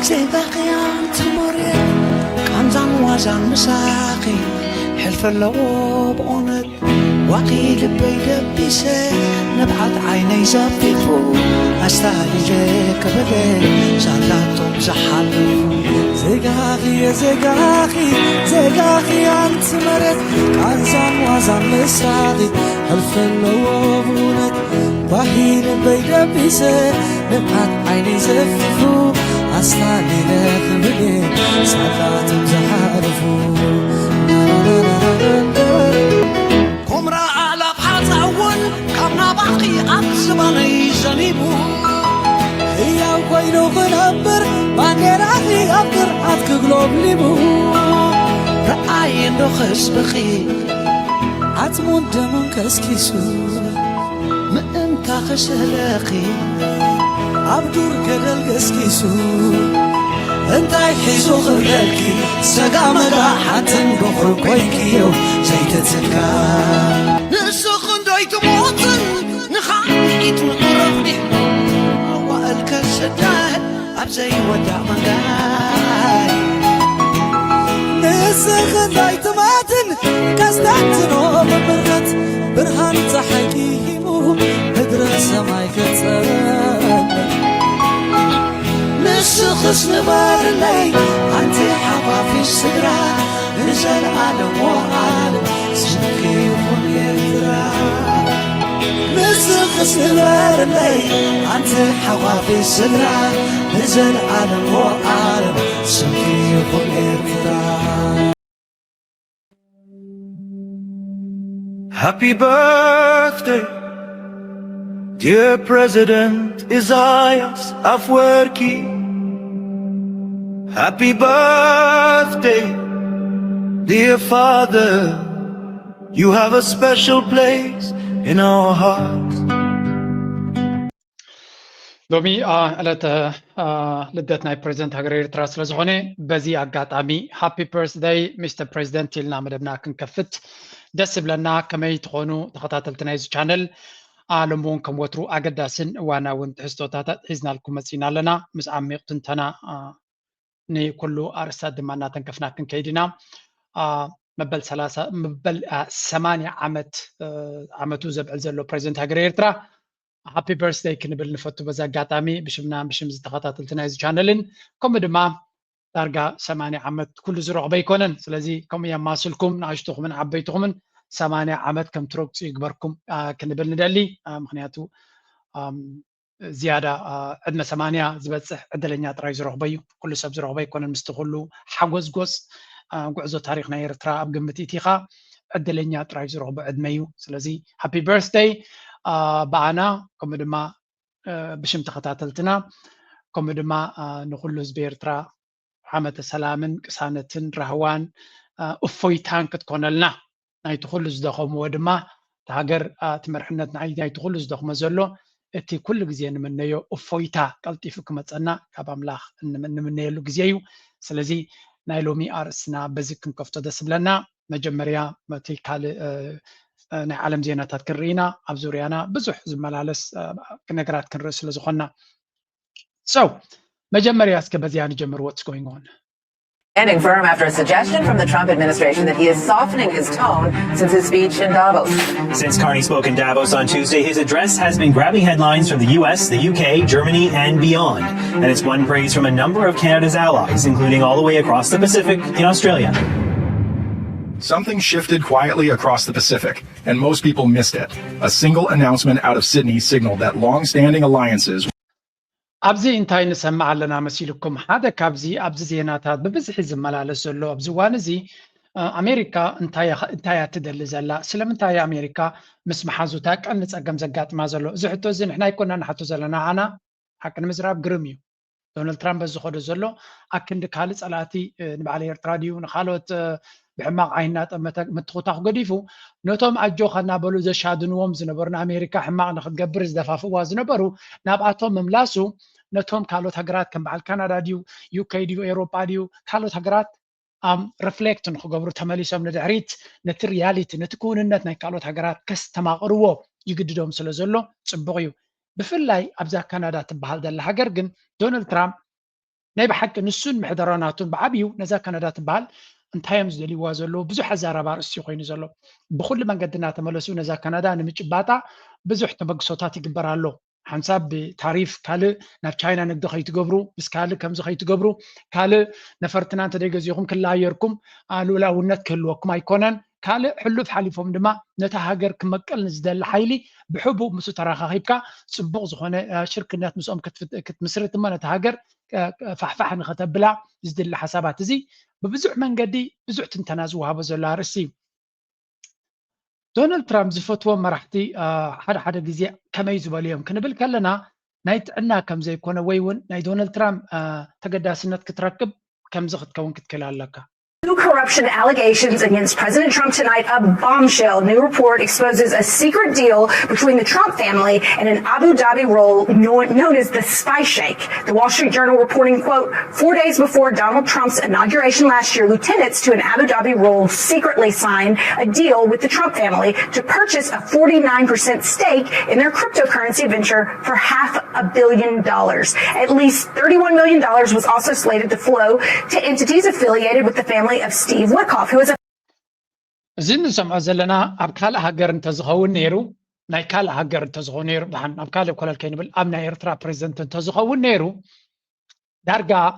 زيغاخي أنت مريض كانزان وازان مساقي حلف اللو بقونت وقيل بيدبسي نبعت عيني زففو أستاهل جيك بدل سالاتهم زحلو زيغاخي أنت مريض كانزان وازان مساقي حلف اللو بقونت وقيل بيدبسي نبعت عيني زففو أستاهل جيك بدل سالاتهم زحلو كمرا على بحاز أول كمنا باقي أبزباني زنيبو هي وكوينو غنبر بانديراتي أبدر عدك قلوب ليبو رأي اندو خس بخي عتمون دمون كسكيسو مئنتا خسلاقي عبدور كدل كسكيسو انتاي حيزو خلالكي سقا مقا حتن بخر كويكيو زيتتسكا نسخن دايت موطن نخايت مقربني وقالك السداد أبزي ودع مقاي نسخن دايت موطن كاستاتنو بمرت برهان تحكيمو هدرس ماي كتسر نسخس نبار لي أنت حبابي السدرة نزل عالم وعالم سمكي يكون يدرى نسخس نبار لي أنت حبابي السدرة نزل عالم وعالم سمكي يكون يدرى Happy birthday, dear President Isaias Afwerki. Happy birthday, dear Father. You have a special place in our hearts. ሎሚ ዕለተ ልደት ናይ ፕሬዚደንት ሃገር ኤርትራ ስለ ዝኾነ በዚ ኣጋጣሚ ሃፒ በርዝደይ ሚስተር ፕሬዚደንት ኢልና መደብና ክንከፍት ደስ ይብለና። ከመይ ትኾኑ ተኸታተልቲ ናይዚ ቻነል ሎሚ እውን ከም ወትሩ ኣገዳስን እዋናውን ትሕዝቶታት ሒዝናልኩም መፂና ኣለና። ምስ ዓሚቕ ትንተና ንኩሉ ኣርእስታት ድማ እናተንከፍና ክንከይድ ኢና። መበል 80 ዓመቱ ዘብዕል ዘሎ ፕሬዚደንት ሃገር ኤርትራ ሃፒ በርዝደይ ክንብል ንፈቱ በዚ ኣጋጣሚ ብሽምና ብሽም ዝተኸታተልቲ ናይዚ ቻነልን ከምኡ ድማ ዳርጋ 80 ዓመት ኩሉ ዝረኽበ ኣይኮነን። ስለዚ ከምኡ የማስልኩም ንኣሽትኹምን ዓበይትኹምን 80 ዓመት ከም ትረግፁ ይግበርኩም ክንብል ንደሊ። ምክንያቱ ዝያዳ ዕድመ 80 ዝበፅሕ ዕድለኛ ጥራይ ዝረኽበ እዩ። ኩሉ ሰብ ዝረኽበ ኣይኮነን። ምስቲ ኩሉ ሓጎስጎስ ጉዕዞ ታሪክ ናይ ኤርትራ ኣብ ግምት ኢቲኻ ዕድለኛ ጥራይ ዝረኽበ ዕድመ እዩ። ስለዚ ሃፒ በርዝደይ በዓና ከምኡ ድማ ብሽም ተኸታተልትና ከምኡ ድማ ንኩሉ ህዝቢ ኤርትራ ዓመተ ሰላምን ቅሳነትን ራህዋን እፎይታን ክትኮነልና ናይቲ ኩሉ ዝደኸምዎ ድማ ሃገር ትመርሕነት ናይቲ ኩሉ ዝደኽሞ ዘሎ እቲ ኩሉ ግዜ ንምነዮ እፎይታ ቀልጢፉ ክመፀና ካብ ኣምላኽ ንምነየሉ ግዜ እዩ። ስለዚ ናይ ሎሚ ኣርእስትና በዚ ክንከፍቶ ደስ ብለና። መጀመርያ መቲ ካልእ ናይ ዓለም ዜናታት ክንርኢና ኣብ ዙርያና ብዙሕ ዝመላለስ ነገራት ክንርኢ ስለ ዝኾንና መጀመርያ እስከ በዚያ ንጀምር what's going on. Standing firm after a suggestion from the Trump administration that he is softening his tone since his speech in Davos. Since Carney spoke in Davos on Tuesday, his address has been grabbing headlines from the US, the UK, Germany, and beyond. And it's won praise from a number of Canada's allies, including all the way across the Pacific in Australia. Something shifted quietly across the Pacific, and most people missed it. A single announcement out of Sydney signaled that long-standing alliances ኣብዚ እንታይ ንሰማዕ ኣለና መሲልኩም ሓደ ካብዚ ኣብዚ ዜናታት ብብዝሒ ዝመላለስ ዘሎ ኣብዚ እዋን እዚ ኣሜሪካ እንታይ እያ ትደሊ ዘላ ስለምንታይ ኣሜሪካ ምስ መሓዙታ ቀኒ ፀገም ዘጋጥማ ዘሎ እዚ ሕቶ እዚ ንሕና ይኮና ንሓቶ ዘለና ዓና ሓቂ ንምዝራብ ግርም እዩ። ዶናልድ ትራምፕ ዝኸዶ ዘሎ ኣክንዲ ካልእ ፀላእቲ ንባዕሊ ኤርትራ ድዩ ንካልኦት ብሕማቕ ዓይና ምትኹታኽ ገዲፉ ነቶም ኣጆኻ እናበሉ ዘሻድንዎም ዝነበሩ ንኣሜሪካ ሕማቕ ንክትገብር ዝደፋፍዋ ዝነበሩ ናብኣቶም ምምላሱ ነቶም ካልኦት ሃገራት ከም በዓል ካናዳ ድዩ ዩኬ ድዩ ኤሮጳ ድዩ ካልኦት ሃገራት ሪፍሌክት ንክገብሩ ተመሊሶም ንድሕሪት ነቲ ሪያሊቲ ነቲ ክውንነት ናይ ካልኦት ሃገራት ከስተማቕርዎ ይግድዶም ስለ ዘሎ ፅቡቕ እዩ። بفلاي أبزا كندا تبهال دل هاجر جن دونالد ترامب ناي بحق نسون محدراناتون بعبيو نزا كندا تبهال انتايم زدلي وازلو بزح زربا رسي خوينو زلو بكل من قدنا تملسو نزا كندا نمجباتا بزح تبقصوتات يقبرالو حنساب بتعريف كالي ناف تشاينا نقدو خيتقبرو بس كالي كمز خيتقبرو كالي نفرتنا انت ديقزيكم كلا يركم قالوا لا ونت كلوكم ايكونن كالي حلو في حليفهم دما نتا هاجر كمقل نزدل حيلي بحبو مسو تراخا خيبكا صبوغ زخونه شركنات مسوم كتمسرت دما نتا هاجر فحفح نختبلا زدل حسابات زي ببزح منقدي بزح تنتنازوها بزلا رسي دونالد ترامب زفتوه مرحتي حدا جزء كما يزبط اليوم كنبل كلنا نايت عنا كم زي كونه ويون ناي دونالد ترامب تقدر سنة كتركب كم زخت كون كتكلال لك New corruption allegations against President Trump tonight. A bombshell new report exposes a secret deal between the Trump family and an Abu Dhabi role known as the Spy Sheikh. The Wall Street Journal reporting, quote, 4 days before Donald Trump's inauguration last year, lieutenants to an Abu Dhabi role secretly signed a deal with the Trump family to purchase a 49% stake in their cryptocurrency venture for $500 million. At least $31 million was also slated to flow to entities affiliated with the family of Steve Witkoff, who is a زين سمع زلنا أبكال هاجر انتزغون نيرو نايكال هاجر انتزغون نيرو دحن أبكال كل الكينبل أمنا إيرترا بريزنت انتزغون نيرو دارجا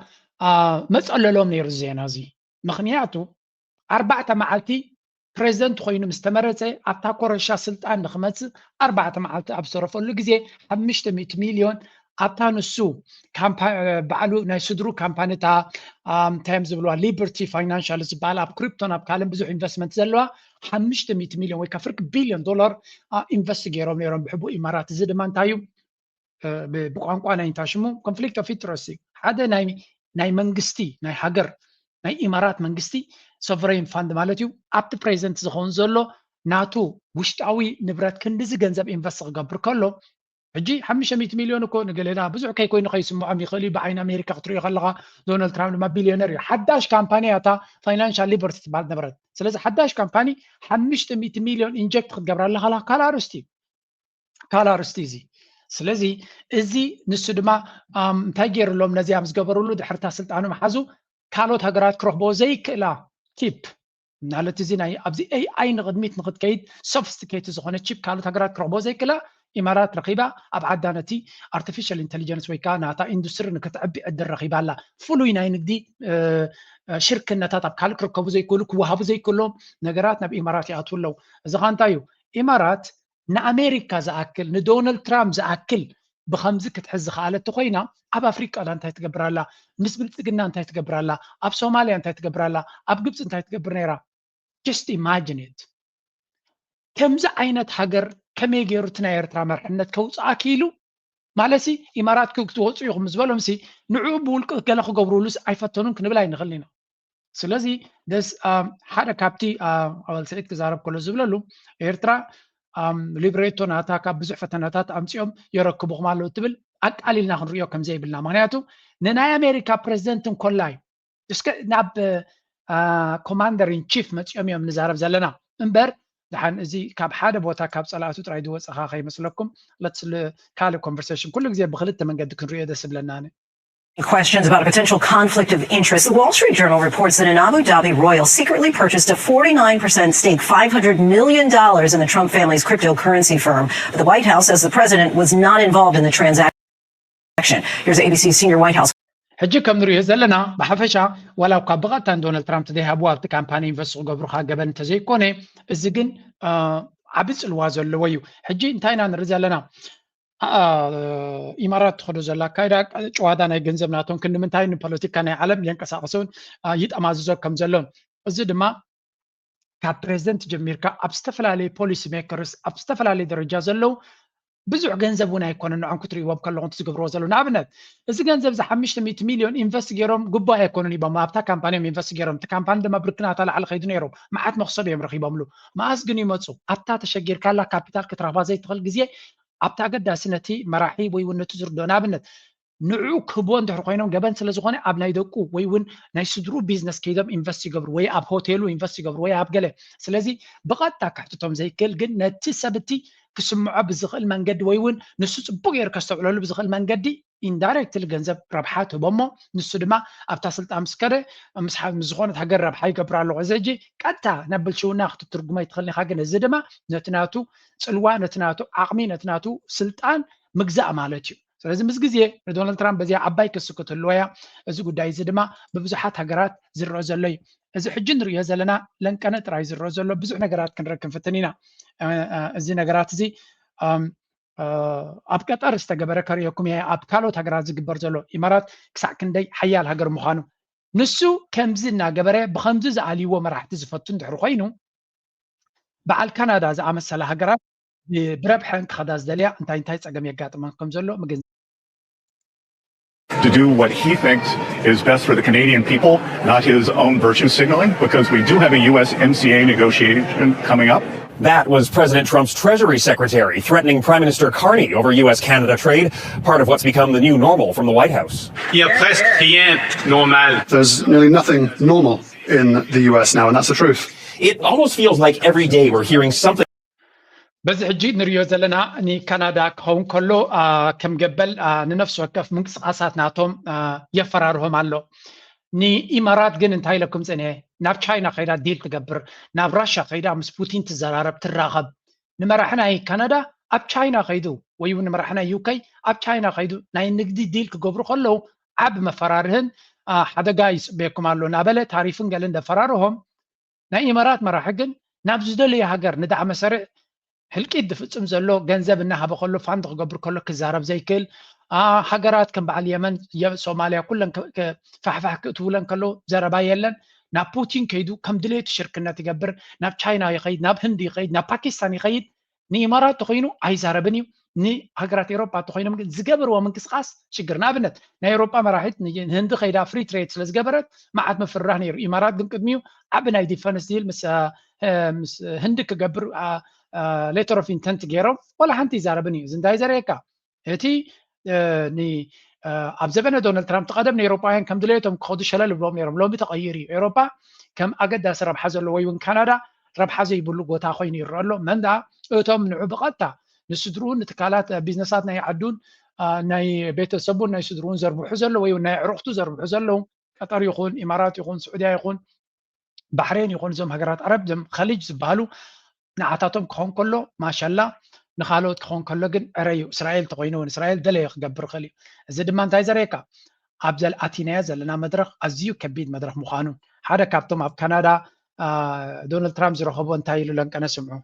مسألة لهم نيرو زينازي مخنياتو 4 معالتي بريزنت خوينو مستمرة أبتا كورشا سلطان نخمت 4 معالتي أبصرف اللي جزء 500 مليون أبتان السوق بعلو نايسدرو كامباني تا تايمز بلوا ليبرتي فاينانشال زبالا بكريبتون أبكالم بزو إنفستمنت زلوا 500 مليون ويكفرك بليون دولار إنفستيجيرهم نيرهم بحبو إمارات زد ما انتايو بقوانقوانا ينتاشمو كونفليكت اوف انترست هذا ناي منغستي ناي هاجر ناي إمارات منغستي سوفرين فاند مالتيو أبت بريزنت زخون زلو ناتو وشتاوي نبرات كندز جنزب إنفست قبر كله حجي 500 مليون كون قالنا بزع كي كوين خيسمو عمي خلي بعين امريكا قطري خلغا دونالد ترامب ما بليونير 11 كامباني اتا فاينانشال ليبرتي تبعد نبرت سلاز 11 كامباني 500 مليون انجكت قبر لها خلا كالارستيزي سلازي ازي نسو دما تاجر لهم نزي امس قبروا له دحرتا سلطانو محازو كالوت هاجرات كروخبو زي كلا تيب نالت زيناي ابزي اي عين قدميت نقد كيد سوفيستيكيت زخونه تشيب كالوت هاجرات كروخبو زي كلا إمارات رقيبة أبعد دانتي artificial intelligence ويكانا تا إندستري نكتعبي أد الرقيبة لا فلو يناين دي شركة نتاتا بكالك ركبو زي كلو كوهابو زي كلهم نقراتنا بإمارات يأتون لو زغان تايو إمارات نأمريكا زأكل ندونالد ترامب زأكل بخمزة كتحز خالة تخوينا أب أفريقيا أنت يتقبر الله نسبة تقلنا أنت يتقبر الله أب صوماليا أنت يتقبر الله أب قبس أنت يتقبر نيرا just imagine it كم زعينة حجر كم يجيرو تناير ترامر حنت كوز أكيلو مالسي إمارات كوكتوز يوم زبالهم سي نعوب ولك كلا خو قبرولوس عيفتونن كنبلاي نغلينا سلازي دس حدا كابتي أول سعيد كزارب كل زبلالو إيرترا ليبريتون أتاكا بزح فتناتات أمسيهم يركبوا مالو تبل أقليل ناخذ ريو كم زي بالله معناته نناي أمريكا بريزيدنتن كولاي دسك ناب كوماندر إن تشيف متيوم يوم نزارب زلنا إمبر دحين زي كاب حدا بوتا كاب صلاته ترايدو وصخا خي مسلكم لتس كالو كونفرسيشن كل جزء بخلت من قد كن رياده سبلنانه Questions about a potential conflict of interest. The Wall Street Journal reports that an Abu Dhabi royal secretly purchased a 49% stake, $500 million in the Trump family's cryptocurrency firm. But the White House says the president was not involved in the transaction. Here's ABC's senior White House. حجي كم نريه زلنا بحفشة ولو كبغت عن دونالد ترامب تديها أبواب كامباني ينفسوا قبرخا قبل تزيكوني الزجن عبس الوازل اللي ويو حجي انتهينا نرجع لنا إمارات خدو زلا كايدا شوادانا يجنزب ناتون كن من تاين بوليتيكا ناي عالم ينقساقسون يتأماززو كم زلون الزد ما كبريزيدنت جميركا أبستفلالي بوليسي ميكرز أبستفلالي درجة زلو بزع جنزبونا يكون إنه عن كتري وبكلهم تسقبروا زلوا نعبنا إذا جنزب زح 500 مليون إنفستيجرهم قبا يكونوا يبقى ما بتا كامبانيهم إنفستيجرهم تكامبان دم بركنا طالع على خيدنيرو ما عاد مخصب يوم رخيبهم له ما أسجني متصو أبتا تشجير كلا كابيتال كترابا زي تغل جزية أبتا قد سنتي مراحي ويون تزر دونا بنت نعوك هبون ده رقينهم جبان سلزقانة أبناء يدقوا ويون نيسدرو بيزنس كيدم إنفستيجر ويا أب هوتيل وإنفستيجر ويا أب جله سلزي بقى تاكحتهم زي كل جن نتسبتي ክስምዖ ብዝኽእል መንገዲ ወይ እውን ንሱ ጽቡቕ ጌሩ ከስተውዕለሉ ብዝኽእል መንገዲ ኢንዳይሬክትሊ ገንዘብ ረብሓት ህቦሞ ንሱ ድማ ኣብታ ስልጣን ምስ ከደ ምስ ዝኾነት ሃገር ረብሓ ይገብር ኣለዎ እዚ ሕጂ ቀጥታ ናብ ብልሽውና ክትትርጉሞ ይትኽእል ኢኻ ግን እዚ ድማ ነቲ ናቱ ጽልዋ ነቲ ናቱ ዓቕሚ ነቲ ናቱ ስልጣን ምግዛእ ማለት እዩ ስለዚ ምስ ግዜ ዶናልድ ትራምፕ በዚያ ዓባይ ክስ ክትህልወያ እዚ ጉዳይ እዚ ድማ ብብዙሓት ሃገራት ዝርአ ዘሎ እዩ እዚ ሕጂ ንሪኦ ዘለና ለንቀነ ጥራይ ዝርአ ዘሎ ብዙሕ ነገራት ክንረክብ ፍትን ኢና እዚ ነገራት እዚ ኣብ ቀጠር ዝተገበረ ከሪአኩም እየ ኣብ ካልኦት ሃገራት ዝግበር ዘሎ ኢማራት ክሳዕ ክንደይ ሓያል ሃገር ምዃኑ ንሱ ከምዚ እናገበረ ብከምዚ ዝኣልይዎ መራሕቲ ዝፈቱ እንድሕር ኮይኑ በዓል ካናዳ ዝኣመሰለ ሃገራት ብረብሐን ክኸዳ ዝደልያ እንታይ ፀገም የጋጥመን ከም ዘሎ ምግን to do what he thinks is best for the Canadian people, not his own virtue signaling, because we do have a USMCA negotiation coming up. That was President Trump's Treasury Secretary threatening Prime Minister Carney over US-Canada trade, part of what's become the new normal from the White House. Il y a presque rien normal. There's nearly nothing normal in the US now, and that's the truth. It almost feels like every day we're hearing something. በዚ ሕጂ ንሪኦ ዘለና ንካናዳ ክኸውን ከሎ ከም ገበል ንነፍሲ ወከፍ ምንቅስቃሳት ናቶም የፈራርሆም ኣሎ ንኢማራት ግን እንታይ ኢለኩም ፅንሄ ናብ ቻይና ከይዳ ዲል ትገብር ናብ ራሽያ ከይዳ ምስ ፑቲን ትዘራረብ ትራኸብ ንመራሒ ናይ ካናዳ ኣብ ቻይና ከይዱ ወይ እውን ንመራሒ ናይ ዩኬይ ኣብ ቻይና ከይዱ ናይ ንግዲ ዲል ክገብሩ ከለዉ ዓብ መፈራርህን ሓደጋ ይፅበየኩም ኣሎ ናበለ ታሪፍን ገለ እንደፈራርሆም ናይ ኢማራት መራሒ ግን ናብ ዝደለየ ሃገር ንዳዕ መሰሪዕ ህልቂት ድፍጽም ዘሎ ገንዘብ እናሃበ ከሎ ፋንድ ክገብር ከሎ ክዛረብ ዘይክእል ሃገራት ከም በዓል የመን ሶማልያ ኩለን ፋሕፋሕ ክትውለን ከሎ ዘረባ የለን ናብ ፑቲን ከይዱ ከም ድሌቱ ሽርክነት ይገብር ናብ ቻይና ይኸይድ ናብ ህንዲ ይኸይድ ናብ ፓኪስታን ይኸይድ ንኢማራት ተኮይኑ ኣይዛረብን እዩ ንሃገራት ኤሮፓ ተኮይኖም ግን ዝገበርዎ ምንቅስቃስ ሽግር ንኣብነት ናይ ኤሮፓ መራሒት ንህንዲ ከይዳ ፍሪ ትሬድ ስለ ዝገበረት መዓት ምፍራህ ነይሩ ኢማራት ግን ቅድሚኡ ዓብ ናይ ዲፈንስ ዲል ምስ ህንዲ ክገብር letter of intent ገይሮም ወላ ሓንቲ ይዛረብን እዩ እንታይ ዘርየካ እቲ ኣብ ዘበነ ዶናልድ ትራምፕ ተቐደም ንኤሮፓውያን ከም ድሌቶም ክኸዱ ሸለል ብሎም ነይሮም ሎሚ ተቐይር እዩ ኤሮፓ ከም ኣገዳሲ ረብሓ ዘሎ ወይ እውን ካናዳ ረብሓ ዘይብሉ ቦታ ኮይኑ ይረአ ኣሎ መንዳ እቶም ንዑ ብቐጥታ ንስድሩን ንትካላት ቢዝነሳት ናይ ዓዱን ናይ ቤተሰቡን ናይ ስድሩን ዘርብሑ ዘሎ ወይ ናይ ዕሩኽቱ ዘርብሑ ዘለዉ ቀጠር ይኹን ኢማራት ይኹን ስዑድያ ይኹን ባሕሬን ይኹን እዞም ሃገራት ዓረብ ዞም ኸሊጅ ዝበሃሉ ንዓታቶም ክኾን ከሎ ማሻላ ንኻልኦት ክኾን ከሎ ግን ዕረዩ እስራኤል ተኮይኑውን እስራኤል ደለየ ክገብር ክእል እዩ እዚ ድማ እንታይ ዘርየካ ኣብ አቲናያ ዘለና መድረኽ ኣዝዩ ከቢድ መድረኽ ምዃኑ ሓደ ካብቶም ኣብ ካናዳ ዶናልድ ትራምፕ ዝረኸቦ እንታይ ኢሉ ለንቀነ ስምዑ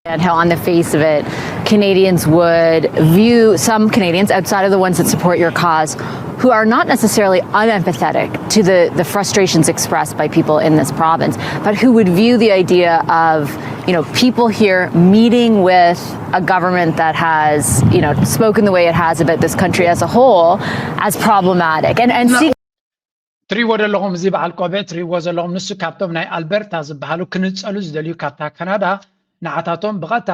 And how on the face of it, Canadians would view some Canadians outside of the ones that support your cause who are not necessarily unempathetic to the frustrations expressed by people in this province, but who would view the idea of, people here meeting with a government that has, spoken the way it has about this country as a whole as problematic. And see ትሪዎ ዘለኹም እዚ በዓል ቆቢዕ ትሪዎ ዘለኹም ንሱ ካብቶም ናይ ኣልበርታ ዝበሃሉ ክንፀሉ ዝደልዩ ካብታ ካናዳ ንዓታቶም ብቐጥታ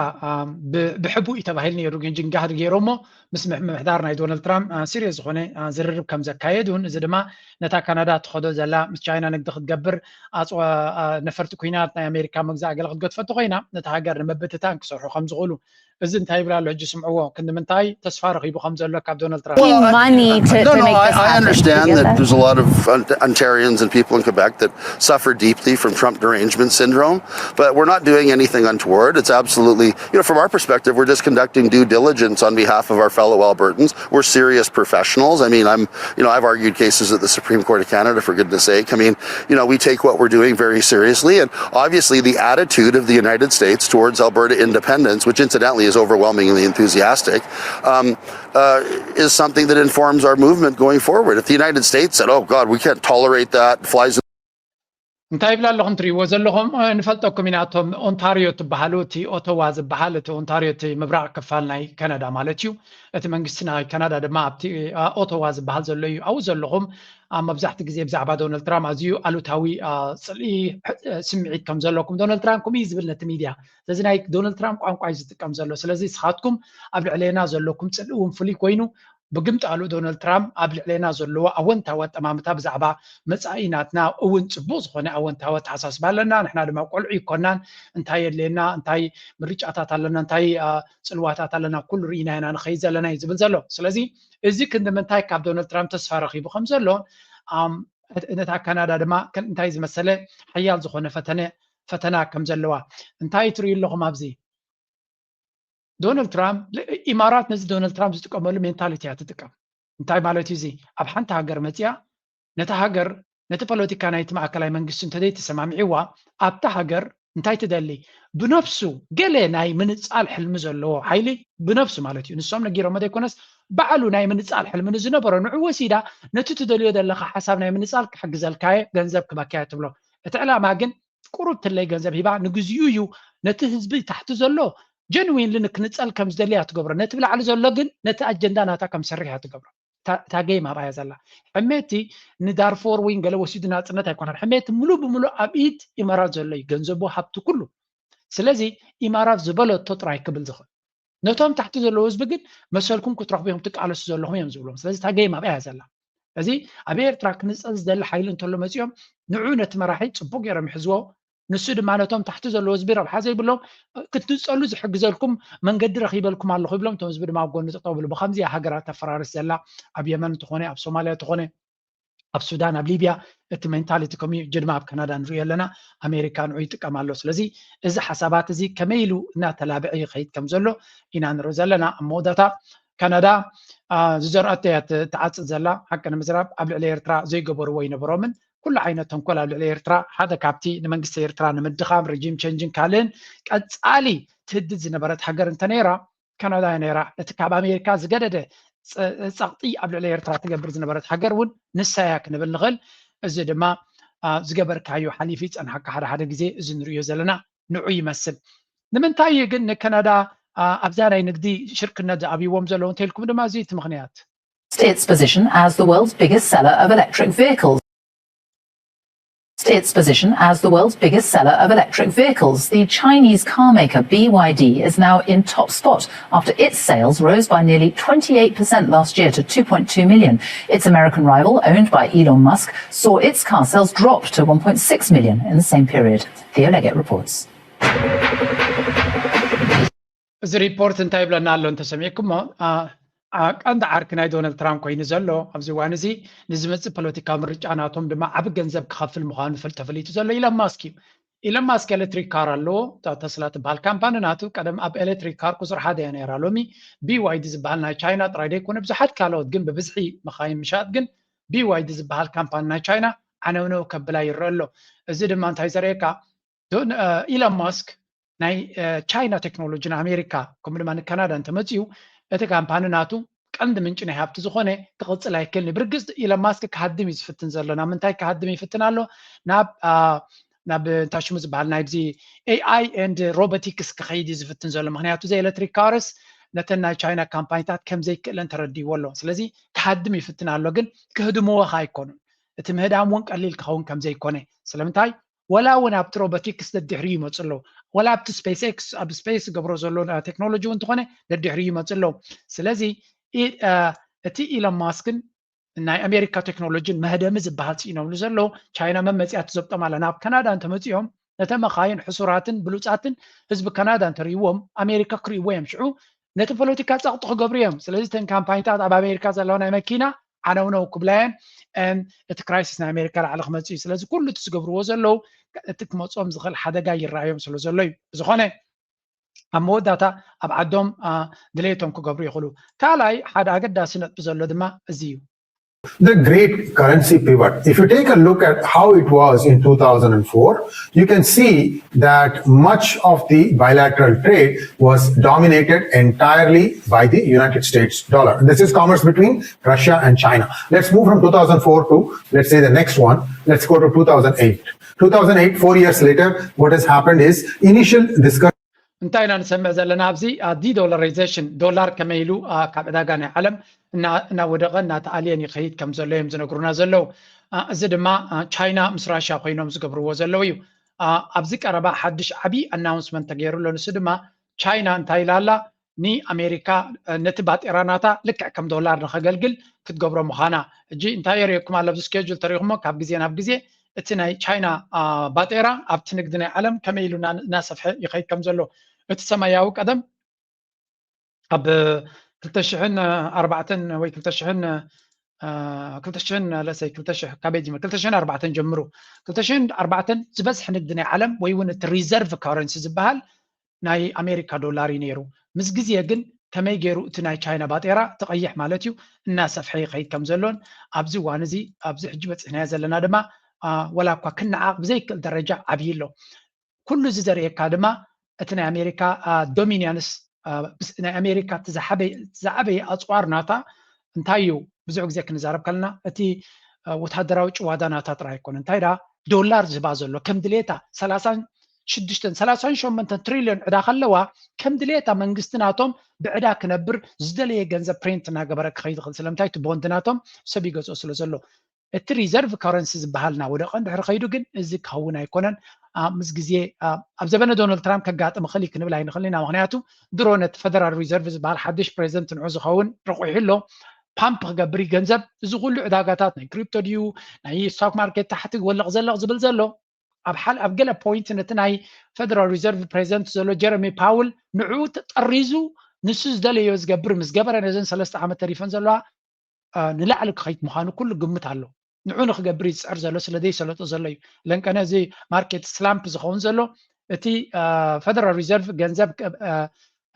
ብሕቡእ ተባሂሉ ነይሩ ግን ጅንጋህ ገይሮሞ ምስ ምሕዳር ናይ ዶናልድ ትራምፕ ሲሪየስ ዝኾነ ዝርርብ ከም ዘካየዱን እዚ ድማ ነታ ካናዳ ትኸዶ ዘላ ምስ ቻይና ንግዲ ክትገብር ነፈርቲ ኩናት ናይ ኣሜሪካ መግዛእ ገለ ክትገድፈቶ ኮይና ነታ ሃገር ንምብትታን ክሰርሑ ከም ዝኽእሉ እዚ እንታይ ይብላ ኣሎ ሕጂ ስምዕዎ ክንምንታይ ተስፋ ረኺቡ ከም ዘሎ ካብ ዶናልድ ትራምፕ money to make this I understand that there's a lot of Ontarians and people in Quebec that suffer deeply from Trump derangement syndrome, but we're not doing anything untoward. It's absolutely, from our perspective, we're just conducting due diligence on behalf of our fellow Albertans. We're serious professionals. I mean, I've argued cases at the Supreme Court of Canada, for goodness sake. I mean, we take what we're doing very seriously, and obviously the attitude of the United States towards Alberta independence, which incidentally is overwhelmingly enthusiastic, is something that informs our movement going forward. If the United States said, oh God, we can't tolerate that, flies እንታይ ይብላ ኣለኹም ትሪእዎ ዘለኹም ንፈልጠኩም ኢና እቶም ኦንታሪዮ ትበሃሉ እቲ ኦቶዋ ዝበሃል እቲ ኦንታሪዮ እቲ ምብራቕ ክፋል ናይ ካናዳ ማለት እዩ እቲ መንግስቲ ናይ ካናዳ ድማ ኣብቲ ኦቶዋ ዝበሃል ዘሎ እዩ ኣብኡ ዘለኹም መብዛሕትኡ ግዜ ብዛዕባ ዶናልድ ትራምፕ ኣዝዩ ኣሉታዊ ፅልኢ ስምዒት ከም ዘለኩም ዶናልድ ትራምፕ ከምኡ ዝብል ነቲ ሚድያ ስለዚ ናይ ዶናልድ ትራምፕ ቋንቋ እዩ ዝጥቀም ዘሎ ስለዚ ንስኻትኩም ኣብ ልዕለና ዘለኩም ፅልኢ እውን ፍሉይ ኮይኑ ብግምጣሉ ዶናልድ ትራምፕ ኣብ ልዕልና ዘለዎ ኣወንታዊ ኣጠማምታ ብዛዕባ መጻኢናትና እውን ጽቡቕ ዝኾነ ኣወንታዊ ተሓሳስባ ኣለና ንሕና ድማ ቆልዑ ይኮናን እንታይ የድልየና እንታይ ምርጫታት ኣለና እንታይ ጽልዋታት ኣለና ኩሉ ርኢና ኢና ንኸይድ ዘለና እዩ ዝብል ዘሎ ስለዚ እዚ ክንምንታይ ካብ ዶናልድ ትራምፕ ተስፋ ረኺቡ ከም ዘሎ ነታ ካናዳ ድማ እንታይ ዝመሰለ ሓያል ዝኾነ ፈተና ከም ዘለዋ እንታይ ትርእዩ ኣለኹም ኣብዚ ዶናልድ ትራምፕ ኢማራት ነዚ ዶናልድ ትራምፕ ዝጥቀመሉ ሜንታሊቲ እያ ትጥቀም እንታይ ማለት እዩ እዚ ኣብ ሓንቲ ሃገር መፅያ ነታ ሃገር ነቲ ፖለቲካ ናይቲ ማእከላይ መንግስቲ እንተደይ ተሰማሚዕዋ ኣብታ ሃገር እንታይ ትደሊ ብነፍሱ ገለ ናይ ምንጻል ሕልሚ ዘለዎ ሓይሊ ብነፍሱ ማለት እዩ ንሶም ነጊሮም ዘይኮነስ ባዕሉ ናይ ምንጻል ሕልሚ ዝነበረ ንዑ ወሲዳ ነቲ ትደልዮ ዘለኻ ሓሳብ ናይ ምንጻል ክሕግዘልካየ ገንዘብ ክበካየ ትብሎ እቲ ዕላማ ግን ቁሩብ ትለይ ገንዘብ ሂባ ንግዚኡ እዩ ነቲ ህዝቢ ታሕቲ ዘሎ ጀንዊንሊ ንክንጸል ከም ዝደልያ ትገብሮ ነቲ ብላዕሊ ዘሎ ግን ነቲ ኣጀንዳ ናታ ከም ሰሪሕ ትገብሮ ታገይ ማባያ ዘላ ሕሜቲ ንዳርፎር ወይ ገለ ወሲዱ ናጽነት ኣይኮነን ሕሜቲ ሙሉእ ብሙሉእ ኣብ ኢድ ኢማራት ዘሎ እዩ ገንዘቡ ሃብቲ ኩሉ ስለዚ ኢማራት ዝበለቶ ጥራይ ክብል ዝኽእል ነቶም ታሕቲ ዘለዎ ህዝቢ ግን መሰልኩም ክትረኽቡ ትቃለሱ ዘለኹም እዮም ዝብሎም ስለዚ ታገይ ማባያ ዘላ እዚ ኣብ ኤርትራ ክንጸል ዝደሊ ሓይሊ እንተሎ መፅኦም ንዑ ነቲ መራሒ ጽቡቕ ገይሮም ይሕዝዎ ንሱ ድማ ነቶም ታሕቲ ዘለዎ ህዝቢ ረብሓ ዘይብሎም ክትጸሉ ዝሕግዘልኩም መንገዲ ረኺበልኩም ኣለኹ ይብሎም እቶም ህዝቢ ድማ ኣብ ጎኒ ጠጠው ብሉ ብከምዚ ሃገራት ተፈራርስ ዘላ ኣብ የመን ትኾነ ኣብ ሶማልያ ትኾነ ኣብ ሱዳን ኣብ ሊብያ እቲ ሜንታሊቲ ከመይ ጀድማ ኣብ ካናዳ ንሪኦ ኣለና ኣሜሪካ ንዑ ይጥቀም ኣሎ ስለዚ እዚ ሓሳባት እዚ ከመይ ኢሉ እናተላብዐ ይኸይድ ከም ዘሎ ኢና ንሪኦ ዘለና ኣብ መወዳእታ ካናዳ ዝዘርአቶ እያ ትዓፅእ ዘላ ሓቂ ንምዝራብ ኣብ ልዕሊ ኤርትራ ዘይገበርዎ ይነበሮምን ኩሉ ዓይነት ተንኮል ኣብ ልዕሊ ኤርትራ ሓደ ካብቲ ንመንግስቲ ኤርትራ ንምድኻም ሬጂም ቼንጅን ካልእን ቀጻሊ ትህድድ ዝነበረት ሃገር እንተነይራ ካናዳ ነይራ እቲ ካብ ኣሜሪካ ዝገደደ ጸቕጢ ኣብ ልዕሊ ኤርትራ ትገብር ዝነበረት ሃገር እውን ንሳያ ክንብል ንኽእል እዚ ድማ ዝገበርካዮ ሓሊፊ ፀንሐካ ሓደ ግዜ እዚ ንሪኦ ዘለና ንዑ ይመስል ንምንታይ ግን ንካናዳ ኣብዛ ናይ ንግዲ ሽርክነት ዝኣብይዎም ዘለዉ እንተኢልኩም ድማ እዚ እቲ ምክንያት its position as the world's biggest seller of electric vehicles. Its position as the world's biggest seller of electric vehicles. The Chinese car maker BYD is now in top spot after its sales rose by nearly 28% last year to 2.2 million. Its American rival, owned by Elon Musk, saw its car sales drop to 1.6 million in the same period. Theo Leggett reports. እዚ ሪፖርት እንታይ ብለና ኣሎ እንተሰሚዕኩሞ ቀንዲ ዓርኪ ናይ ዶናልድ ትራምፕ ኮይኑ ዘሎ ኣብዚ እዋን እዚ ንዝመፅእ ፖለቲካዊ ምርጫ ናቶም ድማ ዓብ ገንዘብ ክኸፍል ምዃኑ ተፈሊጡ ዘሎ ኢሎን ማስክ እዩ ኢሎን ማስክ ኤሌክትሪክ ካር ኣለዎ ተስላ ትበሃል ካምፓኒ ናቱ ቀደም ኣብ ኤሌክትሪክ ካር ቁፅሪ ሓደ እያ ነይራ ሎሚ BYD ዝበሃል ናይ ቻይና ጥራይ ደይኮነ ብዙሓት ካልኦት ግን ብብዝሒ መኻይን ምሻጥ ግን BYD ዝበሃል ካምፓኒ ናይ ቻይና ዓነውነው ከብላ ይረአ ኣሎ እዚ ድማ እንታይ ዘርእየካ ኢሎን ማስክ ናይ ቻይና ቴክኖሎጂ ንኣሜሪካ ከምኡ ድማ ንካናዳ እንተመፅኡ እቲ ካምፓኒ ናቱ ቀንዲ ምንጭ ናይ ሃብቲ ዝኾነ ክቕፅል ኣይክእልኒ ብርግፅ ኢሎን ማስክ ክሃድም እዩ ዝፍትን ዘሎ ናብ ምንታይ ክሃድም ይፍትን ኣሎ ናብ እንታይ ሽሙ ዝበሃል ናይዚ AI and robotics ክኸይድ እዩ ዝፍትን ዘሎ ምክንያቱ እዚ ኤሌክትሪክ ካርስ ነተን ናይ ቻይና ካምፓኒታት ከምዘይክእለን ተረዲእዎ ኣሎ ስለዚ ክሃድም ይፍትን ኣሎ ግን ክህድምዎ ኸ ኣይኮኑን እቲ ምህዳም እውን ቀሊል ክኸውን ከምዘይኮነ ስለምንታይ ወላ እውን ኣብቲ ሮቦቲክስ ደድሕሪኡ ይመፁ ኣለዉ ወላ ኣብቲ ስፔስ ኤክስ ኣብ ስፔስ ገብሮ ዘሎ ቴክኖሎጂ እውን እንተኾነ ደድሕሪኡ ይመፁ ኣለዉ ስለዚ እቲ ኢሎን ማስክን ናይ ኣሜሪካ ቴክኖሎጂን መህደሚ ዝበሃል ፅኢኖምሉ ዘለዉ ቻይና መመፅያ ትዘብጦም ኣላ ናብ ካናዳ እንተመፅኦም ነተ መኻይን ሕሱራትን ብሉፃትን ህዝቢ ካናዳ እንተርእይዎም ኣሜሪካ ክርእይዎ እዮም ሽዑ ነቲ ፖለቲካ ፀቕጢ ክገብሩ እዮም ስለዚ ተን ካምፓኒታት ኣብ ኣሜሪካ ዘለዋ ናይ መኪና ዓነውነው ክብላየን እቲ ክራይሲስ ናይ ኣሜሪካ ላዕሊ ክመፅእ እዩ ስለዚ ኩሉ እቲ ዝገብርዎ ዘለዉ እቲ ክመፅኦም ዝኽእል ሓደጋ ይረኣዮም ስለ ዘሎ እዩ ዝኾነ ኣብ መወዳእታ ኣብ ዓዶም ድሌቶም ክገብሩ ይኽእሉ ካልኣይ ሓደ ኣገዳሲ ነጥቢ ዘሎ ድማ እዚ እዩ The great currency pivot. If you take a look at how it was in 2004, you can see that much of the bilateral trade was dominated entirely by the United States dollar. This is commerce between Russia and China. Let's move from 2004 to, let's say, the next one. Let's go to 2008. 2008, 4 years later, what has happened is initial discussion. እንታይና ንሰምዕ ዘለና ኣብዚ ዲዶላራይዜሽን ዶላር ከመይ ኢሉ ካብ ዕዳጋ ናይ ዓለም እናወደቐ እናተኣልየን ይኸይድ ከም ዘሎ እዮም ዝነግሩና ዘለዉ እዚ ድማ ቻይና ምስ ራሽያ ኮይኖም ዝገብርዎ ዘለዉ እዩ ኣብዚ ቀረባ ሓድሽ ዓብዪ ኣናውንስመንት ተገይሩሎ ንሱ ድማ ቻይና እንታይ ኢላ ኣላ ني أمريكا نتبات إيراناتا لك كم دولار نخجلجل كتجبر مخانا جي انتاير يكم على بسكيجول تاريخهم كاب جزء اتناي تشاينا باتيرا ابتنقدنا عالم كميلو ناسف يخيط كم زلو اتسمى ياوك أدم أب كلتشحن 4 وي كلتشحن لا سي كلتشح كابيجي كلتشحن 4 جمرو كلتشحن 4 زبس حنقدنا عالم ويون الريزيرف كارنسي زبال ناي أمريكا دولاري نيرو مس جزء جن كمي جيرو تناي تشاينا باتيرا تقيح مالتيو الناس في خيط كم زلون أبزي وانزي أبزي حجبت هنا زلنا دما ولا كنا عقب زي كل درجة عبيلو كل زري كادما اتنا أمريكا دومينيانس بس إن أمريكا تزعبي أصوار ناتا انتايو بزعق زي كنزارب كلنا اتي وتحدراوش وادانا تطرح يكون انتايدا دولار زبازلو كم دليتا 36 شومنتن تريليون عدا خلوا كم دليتا منقستناتهم بعدا كنبر زدلي جنزة برينت ناقبرك خيد خل سلامتاي تبوندناتهم سبيقوز أسلو زلو التريزيرف كارنسيز بحالنا ودقن دحر خيدو جن ازيك هونا يكونن مسجزيه ابزبنا دونالد ترامب كقاط مخلي كنبل هاي نخلينا مغنياتو درونت فدرال ريزيرفز بحال حدش بريزنت نعوز خون رقو يحلو بامب غبري جنزب زو كل عداقاتات كريبتو ديو ناي ستوك ماركت تحت ولا غزلق زبل زلو ابحال ابقلا بوينت نتناي فدرال ريزيرف بريزنت زلو جيرمي باول نعود تقريزو نسوز دالي يوز قبر مسقبر نزن 3 عامات تاريفان زلو نلعلك خيط مخانو كل قمت هالو نعونخ قبري سعر زلو سلدي سلطو زلو لان كان زي ماركت سلامب زخون زلو اتي فدرال ريزيرف جنزب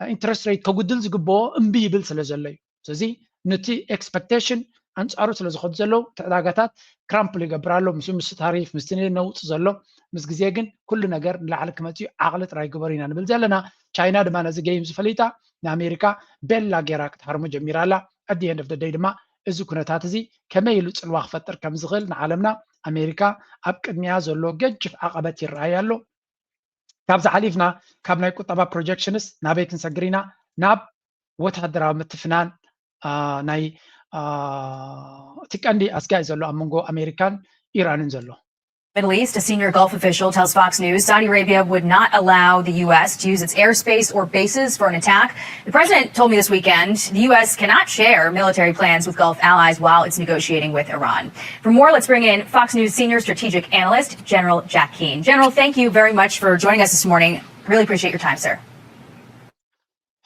انترست ريت كقدل زقبو امبيبل سلزلو زي نتي اكسبكتيشن انصارو سلزخون زلو تعداقاتات كرامب اللي قبرالو مس تاريف مستنين نوت زلو مس جزيه جن كل نجر نلعلك ماتيو عقلت راي قبرينا نبل زلنا تشاينا دما زي جيمز فليتا نامريكا بيلا جيراك تحرمو جميرالا at the end of the day دما إذا كنت هاتزي كما يلوت الواقع فتر كم زغل نعلمنا أمريكا أبقى نيازو لو جنج في عقبات الرأي له كابز حليفنا كابنا يكون طبعا projectionist نابيت نسجرينا ناب وتهدرا متفنان ناي تكاندي أسجاي زلو أمونغو أمريكان إيران زلو Middle East, a senior Gulf official tells Fox News Saudi Arabia would not allow the U.S. to use its airspace or bases for an attack. The president told me this weekend the U.S. cannot share military plans with Gulf allies while it's negotiating with Iran. For more, let's bring in Fox News senior strategic analyst, General Jack Keane. General, thank you very much for joining us this morning. Really appreciate your time, sir.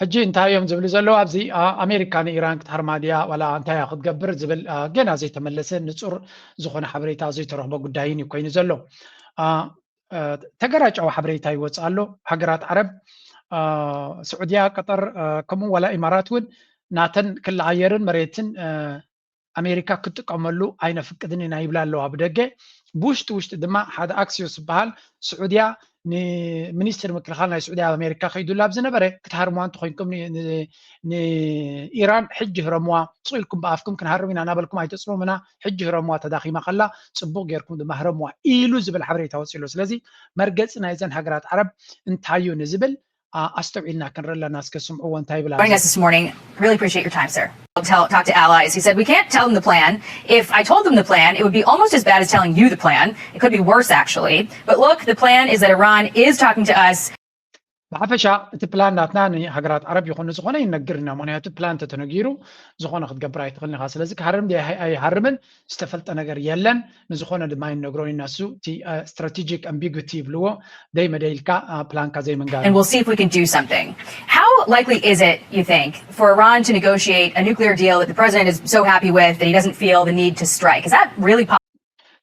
حجي انتهى يوم زبل زلو أبزي أمريكان إيران كتحرماديا ولا انتهى خد قبر زبل جنا زي تملسين نصور زخون حبريتا زي ترهبو قداين يكوين زلو تقرأج أو حبريتا يوصالو حقرات عرب سعودية قطر كمو ولا إماراتون ناتن كل عيرن مريتن أمريكا كتقاملو أين فكدني نايبلالو أبدقة بوشت دما هذا أكسيوس بحال سعودية ني منيستر مكلخالنا السعودية أمريكا خيدو لابز نبرة كتهرموان تخوينكم ني إيران حج هرموا تصويلكم بأفكم كنهرمين أنا بالكم هاي تصروا منا حج هرموا تداخي ما خلا صبوق غيركم دم هرموا إيلو زبل حبري توصيلو سلازي مرقص نايزن حقرات عرب انتهايو نزبل أستوعبنا كنرلا ناس كسمعوا وانتهاي بلا. Joining us this morning, really appreciate your time, sir. Talk to allies. He said we can't tell them the plan. If I told them the plan, it would be almost as bad as telling you the plan. It could be worse actually. But look, the plan is that Iran is talking to us. بعفشة البلان ناتنا حقرات عرب يخون زخونة ينقرنا منها البلان تتنقيرو زخونة خد قبراي تغلنا خاص لذلك هرم دي أي هرمن استفلت أنا قر يلن نزخونة دماء النقرون الناسو تي strategic ambiguity بلوه دايما دايلكا بلان كزي من قال. And we'll see if we can do something. How likely is it, you think, for Iran to negotiate a nuclear deal that the president is so happy with that he doesn't feel the need to strike? Is that really possible?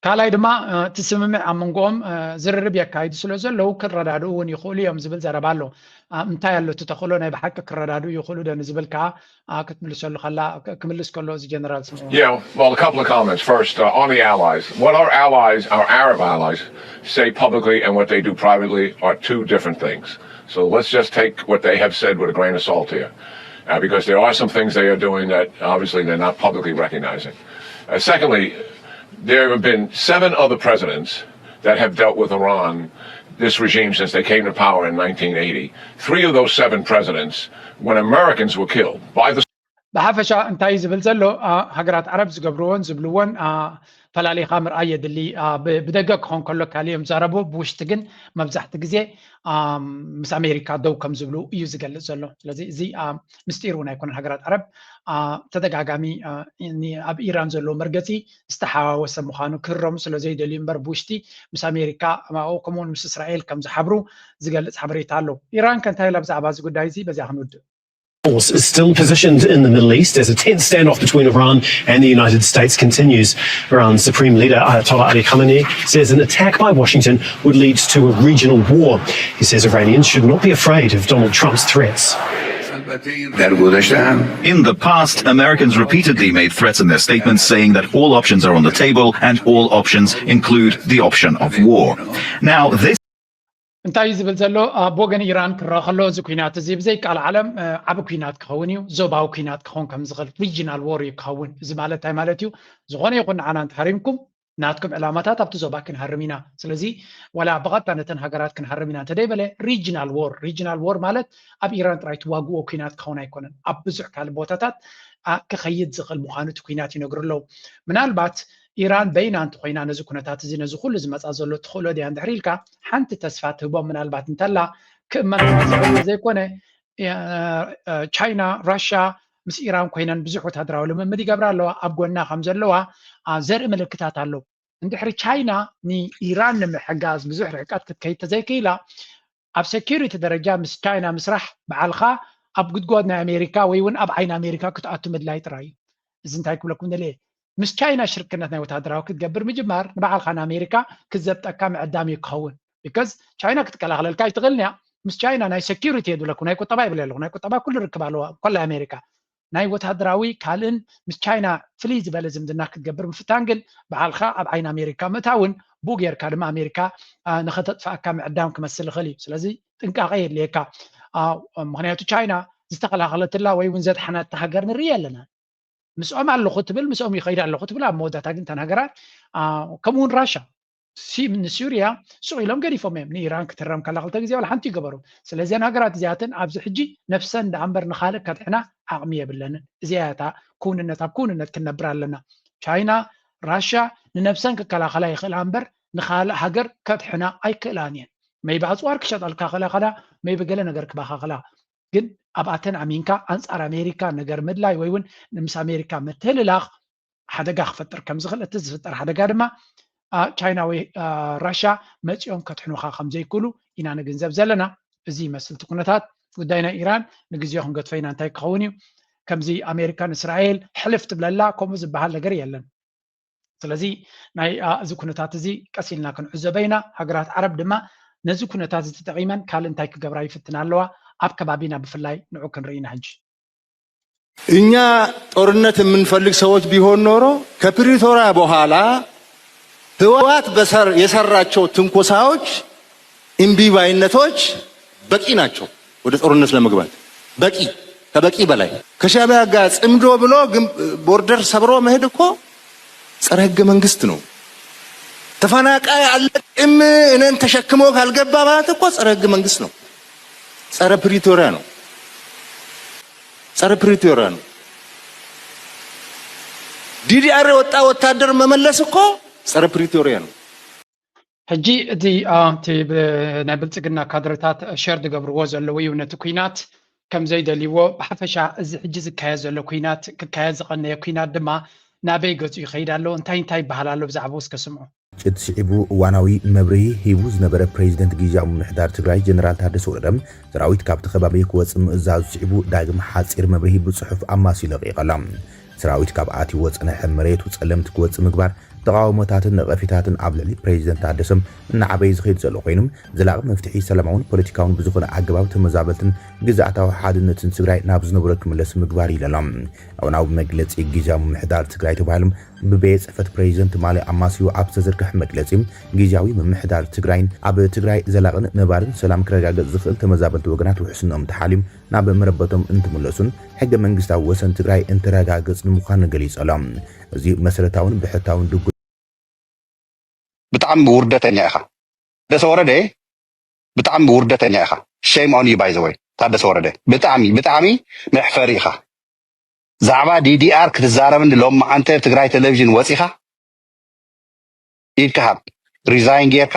كالاي دما تسمع عمنقوم زرر بيكايد سلوزل لو كردادو ون يخولي يوم زبل زربالو امتى اللي تدخلون بحق كردادو يخولوا ده نزبل كا كتملسوا له خلا كملس كله زي جنرال. Yeah, well, a couple of comments. First, on the allies. What our allies, our Arab allies, say publicly and what they do privately are two different things. So let's just take what they have said with a grain of salt here, because there are some things they are doing that obviously they're not publicly recognizing. Secondly, there have been 7 other presidents that have dealt with Iran, this regime, since they came to power in 1980. 3 of those 7 presidents, when Americans were killed by the بحفشة انتاي زبل زلو هجرات عرب زقبرون زبلون فلالي خامر آية دلي بدقق هون كله كاليوم زاربو بوشتقن مبزحت جزء مس أمريكا دو كم زبلو يزقل زلو لذي زي مستيرونا يكون هجرات عرب تدقق عمي إني أب إيران زلو مرقتي استحوا وسمخانو كرم سلو زي دلي مبر بوشتي مس أمريكا ما أو كمون مس إسرائيل كم زحبرو زقل حبري تعلو إيران كانت هاي لبز عباز قدايزي بزي حمود Force is still positioned in the Middle East as a tense standoff between Iran and the United States continues. Iran's Supreme Leader Ayatollah Ali Khamenei says an attack by Washington would lead to a regional war. He says Iranians should not be afraid of Donald Trump's threats. In the past, Americans repeatedly made threats in their statements saying that all options are on the table and all options include the option of war. Now, this انتاي زبل زلو بوغن إيران كراخلو زي كوينات زي بزي قال العالم عبو كوينات كخونيو زوباو كوينات كخون كم زغل ريجينال وور يكخون زي مالتاي مالتيو زغوني يقولنا عنا نتحرمكم ناتكم علاماتات أبتو زوبا كنهرمينا سلزي ولا بغطا نتن هاجرات كنهرمينا تدي بله ريجينال وور مالت أب إيران ترايت واقو كوينات كخونا يكونن أب بزع كالبوتاتات كخيد زغل مخانو كوينات ينقر له من البات إيران بين أن تخينا نزو كنتات زي نزو خل زي متأزلو تخلو دي عند حريلكا حنت تسفات هبو من البات نتلا كمان زي كونه تشاينا روسيا مس إيران كوينان بزحو تهدراو لما مدي قبرالو أبقونا خمزلوها زر ملكتات اللو عند حري تشاينا ني إيران نمحقاز بزح رحكات كتكيت زي كيلا أب سيكيوريتي درجة مس تشاينا مسرح بعالخا أب قد قودنا أمريكا ويون أب عين أمريكا كتأتو مدلايت راي زنتايكم لكم ليه مس تشاينا شركتنا وتهدراو كتقبر مجمار نبعال خان أمريكا كزبت أكام عدامي يكون because تشاينا كتكلا على الكاي تغلنيا مس تشاينا ناي سكيورتي يدو لكم ناي كتبا يبللو ناي كتبا كل ركبالو كل أمريكا ناي وتهدراوي كالن مس تشاينا فليز بلزم دنا كتقبر مفتانجل بعالخا أب عين أمريكا متاون بوغير كالما أمريكا نخطط فأكام عدام كمسل خلي سلازي تنكا غير ليكا مغنياتو تشاينا زستقلا غلط الله ويونزد حنا تهجرن الريال لنا مسؤوم على الخطبل مسؤوم يخير على الخطبل على موضة تاجن تنهجرات كمون راشا سي من سوريا سوري لهم قري فمهم نيران كترم كلا غلطة جزية ولا حنتي قبروا سلازين هجرات زياتن عبز حجي نفسا دعنبر نخالق كتحنا عمية باللنا زياتا كون النتاب كون النت كنا برالنا تشاينا راشا لنفسا كلا خلا يخل عنبر نخالق هجر كتحنا أي كلانيا ما يبعث وارك شط الكخلا خلا ما يبقى لنا جرك بخلا جن أبعتن أمينكا أنصار أمريكا نجر مدلاي ويون نمس أمريكا متهللاخ حدا جاخ فتر كم زغل تزفتر حدا جارما تشاينا وراشا متيوم كتحنو خاخم زي كلو إنا نجنزب زلنا زي مثل تكونتات ودينا إيران نجزيهم قد فينا انتاي قوني كم زي أمريكا إسرائيل حلفت بللا كم زبها لجري يلن سلزي ناي زكونتات زي كسيلنا كن عزبينا هجرات عرب دما نزكونتات زي تقريبا كال انتاي كجبراي فتنا اللوا أب كبابينا بفلاي نعوكن رينا هج እኛ ጦርነት የምንፈልግ ሰዎች ቢሆን ኖሮ ከፕሪቶሪያ በኋላ ህወሓት የሰራቸው ትንኮሳዎች እምቢባይነቶች በቂ ናቸው ወደ ጦርነት ለመግባት በቂ ከበቂ በላይ ከሻዕቢያ ጋር ጽምዶ ብሎ ቦርደር ሰብሮ መሄድ እኮ ጸረ ህገ መንግስት ነው ተፈናቃይ አለቅም እነን ተሸክሞ ካልገባ ማለት እኮ ጸረ ህገ መንግስት ነው ጸረ ፕሪቶሪያ ነው ጸረ ፕሪቶሪያ ነው ዲዲአር ወጣ ወታደር መመለስ እኮ ጸረ ፕሪቶሪያ ነው ሕጂ እቲ ናይ ብልፅግና ካድረታት ሸርድ ገብርዎ ዘለዎ ይውነቲ ኩናት ከም ዘይደልይዎ ብሓፈሻ እዚ ሕጂ ዝካየድ ዘሎ ኩናት ክካየድ ዝቐነየ ኩናት ድማ ናበይ ገፁ ይኸይድ ኣሎ እንታይ ይበሃል ኣሎ ብዛዕባ ውስጥ ከስምዑ ጭትስዒቡ እዋናዊ መብርሂ ሂቡ ዝነበረ ፕሬዚደንት ጊዜያዊ ምምሕዳር ትግራይ ጀነራል ታደሰ ወረደ ሰራዊት ካብቲ ከባቢ ክወፅእ ምእዛዝ ስዒቡ ዳግም ሓፂር መብርሂ ብፅሑፍ ኣማሲሉ ይቐላ ሰራዊት ካብ ኣትይዎ ፀንሐ መሬቱ ፀለምቲ ክወፅእ ምግባር ተቃውሞታትን ነቐፊታትን ኣብ ልዕሊ ፕሬዚደንት ታደሰም እናዓበይ ዝኸይድ ዘሎ ኮይኖም ዘላቒ መፍትሒ ሰላማውን ፖለቲካውን ብዝኾነ ኣገባብ ተመዛበልትን ግዛእታዊ ሓድነትን ትግራይ ናብ ዝነበረ ክምለስ ምግባር ይለሎም ኣውናዊ መግለፂ ጊዜያዊ ምምሕዳር ትግራይ ተባሂሎም ብቤት ጽሕፈት ፕሬዚደንት ማሊ ኣማሲዩ ኣብ ዝተዘርግሐ መግለፂ ጊዜያዊ ምምሕዳር ትግራይን ኣብ ትግራይ ዘላቕን ነባርን ሰላም ክረጋገፅ ዝኽእል ተመዛበልቲ ወገናት ውሕስኖም ተሓልዮም ናብ መረበቶም እንትምለሱን ሕገ መንግስታዊ ወሰን ትግራይ እንትረጋገፅ ንምዃኑ ገሊፆሎም እዚ መሰረታውን ብሕታውን ድጉ ብጣዕሚ ውርደተኛ ኢኻ ታደሰ ወረደ ብጣዕሚ ውርደተኛ ኢኻ ሼም ኦን ዩ ባይ ዘ ወይ ታደሰ ወረደ ብጣዕሚ መሕፈሪ ኢኻ زعما DDR ክትዛረብን ሎም አንተ ትግራይ ቴሌቪዥን ወፂኻ ኢድካ ሪዛይን ጌርካ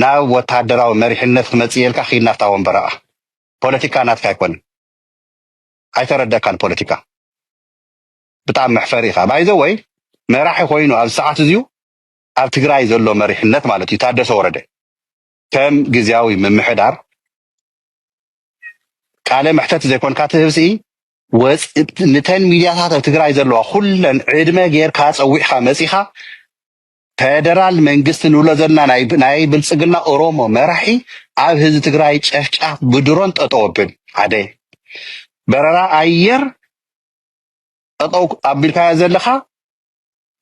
ናብ ወታደራዊ መሪሕነት ክመጽእ ኢልካ ኺድናፍታ ወንበረኣ ፖለቲካ ናትካ ኣይኮነን ኣይተረደካን ፖለቲካ ብጣዕሚ መሕፈሪ ኢኻ ባይዘ ወይ መራሒ ኮይኑ ኣብ ሰዓት እዚኡ ኣብ ትግራይ ዘሎ መሪሕነት ማለት እዩ ታደሰ ወረደ ከም ግዚያዊ ምምሕዳር ቃለ መሕተት ዘይኮንካ ትህብሲ نتن ميديات تقرأ يزلوا كلن عدم غير كاس أو وحى مسيحة فدرال منجستن ولا زلنا نايب السجلنا أوروما مرحي عاد هذا تقرأ يشاف بدرون تطوبن عادي برا أير أطو قبل كذا لخا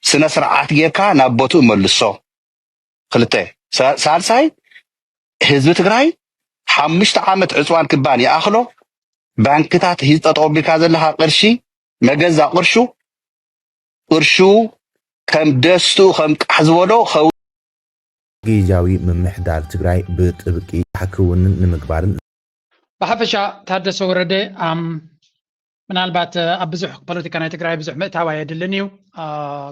سنة سرعات غير كا نبضو ملصو خلته سالساي هذا تقرأ حمشت عامة عصوان كباني أخلو بانكتات هي تطوبي كذا لها قرشي مجزء قرشو كم دستو كم حزولو خو جيجاوي من محدار تجراي بتبكي حكون نمكبارن بحفشة تحدث ورده من البات أبزح بوليتيكا تجراي بزح متهاوي يدلنيو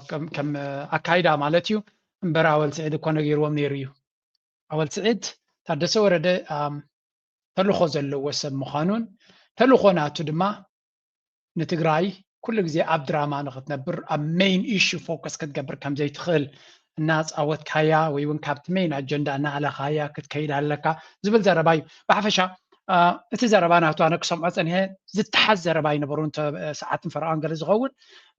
كم أكايدا مالتيو برا أول سعيد كنا غير ومنيريو أول سعيد تحدث ورده تلو خوزلو وسب مخانون تلو خوناتو دما نتقراي كل جزء عبد الرحمن نقدر مين إيشو فوكس كتجبر كم زي تخل الناس أوت كايا ويون كابت مين أجندة أنا على خايا كتكيد هلكا زبل زرباي بحفشة اتزربانا تو أنا قسم أصلا هي زت حز زرباي نبرون ساعات فرقان قال زغول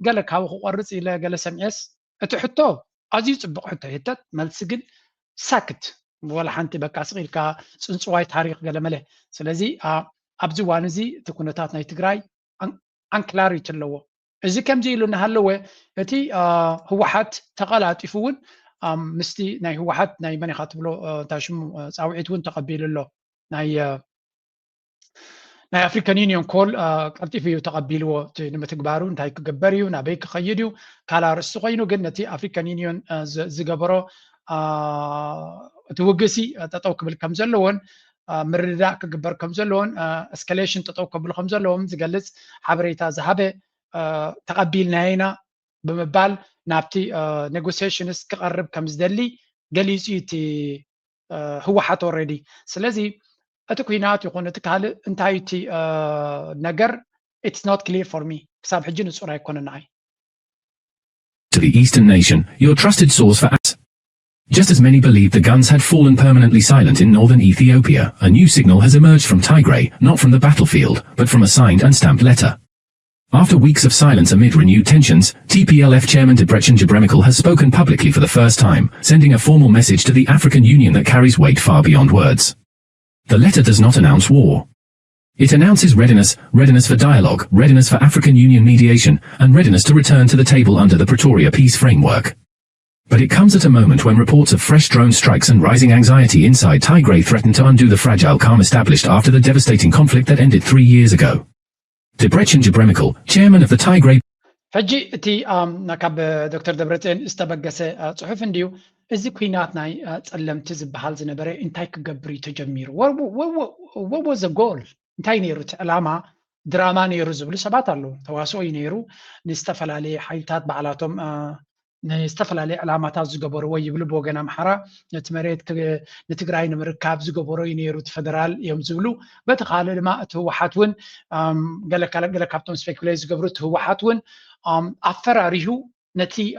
قال لك هاو قرص إلى قال سمعس أتحطه عزيز بقحته هتت ملسجن ساكت ولا حنتي بقى صغير كا سنسواي تاريخ قال مله سلازي أبزو وانزي تكونتات ناي تقراي أنكلاري تلوه إذا كم زي لنا هلوه يتي هو حد تقالات يفون مستي ناي هو حد ناي بني خاطب له تاشم ساوعيتون تقبيل له ناي أفريكان يونيون كول قلتي فيه تقبيله لما تقبارون تاي كجبريو نابيك خيديو كالا رسقينو جنتي أفريكان يونيون زجبرو توجسي تطوق بالكمزلون مرداء كجبر كمزلون اسكاليشن تطوق بالكمزلون زجلس حبريتا ذهبه تقبيلنا هنا بمبال نابتي نيغوسيشنز كقرب كمزدلي جليسيتي هو حتى اوريدي سلازي اتكوينات يكون تكال انتايتي نجر it's not clear for me حساب حجين الصوره يكون ناي To the Eastern nation, your trusted source for Just as many believed the guns had fallen permanently silent in northern Ethiopia, a new signal has emerged from Tigray, not from the battlefield, but from a signed and stamped letter. After weeks of silence amid renewed tensions, TPLF chairman Debretsion Gebremichael has spoken publicly for the first time, sending a formal message to the African Union that carries weight far beyond words. The letter does not announce war. It announces readiness for dialogue, readiness for African Union mediation, and readiness to return to the table under the Pretoria Peace Framework. But it comes at a moment when reports of fresh drone strikes and rising anxiety inside Tigray threaten to undo the fragile calm established after the devastating conflict that ended 3 years ago. Debretsion Gebremichael, chairman of the Tigray حجي تي نكاب دكتور دبرتين استبقس صحف انديو ازي كوينات ناي تسلمت زبحال زنبري انتاي كجبري تجمير what was the goal انتاي نيرو علامة دراما نيرو زبلو سبات اللو تواسوي نيرو نستفل عليه حيلتات بعلاتهم نستفل عليه علامات زقبور ويبلو بوغنا محرا نتمريت نتقراي نمركاب زقبورو ينيرو فدرال يوم زبلو بتقال لما هو حاتون قال كابتن سبيكوليز زقبرو هو حاتون أفراريهو نتي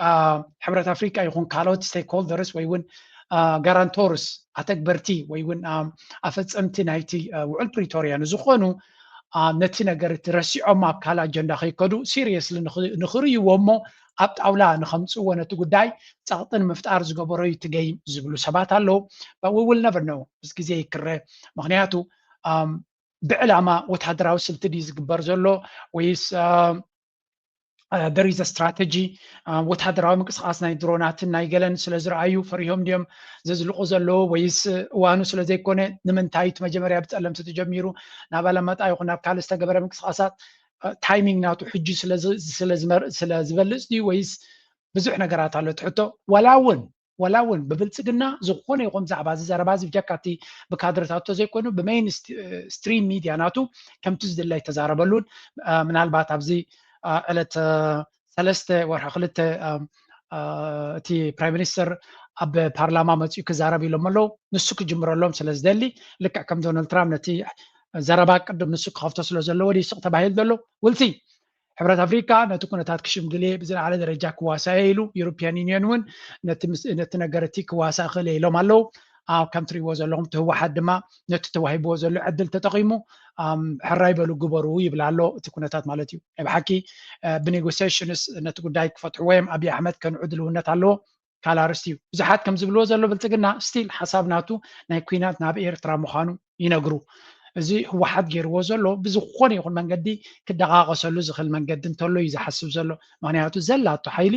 حبرة أفريقيا يكون كالوت ستيك هولدرز ويون غارانتورس أتكبرتي ويون أفتس أمتي نايتي وعل بريتوريا نزخونو نتي نجار ترسيعو ما بكالا أجندا خيكودو سيريس لنخري ومو أبت أولا نخمسو ونتقو داي تغطن مفتار زقبورو يتقاي زبلو سبات هلو but we will never know بس كزي يكره مغنياتو بعلامة وتحدراو سلتدي زقبر زلو ويس there is a strategy وتحدراو مقصقاس ناي درونات ناي قلن سلزرعيو فريهم ديم زلقو زلو ويس وانو سلزي كونه نمنتايت مجمريا بتألم ستجميرو نابالا متايو قناب كالستا قبرا مقصقاسات تايمينግ ናቱ ሕጂ ስለዝበልፅ ድዩ ወይስ ብዙሕ ነገራት ኣሎ ትሕቶ ወላውን ብብልፅግና ዝኾነ ይኹን ዛዕባ ዝዘረባ ዝብጀካቲ ብካድረታቶ ዘይኮኑ ብሜይን ስትሪም ሚድያ ናቱ ከምቲ ዝድላይ ተዛረበሉን ምናልባት ኣብዚ ዕለት 3 ወርሒ 2 እቲ ፕራይም ሚኒስተር ኣብ ፓርላማ መፅኡ ክዛረብ ኢሎም ኣለዉ ንሱ ክጅምረሎም ስለ ዝደሊ ልክዕ ከም ዶናልድ ትራምፕ ነቲ ዘረባ ቅድም ንሱ ክኸፍቶ ስለ ዘለዎ ዲስቕ ተባሂሉ ዘሎ ውልሲ ሕብረት ኣፍሪካ ነቲ ኩነታት ክሽምግል ብዝለዓለ ደረጃ ክዋሳእ ኢሉ ዩሮፒያን ዩኒየን እውን ነቲ ነገር እቲ ክዋሳእ ክእል ኢሎም ኣለዉ ከም ትሪእዎ ዘለኹም እቲ ህወሓት ድማ ነቲ ተዋሂብዎ ዘሎ ዕድል ተጠቒሙ ሕራይ በሉ ግበሩ ይብል ኣሎ እቲ ኩነታት ማለት እዩ ናይ ብሓቂ ብኔጎሲዬሽንስ ነቲ ጉዳይ ክፈትሕዎ እዮም ኣብዪ ኣሕመድ ከንዑ ድልውነት ኣለዎ ካልኣርስቲ እዩ ብዙሓት ከም ዝብልዎ ዘሎ ብልፅግና ስቲል ሓሳብ ናቱ ናይ ኩናት ናብ ኤርትራ ምዃኑ ይነግሩ እዚ ህወሓት ገይርዎ ዘሎ ብዝኾነ ይኹን መንገዲ ክደቃቀሰሉ ዝኽእል መንገዲ እንተሎ እዩ ዝሓስብ ዘሎ ምክንያቱ ዘላቶ ሓይሊ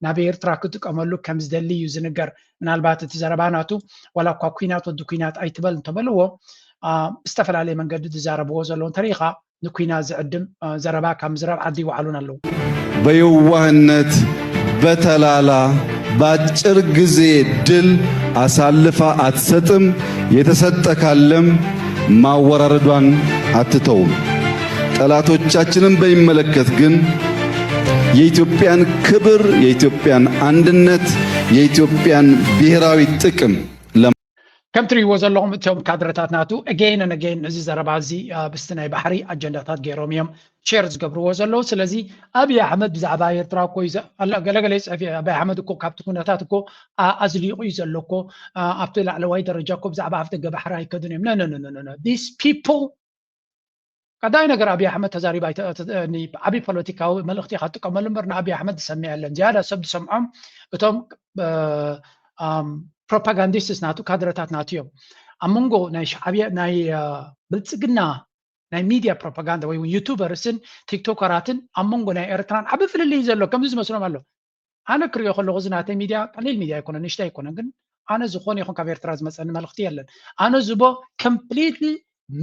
ናብ ኤርትራ ክጥቀመሉ ከም ዝደሊ እዩ ዝንገር ምናልባት እቲ ዘረባ ናቱ ዋላ እኳ ኩናት ወዲ ኩናት ኣይትበል እንተበልዎ ብዝተፈላለየ መንገዲ ዝዛረብዎ ዘለዎ እንተሪኢኻ ንኩናት ዝዕድም ዘረባ ካብ ምዝራብ ዓዲ ይወዓሉን ኣለዉ በየዋህነት በተላላ በአጭር ጊዜ ድል አሳልፋ አትሰጥም የተሰጠ ካለም ማወራረዷን አትተውም። ጠላቶቻችንን በሚመለከት ግን የኢትዮጵያን ክብር፣ የኢትዮጵያን አንድነት፣ የኢትዮጵያን ብሔራዊ ጥቅም ከም ትሪእዎ ዘለኹም እቶም ካድረታት ናቱ ኣገይን ኣገይን እዚ ዘረባ እዚ ብስቲ ናይ ባሕሪ ኣጀንዳታት ገይሮም እዮም ሼር ዝገብርዎ ዘለዉ ስለዚ ኣብዪ ኣሕመድ ብዛዕባ ኤርትራ እኮ ገለገለ ፅሕፊ ኣብዪ ኣሕመድ እኮ ካብቲ ኩነታት እኮ ኣዝሊቑ እዩ ዘሎ እኮ ኣብቲ ላዕለዋይ ደረጃ እኮ ብዛዕባ ኣፍ ደገ ባሕሪ ኣይከዱን እዮም ዲስ ፒፕል ቀዳይ ነገር ኣብዪ ኣሕመድ ተዛሪባ ዓብዪ ፖለቲካዊ መልእኽቲ ኢኻ ትጥቀመሉ እምበር ንኣብዪ ኣሕመድ ዝሰምዕ የለን ዝያዳ ሰብ ዝሰምዖም እቶም ፕሮፓጋንዲስትስ ናቱ ካድረታት ናቱ እዮም ኣብ መንጎ ናይ ሻዕብያ ናይ ብልፅግና ናይ ሚድያ ፕሮፓጋንዳ ወይ ዩቱበርስን ቲክቶከራትን ኣብ መንጎ ናይ ኤርትራን ዓብ ፍልልይ ዘሎ ከምዚ ዝመስሎም ኣሎ ኣነ ክሪኦ ከለኹ እዚ ናተይ ሚድያ ቀሊል ሚድያ ኣይኮነን ንእሽተይ ኣይኮነን ግን ኣነ ዝኾነ ይኹን ካብ ኤርትራ ዝመፀኒ መልእኽቲ የለን ኣነ ዝቦ ኮምፕሊትሊ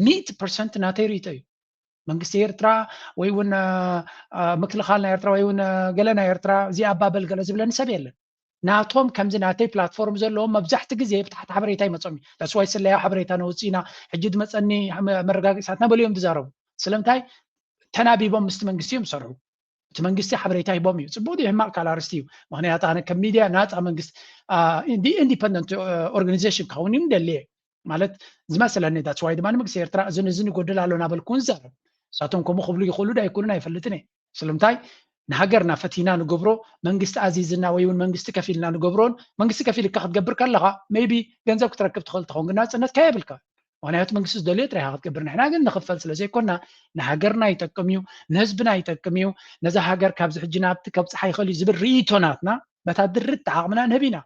100% ናተይ ርእቶ እዩ መንግስቲ ኤርትራ ወይ እውን ምክልኻል ናይ ኤርትራ ወይ እውን ገለ ናይ ኤርትራ እዚ ኣባበል ገለ ዝብለኒ ሰብ የለን ናቶም ከምዚ ናተይ ፕላትፎርም ዘለዎም መብዛሕቲ ግዜ ብታሕቲ ሓበሬታ ይመፆም እዩ ተስዋይ ስለያ ሓበሬታ ነውፅኢና ሕጂ ድመፀኒ መረጋጊፅታት ናበሉ እዮም ዝዛረቡ ስለምንታይ ተናቢቦም ምስቲ መንግስቲ እዮም ዝሰርሑ እቲ መንግስቲ ሓበሬታ ሂቦም እዩ ፅቡቅ ሕማቅ ካልኣርስቲ እዩ ምክንያቱ ኣነ ከም ሚድያ ናፃ መንግስቲ ኢንዲፐንደንት ኦርጋናይዜሽን ክኸውን እዩ ደልየ ማለት ዝመሰለኒ ተስዋይ ድማ ንመንግስቲ ኤርትራ እዚ ንጎድል ኣሎ ናበልኩን ዝዛረብ ንሳቶም ከምኡ ክብሉ ይኽእሉ ዶ ኣይክእሉን ኣይፈልጥን እየ ስለምንታይ ንሃገርና ፈቲና ንገብሮ መንግስቲ ኣዚዝና ወይ እውን መንግስቲ ከፊልና ንገብሮን መንግስቲ ከፊልካ ክትገብር ከለኻ ሜቢ ገንዘብ ክትረክብ ትኽእል ትኸውን ግን ናፅነት ከየብልካ ምክንያቱ መንግስቲ ዝደልዮ ጥራይካ ክትገብር ንሕና ግን ንኽፈል ስለዘይኮንና ንሃገርና ይጠቅም እዩ ንህዝብና ይጠቅም እዩ ነዛ ሃገር ካብዚ ሕጂ ናብቲ ከብፅሓ ይኽእል እዩ ዝብል ርእቶናትና በታ ድርት ዓቕምና ንህብ ኢና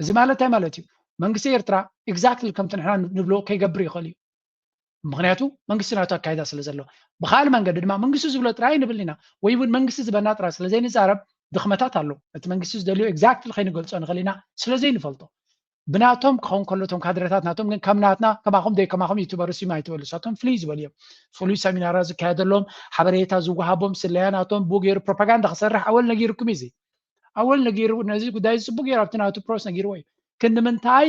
እዚ ማለት እንታይ ማለት እዩ መንግስቲ ኤርትራ ኤግዛክትሊ ከምቲ ንሕና ንብሎ ከይገብር ይኽእል እዩ ምክንያቱ መንግስቲ ናቱ ኣካይዳ ስለ ዘለዎ ብካልእ መንገዲ ድማ መንግስቲ ዝብሎ ጥራይ ንብል ኢና ወይ እውን መንግስቲ ዝበና ጥራይ ስለዘይንዛረብ ድኽመታት ኣሎ እቲ መንግስቲ ዝደልዮ ኤግዛክትሊ ከይንገልፆ ንኽእል ኢና ስለዘይንፈልጦ ብናቶም ክኸውን ከሎቶም ካድረታት ናቶም ግን ከም ናትና ከማኹም ከማኹም ዩቱበርስ እዩ ኣይትበሉ ንሳቶም ፍሉይ ዝበል እዮም ፍሉይ ሰሚናራ ዝካየደሎም ሓበሬታ ዝወሃቦም ስለያ ናቶም ብኡ ገይሩ ፕሮፓጋንዳ ክሰርሕ ኣወል ነጊርኩም እዚ ኣወል ነጊሩ ነዚ ጉዳይ ፅቡቅ ገይሩ ኣብቲ ናቱ ፕሮስ ነጊርዎ እዩ ግን ንምንታይ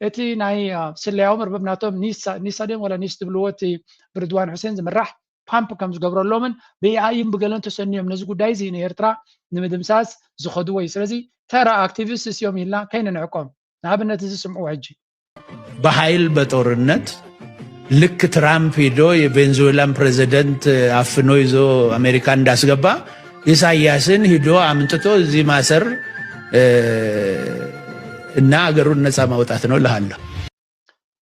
እቲ ናይ ስለያዎም ርብብ ናቶም ኒሳድን ወላ ኒስ ትብልዎ እቲ ብርድዋን ሁሴን ዝምራሕ ፓምፕ ከም ዝገብረሎምን ብኣይን ብገለን ተሰኒዮም ነዚ ጉዳይ እዚ ንኤርትራ ንምድምሳስ ዝኸድዎ እዩ ስለዚ ተራ ኣክቲቪስትስ እዮም ኢልና ከይንንዕቆም ንኣብነት እዚ ስምዑ ሕጂ በኃይል በጦርነት ልክ ትራምፕ ሄዶ የቬንዙዌላን ፕሬዚደንት አፍኖ ይዞ አሜሪካ እንዳስገባ ኢሳያስን ሂዶ አምጥቶ እዚህ ማሰር እና አገሩን ነፃ ማውጣት ነው እልሃለሁ።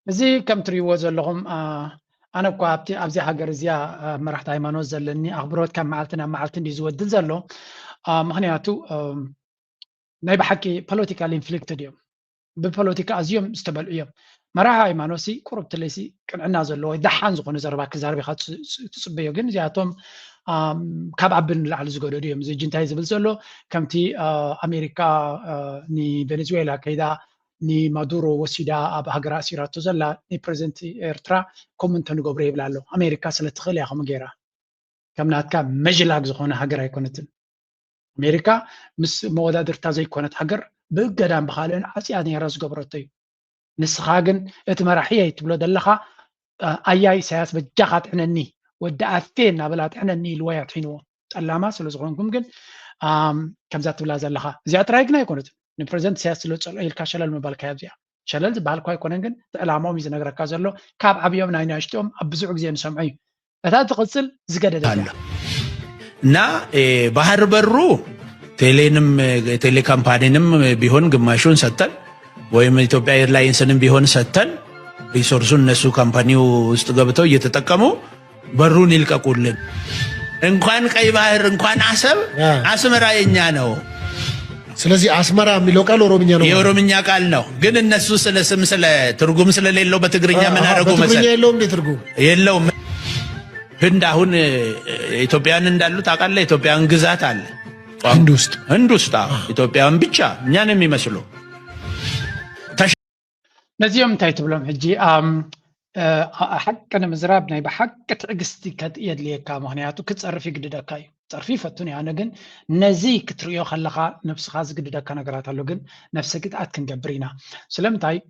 እዚ ከም ትሪእዎ ዘለኹም ኣነ እኳ ኣብዚ ሃገር እዚኣ መራሕቲ ሃይማኖት ዘለኒ ኣኽብሮት ካብ መዓልቲ ናብ መዓልቲ እንዲ ዝወድል ዘሎ ምክንያቱ ናይ ብሓቂ ፖለቲካል ኢንፍሊክትድ እዮም ብፖለቲካ ኣዝዮም ዝተበልዑ እዮም መራሒ ሃይማኖት ሲ ቁርብ ትለይሲ ቅንዕና ዘለዎ ደሓን ዝኾነ ዘረባ ክዛረብ ኢኻ ትፅበዮ ግን እዚኣቶም ካብ ዓብን ንላዕሊ ዝገደዱ እዮም እዚ እንታይ ዝብል ዘሎ ከምቲ ኣሜሪካ ንቬኔዙዌላ ከይዳ ንማዱሮ ወሲዳ ኣብ ሃገራ ኣሲራቶ ዘላ ንፕሬዚደንት ኤርትራ ኮመንት ንገብሮ ይብል ኣሎ ኣሜሪካ ስለትኽእል እያ ከምኡ ገይራ ከም ናትካ መጅላግ ዝኾነ ሃገር ኣይኮነትን ኣሜሪካ ምስ መወዳድርታ ዘይኮነት ሃገር ብእገዳን ብካልእን ዓፅያ ነይራ ዝገበረቶ እዩ ንስኻ ግን እቲ መራሒ እየ ትብሎ ዘለኻ ኣያ ኢሳያስ በጃኻ ጥዕነኒ ወዲ ኣፌ እናበላ ጥዕነኒ ኢልዋ እያ ትሒንዎ ጠላማ ስለዝኾንኩም ግን ከምዛ ትብላ ዘለኻ እዚኣ ጥራይ ግን ኣይኮነት ንፕሬዚደንት ኢሳያስ ስለፀልኦ ኢልካ ሸለል ምባልካ እዚኣ ሸለል ዝበሃልኳ ኣይኮነን ግን ዕላማኦም እዩ ዝነግረካ ዘሎ ካብ ዓብዮም ናይ ንእሽቶም ኣብ ብዙሕ ግዜ ንሰምዑ እዩ እታ ትቕፅል ዝገደደ እና ባህር በሩ ቴሌንም ቴሌ ካምፓኒንም ቢሆን ግማሹን ሰጠን ወይም ኢትዮጵያ ኤርላይንስንም ቢሆን ሰጠን ሪሶርሱን እነሱ ካምፓኒው ውስጥ ገብተው እየተጠቀሙ በሩን ይልቀቁልን እንኳን ቀይ ባህር እንኳን አሰብ አስመራ የኛ ነው ስለዚህ አስመራ የሚለው ቃል ኦሮምኛ ነው የኦሮምኛ ቃል ነው ግን እነሱ ስለ ስም ስለ ትርጉም ስለሌለው በትግርኛ ምን አደረጉ መሰል በትግርኛ የለውም ትርጉም የለውም ህንድ አሁን ኢትዮጵያን እንዳሉ ታውቃለህ ኢትዮጵያን ግዛት አለ ህንድ ውስጥ ኢትዮጵያን ብቻ እኛን የሚመስሉ ነዚኦም እንታይ ትብሎም ሕጂ حق نمزراب ناي بحق تعقستي كد يدليكا مهنياتو كتصرفي قددكاي تصرفي فتوني انا جن نزي كتريو خلقا نفس خاز قددكا نغرات اللو جن نفسك اتكن قبرينا سلمتاي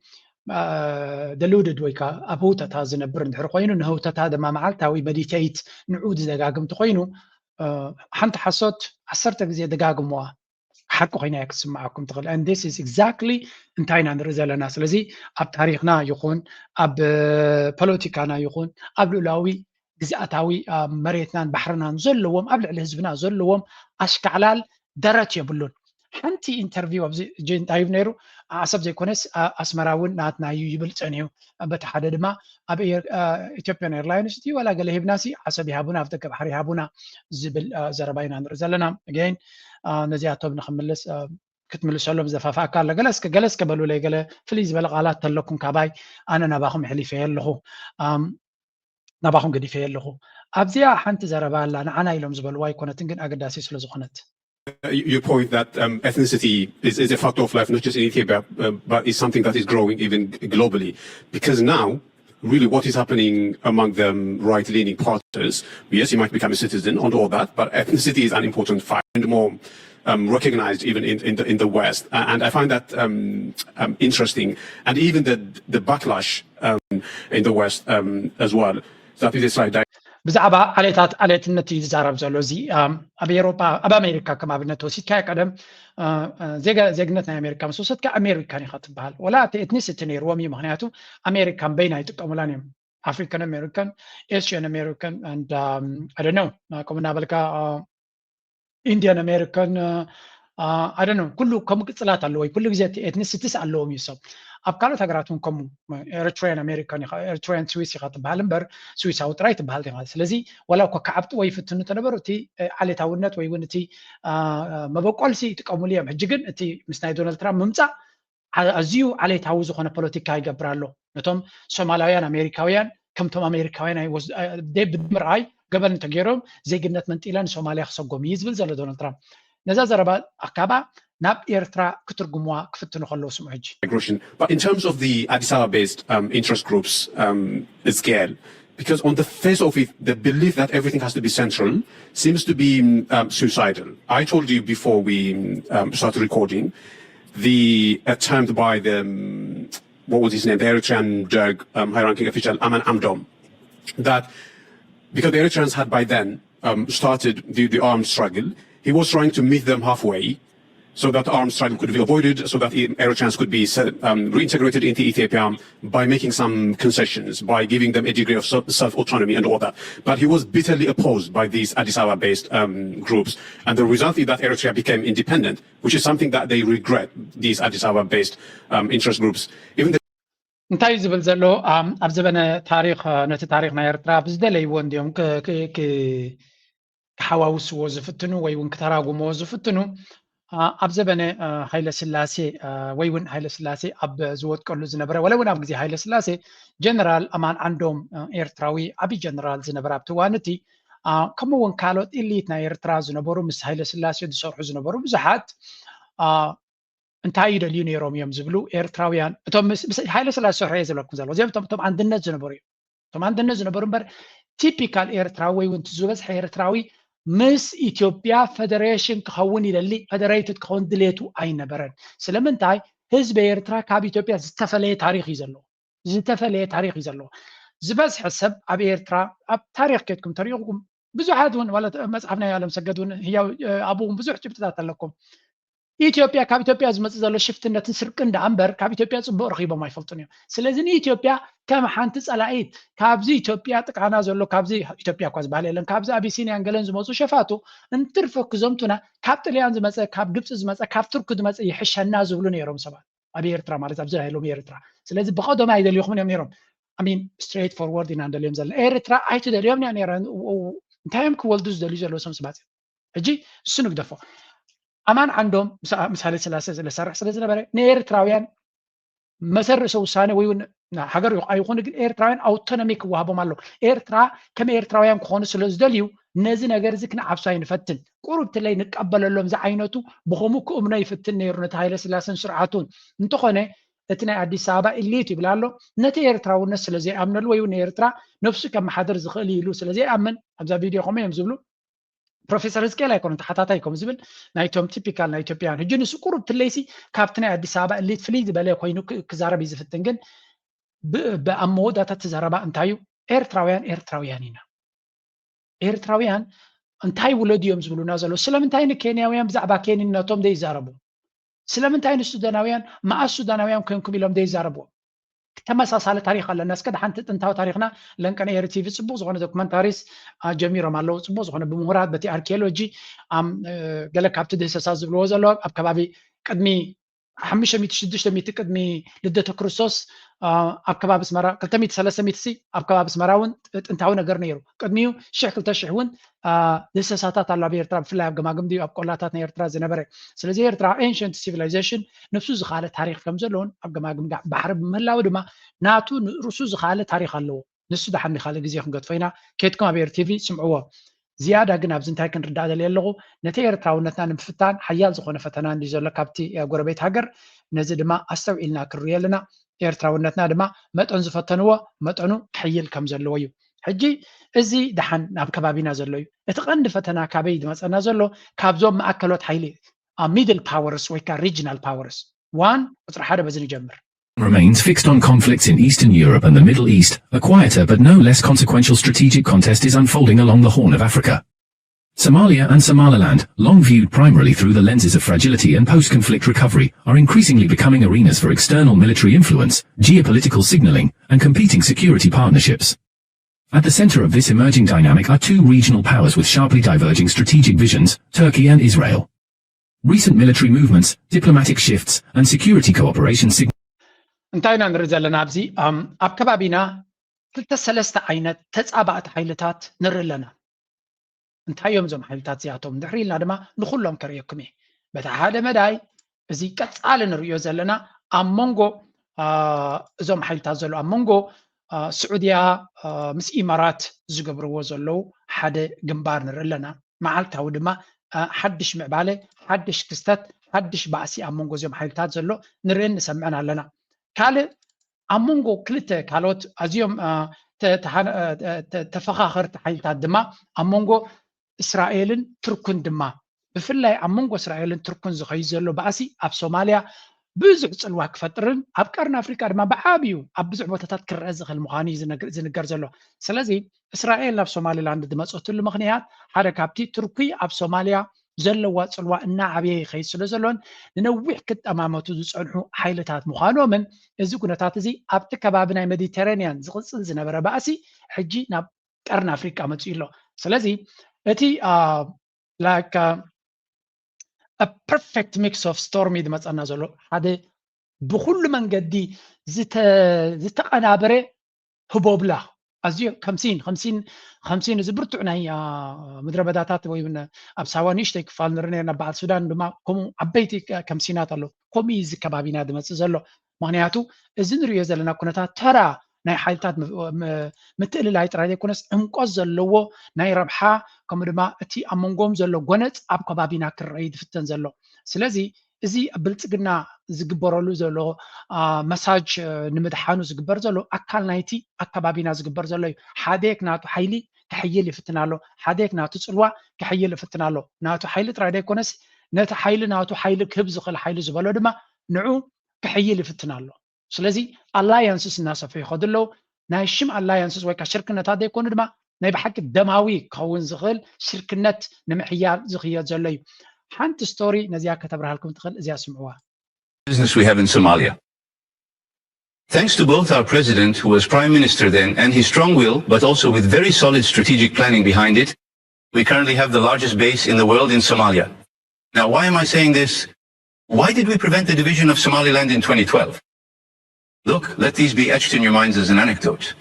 دلودد ويكا ابو تتاز نبر ندحر خوينو نهو تتاد ما معلتاوي مديتيت نعود دقاقم تخوينو حنت حصوت عصرتك زي دقاقموا حقو خينا يكسمعكم تقول and this is exactly انتاينا نرزلنا سلازي اب تاريخنا يكون اب بوليتيكانا يكون اب لولاوي جزاتاوي مريتنا بحرنا نزلوهم اب الحزبنا زلوهم اشكعلال درت يبلون حنتي انترفيو جين تايب نيرو عصب زي كونس اسمراون ناتنا يبل صنيو بتحدد ما اب ايثيوبيان ايرلاينز دي ولا قال هبناسي عصب يهابونا افتك بحر يهابونا زبل زرباينا نرزلنا again نزياتو بنخملس كتملسلهم زفافا كار جلس كبلو لي قال فليز بلغالات تلكم كباي انا نباهم حليفه يلهو نباهم قديفه يلهو ابزيا حنت زربالا انا يلوم زبل واي كونتن كن اقداسي سلازخنت You point that ethnicity is a factor of life, not just in Ethiopia, but is something that is growing even globally. Because now, really what is happening among the right-leaning parties, yes, you might become a citizen on all that, but ethnicity is an important factor and more recognized even in the West. And I find that interesting. And even the backlash in the West as well. That is a slight بزعبا عليت النتي زارب زلوزي أبيروبا أمريكا كما بنتوسيت كا قدم زيجنتنا أمريكا مسوسات كأمريكا نخاطب بحال ولا تنير ومي مهنياتو أمريكا بينها يتقاملانيم African American, Asian American, and I don't know كمنا بالكا Indian American I don't know كله كم قصلات اللوي كله جزء ethnicity اللوم يسب أبكارو ثقراتهم كم Eritrean American Eritrean Swiss يخاطب بحالنبر سويس أو ترايت بحال هذا ولو كعبت ويفتنو تنبرو تي على تاونت ويونتي ما بقول سي تقامليهم هججن تي مسناي دونالد ترامب ممتع أزيو على تاوزو خنا بوليتيكا يقبرالو نتوم سوماليان أمريكاويان كم توم أمريكاويان أي وز دي بدمرعي قبل نتغيرهم زي قلنا منتيلان سوماليا خصقوم يزبل زل دونالد ترامب نزا زربا أكابا ناب إيرترا كترجموا كفتنو خلو سمعج. But in terms of the Addis Ababa-based interest groups scale, because on the face of it, the belief that everything has to be central seems to be suicidal. I told you before we started recording, the attempt by the what was his name, the Eritrean high-ranking official Aman Amdom, that because the Eritreans had by then started the armed struggle, he was trying to meet them halfway so that armed struggle could be avoided, so that Eritreans could be reintegrated into Ethiopia by making some concessions, by giving them a degree of self-autonomy and all that. But he was bitterly opposed by these Addis Ababa-based groups. And the result is that Eritrea became independent, which is something that they regret, these Addis Ababa-based interest groups. Even እንታይ ዝብል ዘሎ ኣብ ዘበነ ታሪክ ነቲ ታሪክ ናይ ኤርትራ ብዝደለይዎ እንዲኦም ክሓዋውስዎ ዝፍትኑ ወይ እውን ክተራጉምዎ ዝፍትኑ ኣብ ዘበነ ሃይለ ስላሴ ወይ እውን ሃይለ ስላሴ ኣብ ዝወጥቀሉ ዝነበረ ወላ እውን ኣብ ግዜ ሃይለ ስላሴ ጀነራል ኣማን ዓንዶም ኤርትራዊ ዓብይ ጀነራል ዝነበረ ኣብቲ እዋንቲ ከምኡ እውን ካልኦት ኢሊት ናይ ኤርትራ ዝነበሩ ምስ ሃይለ ስላሴ ዝሰርሑ ዝነበሩ ብዙሓት እንታይ ይደልዩ ነይሮም እዮም ዝብሉ ኤርትራውያን እቶም ሃይለ ስላሴ ዝሰርሑ እየ ዘለኩም ዘሎ እዚኦም እቶም አንድነት ዝነበሩ እዮም እቶም አንድነት ዝነበሩ እምበር ቲፒካል ኤርትራዊ ወይ እውን ዝበዝሐ ኤርትራዊ ምስ ኢትዮጵያ ፌደሬሽን ክኸውን ይደሊ ፌደሬትድ ክኸውን ድሌቱ ኣይነበረን ስለምንታይ ህዝቢ ኤርትራ ካብ ኢትዮጵያ ዝተፈለየ ታሪክ እዩ ዘለዎ ዝበዝሐ ሰብ ኣብ ኤርትራ ኣብ ታሪክ ከድኩም ተሪኹም ብዙሓት ወላ መጽሓፍና ያለም ሰገዱን ህያው አቡን ብዙሕ ጭብጥታት ኣለኩም ኢትዮጵያ ካብ ኢትዮጵያ ዝመጽእ ዘሎ ሽፍትነትን ስርቅን ዳኣምበር ካብ ኢትዮጵያ ጽቡቕ ረኺቦም ኣይፈልጡን እዮም ስለዚ ንኢትዮጵያ ከም ሓንቲ ጸላኢት ካብዚ ኢትዮጵያ ጥቃና ዘሎ ካብዚ ኢትዮጵያ እኳ ዝበሃል የለን ካብዚ አቢሲኒያን ገለን ዝመፁ ሸፋቱ እንትርፈክ ዞምቱና ካብ ጣልያን ዝመፀ ካብ ግብፂ ዝመፀ ካብ ቱርክ ዝመፀ ይሕሸና ዝብሉ ነይሮም ሰባት ኣብ ኤርትራ ማለት ኣብዚ ናይሎም ኤርትራ ስለዚ ብቀደም ኣይደልዩኹም እዮም ነይሮም አሚን ስትሬት ፎርወርድ ኢና እንደልዮም ዘለና ኤርትራ ኣይትደልዮም ነይሮም እንታይም ክወልዱ ዝደልዩ ዘለዉ ሰም ሰባት ሕጂ እሱ ንግደፎ አማን ዓንዶም ምሳሌ ስላሴ ስለሰርሕ ስለዝነበረ ንኤርትራውያን መሰረሰ ውሳኔ ወይ ሃገር አይኹን ግን ኤርትራውያን አውቶኖሚ ክዋሃቦም ኣሎ ኤርትራ ከም ኤርትራውያን ክኾኑ ስለዝደልዩ ነዚ ነገር እዚ ክንዓብሱ ኣይንፈትን ቁርብት ላይ ንቀበለሎም ዚ ዓይነቱ ብኸሙ ክእምኖ ይፍትን ነይሩ ነቲ ሃይለ ስላሴን ስርዓቱን እንተኾነ እቲ ናይ አዲስ አበባ ኢሊት ይብላ ኣሎ ነቲ ኤርትራውነት ስለዘይኣምነሉ ወይ ንኤርትራ ነፍሱ ከመሓደር ዝኽእል ኢሉ ስለዘይኣምን ኣብዛ ቪድዮ ከመ እዮም ዝብሉ ፕሮፌሰር ህዝቅኤል ኣይኮኑን ተሓታታይኩም ዝብል ናይቶም ቲፒካል ናይ ኢትዮጵያውያን ሕጂ ንሱ ቁርብት ለይሲ ካብቲ ናይ አዲስ አበባ ኢሊት ፍልይ ዝበለ ኮይኑ ክዛረብ እዩ ዝፍትን ግን ኣብ መወዳእታት ተዛረባ እንታይ እዩ ኤርትራውያን ኢና ኤርትራውያን እንታይ ውለድ እዮም ዝብሉና ዘሎ ስለምንታይ ንኬንያውያን ብዛዕባ ኬንነቶም ዘይዛረቡ ስለምንታይ ንሱዳናውያን መዓዝ ሱዳናውያን ኮንኩም ኢሎም ዘይዛረቡ ተመሳሳለ ታሪክ ኣለና እስከ ሓንቲ ጥንታዊ ታሪክና ለንቀን ኤር ቲቪ ጽቡቕ ዝኾነ ዶክመንታሪስ ጀሚሮም ኣለዉ ጽቡቕ ዝኾነ ብምሁራት በቲ አርኪኦሎጂ ገለ ካብቲ ድህሰሳት ዝብልዎ ዘለዎ ኣብ ከባቢ ቅድሚ 500-600 ቅድሚ ልደተ ክርስቶስ ኣብ ከባቢ ስመራ 200-300 ኣብ ከባቢ ስመራ እውን ጥንታዊ ነገር ነይሩ ቅድሚኡ 1200 እውን ድህሰሳታት ኣሎ ኣብ ኤርትራ ብፍላይ ኣብ ገማግም ድዩ ኣብ ቆላታት ናይ ኤርትራ ዝነበረ ስለዚ ኤርትራ ኤንሸንት ሲቪላይዜሽን ነፍሱ ዝኻለ ታሪክ ከም ዘለዎን ኣብ ገማግም ባሕሪ ብምህላው ድማ ናቱ ርእሱ ዝኻለ ታሪክ ኣለዎ ንሱ ዳሓን ካለ ግዜ ክንገድፎ ኢና ከድኩም ኣብ ኤር ቲቪ ስምዕዎ ዝያዳ ግን ኣብዚ እንታይ ክንርዳእ ደልየ ኣለኹ ነቲ ኤርትራውነትና ንምፍታን ሓያል ዝኾነ ፈተና እንዲ ዘሎ ካብቲ ጎረቤት ሃገር ነዚ ድማ ኣስተውዒልና ክንሪኦ ኣለና ኤርትራውነትና ድማ መጠን ዝፈተንዎ መጠኑ ክሕይል ከም ዘለዎ እዩ ሕጂ እዚ ድሓን ናብ ከባቢና ዘሎ እዩ እቲ ቀንዲ ፈተና ካበይ ዝመፀና ዘሎ ካብዞም ማእከሎት ሓይሊ ሚድል ፓወርስ ወይ ከዓ ሪጅናል ፓወርስ ዋን ቁፅሪ ሓደ በዚ ንጀምር remains fixed on conflicts in Eastern Europe and the Middle East, a quieter but no less consequential strategic contest is unfolding along the Horn of Africa. Somalia and Somaliland, long viewed primarily through the lenses of fragility and post-conflict recovery, are increasingly becoming arenas for external military influence, geopolitical signaling, and competing security partnerships. At the center of this emerging dynamic are two regional powers with sharply diverging strategic visions, Turkey and Israel. Recent military movements, diplomatic shifts, and security cooperation signal እንታይና ንርኢ ዘለና ኣብዚ ኣብ ከባቢና ክልተ ሰለስተ ዓይነት ተፃባእቲ ሓይልታት ንርኢ ኣለና እንታይ እዮም እዞም ሓይልታት እዚኣቶም ድሕሪ ኢልና ድማ ንኩሎም ከርእየኩም እየ በቲ ሓደ መዳይ እዚ ቀፃሊ ንሪኦ ዘለና ኣብ መንጎ እዞም ሓይልታት ዘሎ ኣብ መንጎ ስዑድያ ምስ ኢማራት ዝገብርዎ ዘለው ሓደ ግንባር ንርኢ ኣለና መዓልታዊ ድማ ሓድሽ ምዕባለ ሓድሽ ክስተት ሓድሽ ባእሲ ኣብ መንጎ እዞም ሓይልታት ዘሎ ንርእን ንሰምዕን ኣለና ካልእ ኣብ መንጎ ክልተ ካልኦት ኣዝዮም ተፈኻኸርቲ ሓይልታት ድማ ኣብ መንጎ እስራኤልን ቱርክን ድማ ብፍላይ ኣብ መንጎ እስራኤልን ቱርክን ዝኸይድ ዘሎ ባእሲ ኣብ ሶማልያ ብዙሕ ፅልዋ ክፈጥርን ኣብ ቀርኒ ኣፍሪካ ድማ ብዓብዩ ኣብ ብዙሕ ቦታታት ክረአ ዝኽእል ምዃኑ እዩ ዝንገር ዘሎ ስለዚ እስራኤል ናብ ሶማሊላንድ ዝመፀትሉ ምክንያት ሓደ ካብቲ ቱርኪ ኣብ ሶማልያ ዘለዋ ፅልዋ እናዓበየ ይኸይድ ስለ ዘሎን ንነዊሕ ክጠማመቱ ዝፀንሑ ሓይልታት ምዃኖምን እዚ ኩነታት እዚ ኣብቲ ከባቢ ናይ ሜዲተራንያን ዝቕፅል ዝነበረ ባእሲ ሕጂ ናብ ቀርኒ ኣፍሪካ መፅኡ ኣሎ ስለዚ እቲ ላይክ ፐርፌክት ሚክስ ኦፍ ስቶርሚ ዝመፀና ዘሎ ሓደ ብኩሉ መንገዲ ዝተቐናበረ ህቦብላ ኣዝዩ 50 እዚ ብርቱዕ ናይ ምድረ በዳታት ወይ ኣብ ሳዋ ንእሽተይ ክፋል ንርኢ ነርና በዓል ሱዳን ድማ ከምኡ ዓበይቲ ከምሲናት ኣሎ ከምኡ እዚ ከባቢና ዝመፅእ ዘሎ ምክንያቱ እዚ ንሪኦ ዘለና ኩነታት ተራ ናይ ሓይልታት ምትእልላይ ጥራይ ዘይኮነስ ዕምቆት ዘለዎ ናይ ረብሓ ከምኡ ድማ እቲ ኣብ መንጎም ዘሎ ጎነፅ ኣብ ከባቢና ክረአይ ዝፍተን ዘሎ ስለዚ እዚ ብልፅግና ዝግበረሉ ዘሎ መሳጅ ንምድሓኑ ዝግበር ዘሎ ኣካል ናይቲ ኣከባቢና ዝግበር ዘሎ እዩ ሓደክ ናቱ ሓይሊ ክሕይል ይፍትን ኣሎ ሓደክ ናቱ ፅልዋ ክሕይል ይፍትን ኣሎ ናቱ ሓይሊ ጥራይ ዘይኮነስ ነቲ ሓይሊ ናቱ ሓይሊ ክህብ ዝኽእል ሓይሊ ዝበሎ ድማ ንዑ ክሕይል ይፍትን ኣሎ ስለዚ ኣላያንስስ እናሰፈዩ ይኸዱ ኣለዉ ናይ ሽም ኣላያንስስ ወይ ከዓ ሽርክነታት ዘይኮኑ ድማ ናይ ብሓቂ ደማዊ ክኸውን ዝኽእል ሽርክነት ንምሕያል ዝኽየድ ዘሎ እዩ ሓንቲ ስቶሪ ነዚያ ከተብርሃልኩም ትኽእል እዚያ ስምዕዋ business we have in Somalia. Thanks to both our president, who was prime minister then, and his strong will, but also with very solid strategic planning behind it, we currently have the largest base in the world in Somalia. Now, why am I saying this? Why did we prevent the division of Somaliland in 2012? Look, let these be etched in your minds as an anecdote.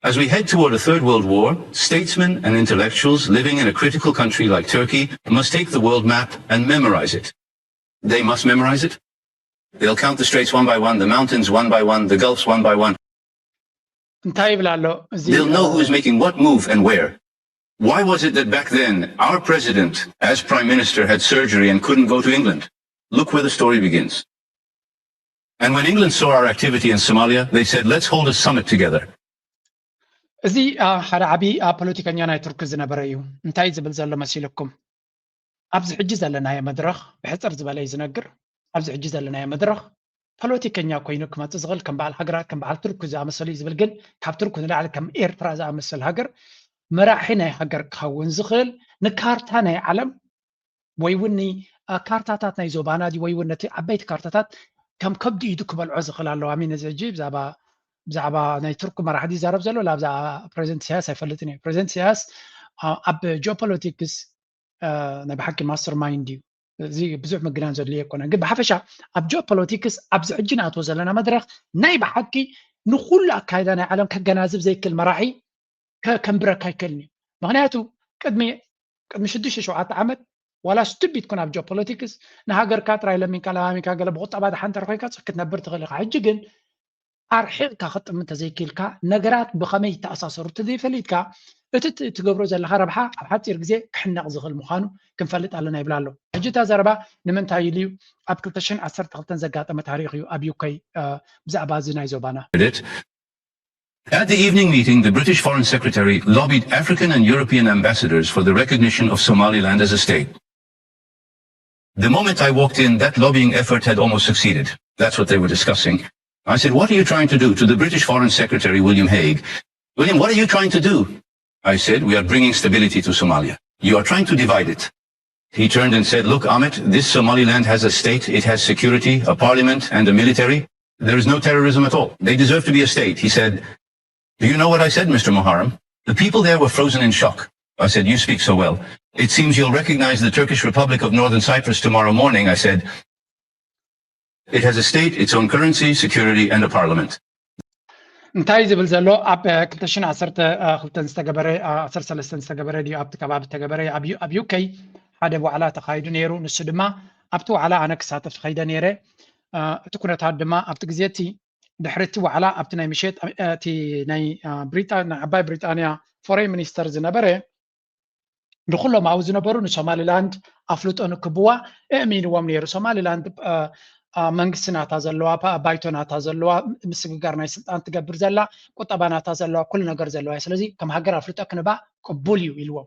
As we head toward a third world war, statesmen and intellectuals living in a critical country like Turkey must take the world map and memorize it. They must memorize it. They'll count the straits one by one, the mountains one by one, the gulfs one by one. They'll know who is making what move and where. Why was it that back then our president, as prime minister, had surgery and couldn't go to England? Look where the story begins. And when England saw our activity in Somalia, they said, let's hold a summit together. እዚ ሓደ ዓብይ ፖለቲከኛ ናይ ቱርክ ዝነበረ እዩ እንታይ ዝብል ዘሎ መሲልኩም ኣብዚ ሕጂ ዘለናዮ መድረኽ ብሕፅር ዝበለ እዩ ዝነግር ኣብዚ ሕጂ ዘለናዮ መድረኽ ፖለቲከኛ ኮይኑ ክመፅእ ዝኽእል ከም በዓል ሃገራት ከም በዓል ቱርክ ዝኣመሰሉ እዩ ዝብል ግን ካብ ቱርክ ንላዕሊ ከም ኤርትራ ዝኣመሰል ሃገር መራሒ ናይ ሃገር ክኸውን ዝኽእል ንካርታ ናይ ዓለም ወይ እውን ካርታታት ናይ ዞባና ወይ እውን ነቲ ዓበይቲ ካርታታት ከም ከብዲ ኢዱ ክበልዖ ዝኽእል ኣለዋ ሚን እዚ ሕጂ ብዛዕባ ናይ ቱርክ መራሕቲ ይዛረብ ዘሎ ብዛዕባ ፕሬዚደንት ኢሳያስ ኣይፈልጥን እየ ፕሬዚደንት ኢሳያስ ኣብ ጂኦፖለቲክስ ናይ ብሓቂ ማስተር ማይንድ እዩ እዚ ብዙሕ ምግናን ዘድልዮ ኣይኮነን ግን ብሓፈሻ ኣብ ጂኦፖለቲክስ ኣብዚ ሕጂ ንኣትዎ ዘለና መድረኽ ናይ ብሓቂ ንኩሉ ኣካይዳ ናይ ዓለም ከገናዝብ ዘይክእል መራሒ ከንብረካ ኣይክእልን እዩ ምክንያቱ ቅድሚ 6-7 ዓመት ዋላ ስትቢት ኩን ኣብ ጂኦፖለቲክስ ንሃገርካ ጥራይ ለሚንካ ለማሚንካ ገለ ብቁጠባት ሓንተር ኮይንካ ክትነብር ትኽእል ኢኻ ሕጂ ግን ኣርሒቕካ ክጥም እንተዘይክልካ ነገራት ብኸመይ ይተኣሳሰሩ እንተዘይፈሊጥካ እቲ ትገብሮ ዘለካ ረብሓ ኣብ ሓፂር ግዜ ክሕነቕ ዝኽእል ምዃኑ ክንፈልጥ ኣለና ይብላ ኣሎ ሕጂ እታ ዘረባ ንምንታይ ኢሉ ኣብ 2012 ዘጋጠመ ታሪክ እዩ ኣብ ዩኬይ ብዛዕባ እዚ ናይ ዞባና At the evening meeting, the British Foreign Secretary lobbied African and European ambassadors for the recognition of Somaliland as a state. The moment I walked in, that lobbying effort had almost succeeded. That's what they were discussing. I said, what are you trying to do? To the British Foreign Secretary, William Hague. William, what are you trying to do? I said, we are bringing stability to Somalia. You are trying to divide it. He turned and said, look, Ahmed, this Somaliland has a state. It has security, a parliament, and a military. There is no terrorism at all. They deserve to be a state. He said, do you know what I said, Mr. Muharrem? The people there were frozen in shock. I said, you speak so well. It seems you'll recognize the Turkish Republic of Northern Cyprus tomorrow morning. I said, it has a state, its own currency, security, and a parliament. እንታይ ዝብል ዘሎ ኣብ 2012 ዝተገበረ 13 ዝተገበረ ድዩ ኣብቲ ከባቢ ዝተገበረ ኣብ ዩኬይ ሓደ ዋዕላ ተኻይዱ ነይሩ ንሱ ድማ ኣብቲ ዋዕላ ኣነ ክሳተፍ ከይደ ነይረ እቲ ኩነታት ድማ ኣብቲ ግዜ እቲ ድሕሪ እቲ ዋዕላ ኣብቲ ናይ ምሸት እቲ ናይ ዓባይ ብሪጣንያ ፎሬን ሚኒስተር ዝነበረ ንኩሎም ኣብኡ ዝነበሩ ንሶማሊላንድ ኣፍልጦ ንክብዋ እእሚንዎም ነይሩ ሶማሊላንድ መንግስቲ ናታ ዘለዋ ባይቶ ናታ ዘለዋ ምስግጋር ናይ ስልጣን ትገብር ዘላ ቁጠባ ናታ ዘለዋ ኩሉ ነገር ዘለዋ ስለዚ ከም ሃገር ኣፍልጦ ክንባ ቅቡል እዩ ኢልዎ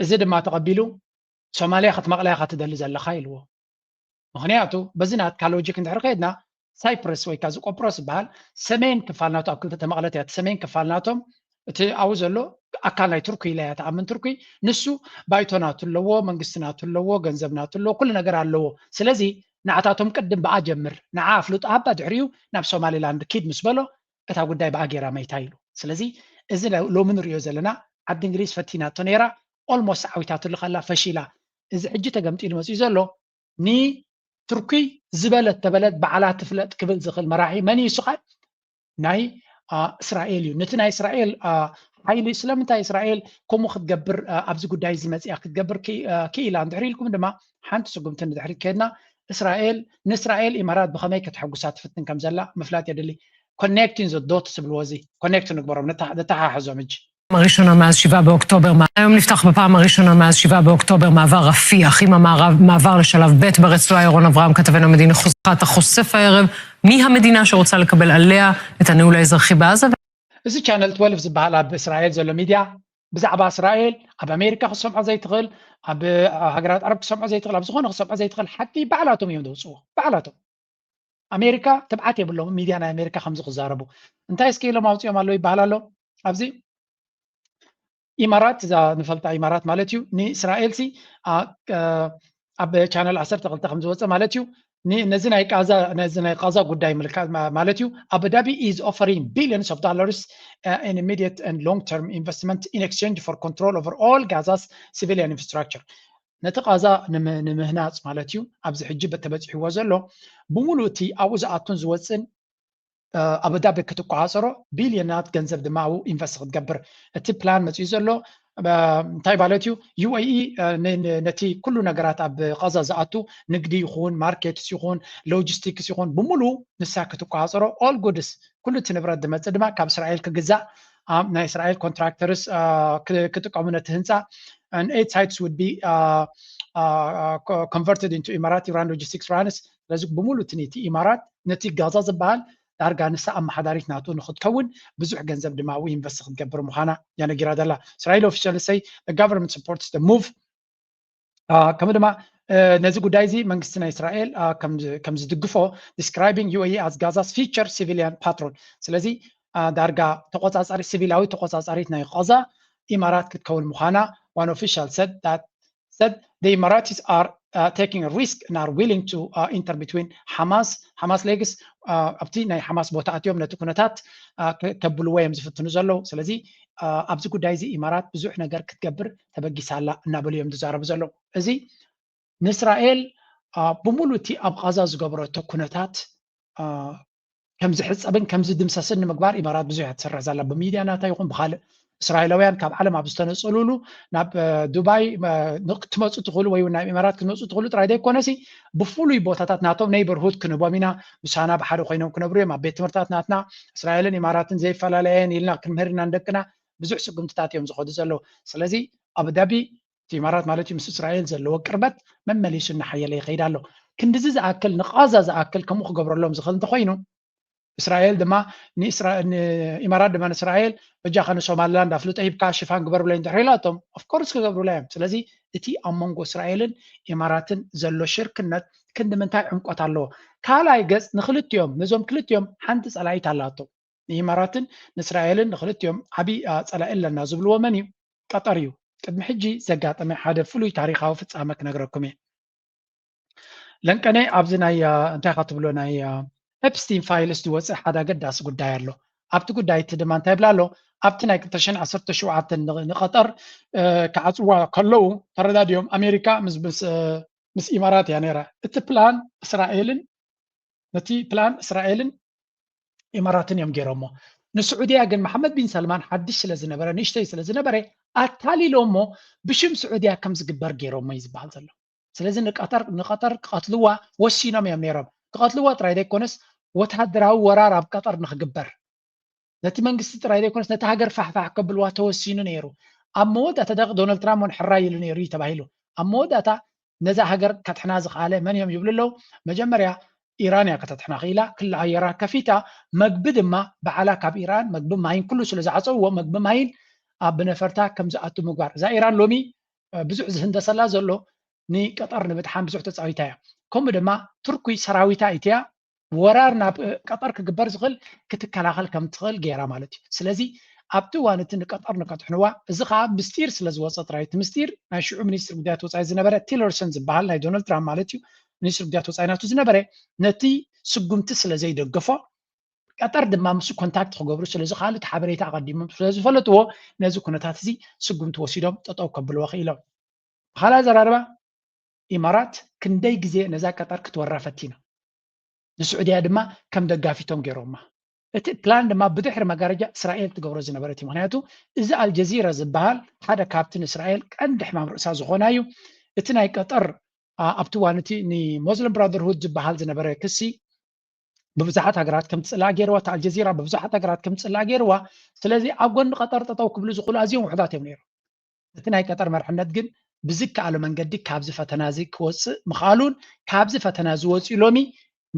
እዚ ድማ ተቐቢሉ ሶማልያ ክትመቕለያ ክትደሊ ዘለካ ኢልዎ ምክንያቱ በዚ ናትካ ሎጂክ እንድሕር ከይድና ሳይፕረስ ወይ ከዓ ቆጵሮስ ዝበሃል ሰሜን ክፋል ናቶ ኣብ ክልተ ተመቕለት እያ ሰሜን ክፋል ናቶም እቲ ኣብኡ ዘሎ ኣካል ናይ ቱርኪ ኢላ እያ ተኣምን ቱርኪ ንሱ ባይቶ ናቱ ኣለዎ መንግስቲ ናቱ ኣለዎ ገንዘብ ናቱ ኣለዎ ኩሉ ነገር ኣለዎ ስለዚ ንዓታቶም ቅድም በኣ ጀምር ንዓ ኣፍልጦ ሃባ ድሕሪኡ ናብ ሶማሊላንድ ኪድ ምስ በሎ እታ ጉዳይ በኣ ጌራ መይታ ኢሉ ስለዚ እዚ ሎሚ ንሪኦ ዘለና ዓዲ እንግሊዝ ፈቲናቶ ነይራ ኦልሞስት ዓዊታትሉ ከላ ፈሺላ እዚ ሕጂ ተገምጢሉ መፅኡ ዘሎ ንቱርኪ ዝበለት ተበለት በዓላት ትፍለጥ ክብል ዝኽእል መራሒ መን እዩ ሱኻ ናይ እስራኤል እዩ ነቲ ናይ እስራኤል ሓይሊ ስለምንታይ እስራኤል ከምኡ ክትገብር ኣብዚ ጉዳይ እዚ መፅያ ክትገብር ክኢላ እንድሕሪ ኢልኩም ድማ ሓንቲ ስጉምቲ እንድሕሪ ከድና እስራኤል ንእስራኤል ኢማራት ብኸመይ ከተሐጉሳ ትፍትን ከም ዘላ ምፍላጥ የድሊ ኮኔክቲንግ ዘ ዶትስ ብልዎ እዚ ኮኔክት ንግበሮም ነተሓሓዞም እጅ הראשונה מאז 7 באוקטובר. היום נפתח בפעם הראשונה מאז 7 באוקטובר מעבר רפיח עם המעבר לשלב ב' ברצועה. ירון אברהם כתבנו המדיני אתה חושף הערב מי המדינה שרוצה לקבל עליה את הניהול האזרחי בעזה. እዚ ቻነል 12 ዝበሃል ኣብ እስራኤል ዘሎ ሚድያ ብዛዕባ እስራኤል ኣብ ኣሜሪካ ክሰምዖ ዘይትኽእል ኣብ ሃገራት ዓረብ ክሰምዖ ዘይትኽእል ኣብ ዝኾነ ክሰምዖ ዘይትኽእል ሓቂ በዓላቶም እዮም ዘውፅዎ በዓላቶም ኣሜሪካ ትብዓት የብሎም ሚድያ ናይ ኣሜሪካ ከምዚ ክዛረቡ እንታይ እስከ ኢሎም ኣውፅኦም ኣለዉ ይበሃል ኣሎ ኣብዚ ኢማራት እዛ ንፈልጣ ኢማራት ማለት እዩ ንእስራኤል ሲ ኣብ ቻነል 12 ከም ዝወፀ ማለት እዩ ነዚ ናይ ቃዛ ጉዳይ ምልክት ማለት እዩ Abu Dhabi is offering billions of dollars in immediate and long-term investment in exchange for control over all Gaza's civilian infrastructure. ነቲ ቃዛ ንምህናፅ ማለት እዩ ኣብዚ ሕጂ በተበፂሕዎ ዘሎ ብሙሉእ እቲ ኣብኡ ዝኣቱን ዝወፅን Abu Dhabi ክትቋፀሮ ቢልዮናት ገንዘብ ድማ ኣብኡ ኢንቨስት ክትገብር እቲ ፕላን መፅኡ ዘሎ እንታይ ማለት እዩ UAE ነቲ ኩሉ ነገራት ኣብ ቃዛ ዝኣቱ ንግዲ ይኹን ማርኬትስ ይኹን ሎጂስቲክስ ይኹን ብሙሉእ ንሳ ክትቋፀሮ all goods ኩሉ እቲ ንብረት ዝመፅእ ድማ ካብ እስራኤል ክግዛእ ናይ እስራኤል ኮንትራክተርስ ክጥቀሙ ነቲ ህንፃ and 8 sites would be converted into Emirati Iran Logistics Runs. ስለዚ ብሙሉእ እቲ ኢማራት ነቲ ጋዛ ዝበሃል ዳርጋ ንሳ ኣመሓዳሪት ናቱ ንክትከውን ብዙሕ ገንዘብ ድማ ኣብኡ ኢንቨስት ክትገብር ምዃና ያነጊራ ዘላ እስራኤል officials say the government supports the move ከምኡ ድማ ነዚ ጉዳይ እዚ መንግስቲ ናይ እስራኤል ከም ዝድግፎ describing UAE as Gaza's future civilian patron ስለዚ ዳርጋ ተቆፃፃሪ ሲቪላዊ ተቆፃፃሪት ናይ ቃዛ ኢማራት ክትከውን ምዃና one official said the Emiratis are taking a risk and are willing to enter between Hamas legs ኣብቲ ናይ ሓማስ ቦታ ኣትዮም ነቲ ኩነታት ከብልዎ እዮም ዝፍትኑ ዘለው ስለዚ ኣብዚ ጉዳይ እዚ ኢማራት ብዙሕ ነገር ክትገብር ተበጊሳላ እናበሉ እዮም ዝዛረቡ ዘለው እዚ ንእስራኤል ብሙሉእ እቲ ኣብ ቃዛ ዝገብረቶ ኩነታት ከም ዝሕፀብን ከም ዝድምሰስን ንምግባር ኢማራት ብዙሕ ትሰርሕ ዘላ ብሚድያናታ ይኹን ብካልእ እስራኤላውያን ካብ ዓለም ኣብ ዝተነፀሉሉ ናብ ዱባይ ክትመፁ ትኽእሉ ወይ ናብ ኢማራት ክትመፁ ትኽእሉ ጥራይ ዘይኮነሲ ብፍሉይ ቦታታት ናቶም ኔይበርሁድ ክንህቦም ኢና ምሳና ብሓደ ኮይኖም ክነብሩ እዮም ኣብ ቤት ትምህርትታት ናትና እስራኤልን ኢማራትን ዘይፈላለየን ኢልና ክንምህር ኢና ንደቅና ብዙሕ ስጉምትታት እዮም ዝኸዱ ዘለው ስለዚ ኣቡዳቢ እቲ ኢማራት ማለት እዩ ምስ እስራኤል ዘለዎ ቅርበት መመሊሱ እናሓየለ ይኸይድ ኣሎ ክንዲዚ ዝኣክል ንቃዛ ዝኣክል ከምኡ ክገብረሎም ዝኽእል እንተኮይኑ እስራኤል ድማ ኢማራት ድማ ንእስራኤል በጃኸ ንሶማሊላንድ ኣፍልጦ ሂብካ ሽፋን ግበርብለ እንድሕር ኢላቶም ኦፍኮርስ ክገብሩላ እዮም ስለዚ እቲ ኣብ መንጎ እስራኤልን ኢማራትን ዘሎ ሽርክነት ክንዲ ምንታይ ዕምቆት ኣለዎ ካልኣይ ገፅ ንክልቲኦም ነዞም ክልቲኦም ሓንቲ ፀላኢት ኣላቶም ንኢማራትን ንእስራኤልን ንክልቲኦም ዓብይ ፀላኢ ኣለና ዝብልዎ መን እዩ ቀጠር እዩ ቅድሚ ሕጂ ዘጋጠመ ሓደ ፍሉይ ታሪካዊ ፍፃመ ክነግረኩም እየ ለንቀነ ኣብዚ ናይ እንታይ ክትብሎ ናይ ኤፕስቲን ፋይልስ ዝወፅእ ሓደ ኣገዳሲ ጉዳይ ኣሎ ኣብቲ ጉዳይ እቲ ድማ እንታይ ይብላ ኣሎ ኣብቲ ናይ 2017 ንቀጠር ክዓፅዋ ከለዉ ተረዳድዮም ኣሜሪካ ምስ ኢማራት እያ ነይራ እቲ ፕላን እስራኤልን ኢማራትን እዮም ገይሮሞ ንስዑድያ ግን መሐመድ ቢን ሰልማን ሓድሽ ስለዝነበረ ንእሽተይ ስለዝነበረ ኣታሊሎሞ ብሽም ስዑድያ ከም ዝግበር ገይሮሞ እዩ ዝበሃል ዘሎ ስለዚ ንቀጠር ክቀትልዋ ወሲኖም እዮም ነይሮም ክቀትልዋ ጥራይ ዘይኮነስ ወታደራዊ ወራር ኣብ ቀጠር ንክግበር ነቲ መንግስቲ ጥራይ ዘይኮነስ ነቲ ሃገር ፋሕፋሕ ከብልዋ ተወሲኑ ነይሩ ኣብ መወዳእታ ዶናልድ ትራምፕ ሕራይ ኢሉ ነይሩ ተባሂሉ ኣብ መወዳእታ ነዛ ሃገር ከትሕና ዝኽኣለ መን እዮም ይብሉ ኣለዉ መጀመርያ ኢራን እያ ከተትሕና ክኢላ ክላ ኣየራ ከፊታ መግቢ ድማ በዓላ ካብ ኢራን መግቢ ማይን ኩሉ ስለ ዝዓፀውዎ መግቢ ማይን ኣብ ብነፈርታ ከም ዝኣቱ ምግባር እዛ ኢራን ሎሚ ብዙሕ ዝህንደሰላ ዘሎ ንቀጠር ንምድሓን ብዙሕ ተፃዊታ እያ ከምኡ ድማ ቱርኪ ሰራዊታ ኢትያ ወራር ናብ ቀጠር ክግበር ዝኽእል ክትከላኸል ከም ትኽእል ገይራ ማለት እዩ ስለዚ ኣብቲ እዋን እቲ ንቀጠር ንከትሕንዋ እዚ ከዓ ምስጢር ስለ ዝወፀ ጥራይ እቲ ምስጢር ናይ ሽዑ ሚኒስትር ጉዳያት ወፃኢ ዝነበረ ቲለርሰን ዝበሃል ናይ ዶናልድ ትራምፕ ማለት እዩ ሚኒስትር ጉዳያት ወፃኢ ናቱ ዝነበረ ነቲ ስጉምቲ ስለ ዘይደገፎ ቀጠር ድማ ምስ ኮንታክት ክገብሩ ስለ ዝኽኣሉ እቲ ሓበሬታ ኣቐዲሞም ስለ ዝፈለጥዎ ነዚ ኩነታት እዚ ስጉምቲ ወሲዶም ጠጠው ከብልዎ ክኢሎም ብካልእ ዘራርባ ኢማራት ክንደይ ግዜ ነዛ ቀጠር ክትወራ ፈቲና ንስዑድያ ድማ ከም ደጋፊቶም ገይሮማ እቲ ፕላን ድማ ብድሕሪ መጋረጃ እስራኤል ትገብሮ ዝነበረት እዩ ምክንያቱ እዚ አልጀዚራ ዝበሃል ሓደ ካብቲ ንእስራኤል ቀንዲ ሕማም ርእሳ ዝኾና እዩ እቲ ናይ ቀጠር ኣብቲ እዋን እቲ ንሞስሊም ብራዘርሁድ ዝበሃል ዝነበረ ክሲ ብብዙሓት ሃገራት ከም ትፅላእ ገይርዋ እቲ አልጀዚራ ብብዙሓት ሃገራት ከም ትፅላእ ገይርዋ ስለዚ ኣብ ጎኒ ቀጠር ጠጠው ክብሉ ዝኽእሉ ኣዝዮም ውሕዳት እዮም ነይሮም እቲ ናይ ቀጠር መርሕነት ግን ብዝከኣለ መንገዲ ካብዚ ፈተና እዚ ክወፅእ ምኽኣሉን ካብዚ ፈተና ዝወፅኡ ሎሚ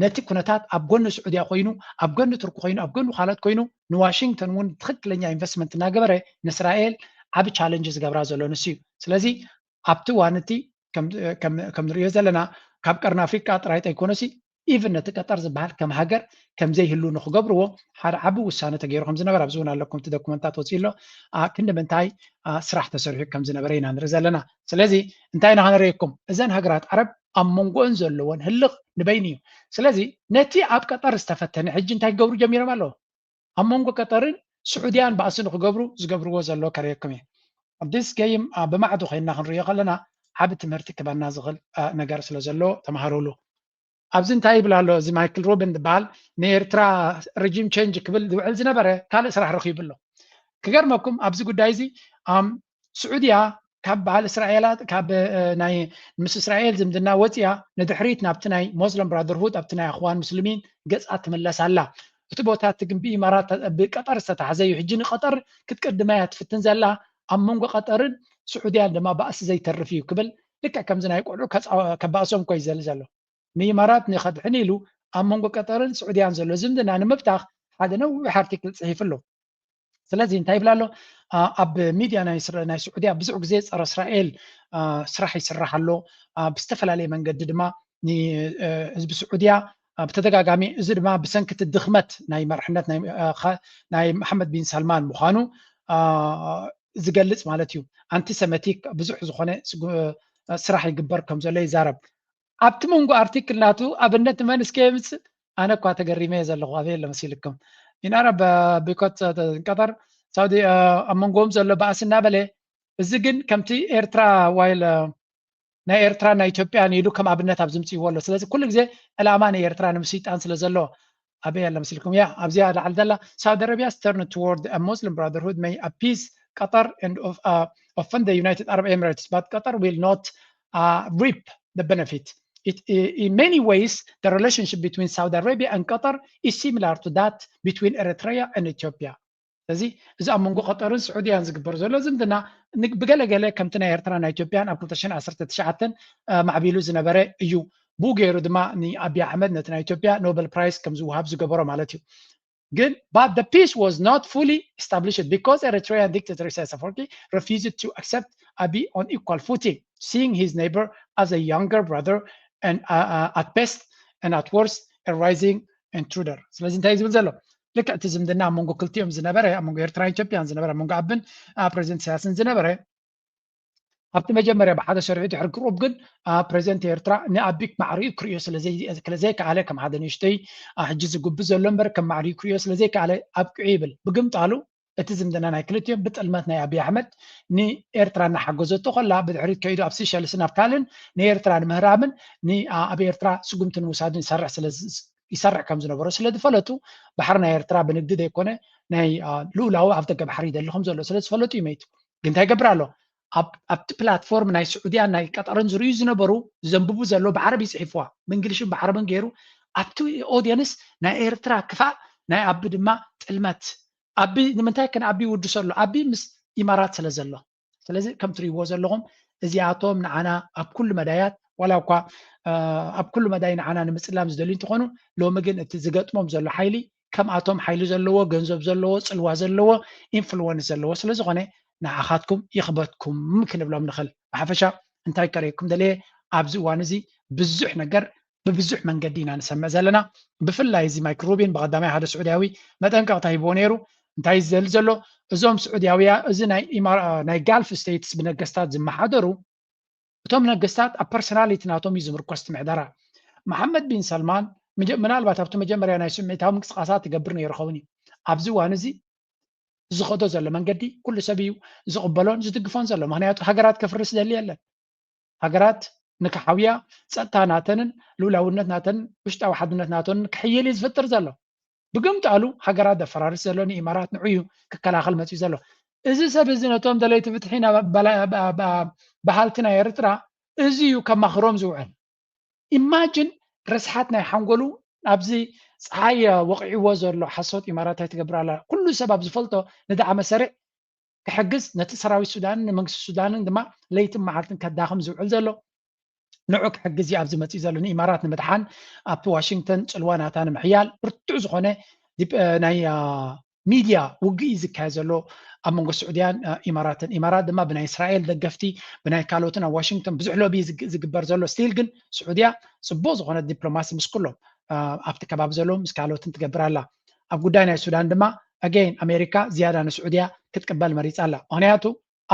ነቲ ኩነታት ኣብ ጎኒ ስዑድያ ኮይኑ ኣብ ጎኒ ቱርኪ ኮይኑ ኣብ ጎኒ ካልኦት ኮይኑ ንዋሽንግተን እውን ትክክለኛ ኢንቨስትመንት እናገበረ ንእስራኤል ዓብ ቻለንጅ ዝገብራ ዘሎ ንሱ እዩ ስለዚ ኣብቲ እዋን እቲ ከም ንሪኦ ዘለና ካብ ቀርኒ ኣፍሪቃ ጥራይ ኣይኮነሲ ኢቭን ነቲ ቀጠር ዝበሃል ከም ሃገር ከም ዘይህሉ ንክገብርዎ ሓደ ዓቢ ውሳነ ተገይሩ ከም ዝነበረ ኣብዚ እውን ኣለኩም እቲ ዶኩመንታት ወፂሎ ክንዲ ምንታይ ስራሕ ተሰሪሑ ከም ዝነበረ ኢና ንርኢ ዘለና ስለዚ እንታይ ኢና ክንሪኢኩም እዘን ሃገራት ዓረብ ኣብ መንጎአን ዘለዎን ህልቕ ንበይን እዩ ስለዚ ነቲ ኣብ ቀጠር ዝተፈተነ ሕጂ እንታይ ክገብሩ ጀሚሮም ኣለዎ ኣብ መንጎ ቀጠርን ስዑድያን ባእሲ ንክገብሩ ዝገብርዎ ዘሎ ከሪአኩም እየ ኣዲስ ገይም ብማዕዱ ኮይና ክንሪኦ ከለና ዓብ ትምህርቲ ክበና ዝኽእል ነገር ስለ ዘሎ ተማሃሩሉ ኣብዚ እንታይ ይብል ኣሎ እዚ ማይክል ሮቢን ዝበሃል ንኤርትራ ሬጂም ቼንጅ ክብል ዝውዕል ዝነበረ ካልእ ስራሕ ረኺቡ ኣሎ ክገርመኩም ኣብዚ ጉዳይ እዚ ስዑድያ ካብ በዓል እስራኤላት ካብ ናይ ምስ እስራኤል ዝምድና ወፂያ ንድሕሪት ናብቲ ናይ ሞስለም ብራደርሁድ ኣብቲ ናይ ኣኽዋን ሙስሊሚን ገፃ ትምለስ ኣላ እቲ ቦታ እቲ ግን ብኢማራት ብቀጠር ዝተታሕዘ እዩ ሕጂ ንቀጠር ክትቅድማ እያ ትፍትን ዘላ ኣብ መንጎ ቀጠርን ስዑድያን ድማ ባእሲ ዘይተርፍ እዩ ክብል ልክዕ ከምዚ ናይ ቆልዑ ከባእሶም ኮይ ዘል ዘሎ ንኢማራት ንኸድሕን ኢሉ ኣብ መንጎ ቀጠርን ስዑድያን ዘሎ ዝምድና ንምብታኽ ሓደ ነዊሕ ኣርቲክል ፅሒፍ ኣሎ ስለዚ እንታይ ይብላ ኣሎ ኣብ ሚድያ ናይ ስዑድያ ብዙሕ ግዜ ፀረ እስራኤል ስራሕ ይስራሕ ኣሎ ብዝተፈላለየ መንገዲ ድማ ንህዝቢ ስዑድያ ብተደጋጋሚ እዚ ድማ ብሰንኪቲ ድኽመት ናይ መርሕነት ናይ መሐመድ ቢን ሰልማን ምዃኑ ዝገልጽ ማለት እዩ አንቲሰሜቲክ ብዙሕ ዝኾነ ስራሕ ይግበር ከም ዘሎ ይዛረብ ኣብቲ መንጎ ኣርቲክል ናቱ ኣብነት መን እስከ የምፅእ ኣነ እኳ ተገሪመ ዘለኹ ኣበየ ለመሲልኩም ይናረብ ቢኮት ቀጠር ሳውዲ ኣብ መንጎኦም ዘሎ ባእሲ እናበለ እዚ ግን ከምቲ ኤርትራ ዋይል ናይ ኤርትራ ናይ ኢትዮጵያን ኢሉ ከም ኣብነት ኣብ ዝምፅእዎ ኣሎ ስለዚ ኩሉ ግዜ ዕላማ ናይ ኤርትራ ንምስይጣን ስለ ዘሎ ኣበየ ለመሲልኩም ያ ኣብዚኣ ላዓል ዘላ ሳውዲ አረቢያ turned toward a Muslim Brotherhood may appease Qatar and offend the United Arab Emirates but Qatar will not reap the benefit. In many ways, the relationship between Saudi Arabia and Qatar is similar to that between Eritrea and Ethiopia. ስለዚ እዚ ኣብ መንጎ ቀጠርን ስዑድያን ዝግበር ዘሎ ዝምድና ብገለገለ ከምቲ ናይ ኤርትራን ኢትዮጵያን ኣብ 2019 ማዕቢሉ ዝነበረ እዩ ብኡ ገይሩ ድማ ንአብይ ኣሕመድ ነቲ ናይ ኢትዮጵያ ኖቤል ፕራይስ ከም ዝውሃብ ዝገበሮ ማለት እዩ ግን but the peace was not fully established because Eritrean dictator Isaias Afwerki refused to accept Abiy on equal footing, seeing his neighbor as a younger brother and at best and at worst a rising intruder. ስለዚ እንታይ ዝብል ዘሎ ልክዕ እቲ ዝምድና ኣብ መንጎ ክልቲኦም ዝነበረ ኣብ መንጎ ኤርትራ ኢትዮጵያን ዝነበረ ኣብ መንጎ ዓብን ፕሬዚደንት ኢሳያስን ዝነበረ ኣብቲ መጀመርያ ብሓደ ሰሪዑ ድሕሪ ቅሩብ ግን ፕሬዚደንት ኤርትራ ንኣቢይ ማዕሪኡ ክሪኦ ስለዘይከኣለ ከም ሓደ ንእሽተይ ሕጂ ዝጉብዝ ዘሎ እምበር ከም ማዕሪኡ ክሪኦ ስለዘይከኣለ ኣብቅዑ ይብል ብግምጣሉ እቲ ዝምድና ናይ ክልቲኦም ብጥልመት ናይ አብይ ኣሕመድ ንኤርትራ እናሓገዘቶ ኮላ ብድሕሪት ከይዱ ኣብ ሲሸልስን ኣብ ካልእን ንኤርትራ ንምህራምን ኣብ ኤርትራ ስጉምቲ ንምውሳድን ይሰርሕ ከም ዝነበሮ ስለዝፈለጡ ባሕሪ ናይ ኤርትራ ብንግዲ ዘይኮነ ናይ ልኡላዊ ኣብ ደገ ባሕሪ ይደሊ ከም ዘሎ ስለዝፈለጡ እዩ መይቱ ግን እንታይ ይገብር ኣሎ ኣብቲ ፕላትፎርም ናይ ስዑድያን ናይ ቀጠርን ዝርዩ ዝነበሩ ዘንብቡ ዘሎ ብዓረቢ ይፅሒፍዋ ብእንግሊሽን ብዓረብን ገይሩ ኣብቲ ኦድየንስ ናይ ኤርትራ ክፋእ ናይ ኣቢ ድማ ጥልመት ኣቢ ንምንታይ ከን ኣቢ ይውድሶ ኣሎ ኣቢ ምስ ኢማራት ስለ ዘሎ ስለዚ ከም ትሪእዎ ዘለኹም እዚኣቶም ንዓና ኣብ ኩሉ መዳያት ዋላ እኳ ኣብ ኩሉ መዳይ ንዓና ንምፅላም ዝደልዩ እንትኾኑ ሎሚ ግን እቲ ዝገጥሞም ዘሎ ሓይሊ ከምኣቶም ሓይሊ ዘለዎ ገንዘብ ዘለዎ ፅልዋ ዘለዎ ኢንፍሉወንስ ዘለዎ ስለዝኾነ ንዓኻትኩም ይኽበትኩም ክንብሎም ንኽእል ብሓፈሻ እንታይ ከሪእኩም ደለየ ኣብዚ እዋን እዚ ብዙሕ ነገር ብብዙሕ መንገዲ ኢና ንሰምዕ ዘለና ብፍላይ እዚ ማይክል ሮቢን ብቀዳማይ ሓደ ስዑድያዊ መጠንቀቕታ ሂቦ ነይሩ እንታይ ዝዘል ዘሎ እዞም ስዑድያውያ እዚ ናይ ጋልፍ ስቴትስ ብነገስታት ዝመሓደሩ እቶም ነገስታት ኣብ ፐርሶናሊቲ ናቶም እዩ ዝምርኮስ ምሕደራ መሐመድ ቢን ሰልማን ምናልባት ኣብቲ መጀመርያ ናይ ስምዒታዊ ምንቅስቃሳት ይገብር ነይሩ ኸውን እዩ ኣብዚ እዋን እዚ ዝኸዶ ዘሎ መንገዲ ኩሉ ሰብ እዩ ዝቕበሎን ዝድግፎን ዘሎ ምክንያቱ ሃገራት ከፍርስ ደሊ የለን ሃገራት ንክሓውያ ፀጥታ ናተንን ልኡላውነት ናተንን ውሽጣዊ ሓድነት ናተንን ክሕየል እዩ ዝፍጥር ዘሎ ብግምጣሉ ሃገራት ዘፈራርስ ዘሎ ንኢማራት ንዕዩ ክከላኸል መፅኡ ዘሎ እዚ ሰብ እዚ ነቶም ደለይቲ ፍትሒና ባህልቲ ናይ ኤርትራ እዚ እዩ ከማኽሮም ዝውዕል ኢማጅን ርስሓት ናይ ሓንጎሉ ኣብዚ ፀሓይ ወቂዕዎ ዘሎ ሓሶት ኢማራታይ ትገብር ኣላ ኩሉ ሰብ ኣብ ዝፈልጦ ንዳዓ መሰሪዕ ክሕግዝ ነቲ ሰራዊት ሱዳንን ንመንግስቲ ሱዳንን ድማ ለይትን መዓልትን ከዳኽም ዝውዕል ዘሎ ንዑ ክሕግዝ እዩ ኣብዚ መፅኡ ዘሎ ንኢማራት ንምድሓን ኣብቲ ዋሽንግተን ፅልዋ ናታ ንምሕያል ብርቱዕ ዝኾነ ናይ ሚድያ ውግእ ዝካየድ ዘሎ ኣብ መንጎ ስዑድያን ኢማራትን ኢማራት ድማ ብናይ እስራኤል ደገፍቲ ብናይ ካልኦትን ኣብ ዋሽንግተን ብዙሕ ሎቢ ዝግበር ዘሎ ስቲል ግን ስዑድያ ፅቡቅ ዝኾነ ዲፕሎማሲ ምስ ኩሎም ኣብቲ ከባቢ ዘሎ ምስ ካልኦትን ትገብር ኣላ ኣብ ጉዳይ ናይ ሱዳን ድማ ኣገይን ኣሜሪካ ዝያዳ ንስዑድያ ክትቅበል መሪፃ ኣላ ምክንያቱ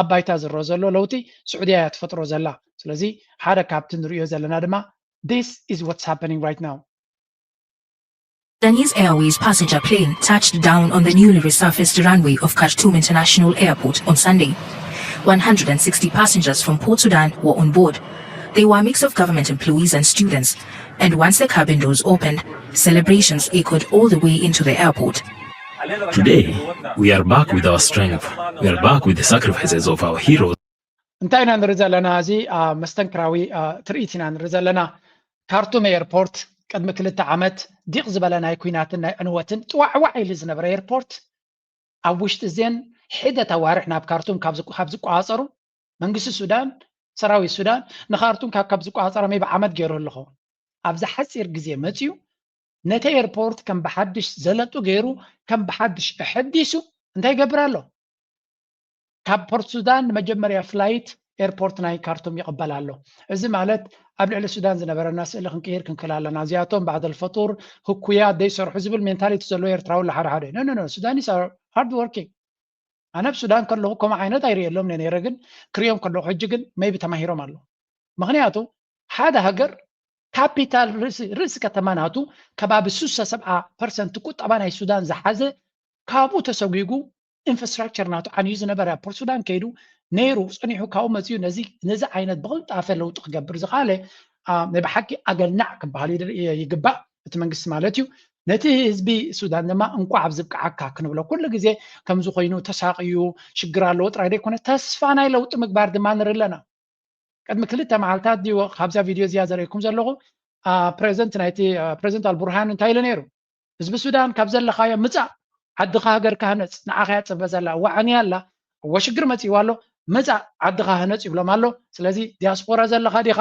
ኣብ ባይታ ዝረአ ዘሎ ለውጢ ስዑድያ እያ ትፈጥሮ ዘላ ስለዚ ሓደ ካብቲ ንሪኦ ዘለና ድማ this is what's happening right now. Sudanese Airways passenger plane touched down on the newly resurfaced runway of Khartoum International Airport on Sunday. 160 passengers from Port Sudan were on board. They were a mix of government employees and students, and once the cabin doors opened, celebrations echoed all the way into the airport. Today, we are back with our strength. We are back with the sacrifices of our heroes. እንታይ ኢና ንርኢ ዘለና እዚ መስተንክራዊ ትርኢት ኢና ንርኢ ዘለና ካርቱም ኤርፖርት ቅድሚ 2 ዓመት ዲቕ ዝበለ ናይ ኩናትን ናይ ዕንወትን ጥዋዕዋዕ ኢሉ ዝነበረ ኤርፖርት ኣብ ውሽጢ እዚን ሕደት ኣዋርሕ ናብ ካርቱም ካብ ዝቋፀሩ መንግስቲ ሱዳን ሰራዊት ሱዳን ንካርቱም ካብ ዝቋፀረ ሜይ ብዓመት ገይሩ ኣለኹ ኣብዚ ሓፂር ግዜ መፅዩ ነቲ ኤርፖርት ከም ብሓድሽ ዘለጡ ገይሩ ከም ብሓድሽ ሕዲሱ እንታይ ይገብር ኣሎ ካብ ፖርት ሱዳን መጀመርያ ፍላይት ኤርፖርት ናይ ካርቱም ይቕበል ኣሎ እዚ ማለት ኣብ ልዕሊ ሱዳን ዝነበረና ስእሊ ክንቅይር ክንክል ኣለና እዚኣቶም ባዕድ الفطور ህኩያ ደይሰርሑ ዝብል ሜንታሊቲ ዘሎ ኤርትራዊ ለሓደ ሓደ ኖ ሱዳኒስ are hard working ኣነ ብሱዳን ከለኹ ከምኡ ዓይነት ኣይርየሎም ነይረ ግን ክሪኦም ከለኹ ሕጂ ግን ሜይቢ ተማሂሮም ኣሎ ምክንያቱ ሓደ ሃገር ካፒታል ርእሲ ከተማ ናቱ ከባቢ 67% ቁጠባ ናይ ሱዳን ዝሓዘ ካብኡ ተሰጉጉ ኢንፍራስትራክቸር ናቱ ዓንዩ ዝነበረ ፖርት ሱዳን ከይዱ ነይሩ ፀኒሑ ካብኡ መፅዩ ነዚ ዓይነት ብቕልጣፈ ለውጢ ክገብር ዝኻለ ብሓቂ ኣገልናዕ ክበሃል ይግባእ እቲ መንግስቲ ማለት እዩ ነቲ ህዝቢ ሱዳን ድማ እንኳ ኣብ ዝብቅዓካ ክንብሎ ኩሉ ግዜ ከምዚ ኮይኑ ተሳቂዩ ሽግር ኣለዎ ጥራይ ደይኮነ ተስፋ ናይ ለውጢ ምግባር ድማ ንርኢ ኣለና ቅድሚ 2 መዓልታት ድዮ ካብዛ ቪድዮ እዚኣ ዘርእየኩም ዘለኹ ፕሬዚደንት አልቡርሃን እንታይ ኢሉ ነይሩ ህዝቢ ሱዳን ካብ ዘለኻዮ ምፃእ ዓድኻ ሃገርካ ህነፅ ንዓኻ ያፅበ ዘላ ዋዕንያ ኣላ ወሽግር መፅይዋ ኣሎ መፃእ ዓድኻ ህነፅ ይብሎም ኣሎ ስለዚ ዲያስፖራ ዘለኻ ዲኻ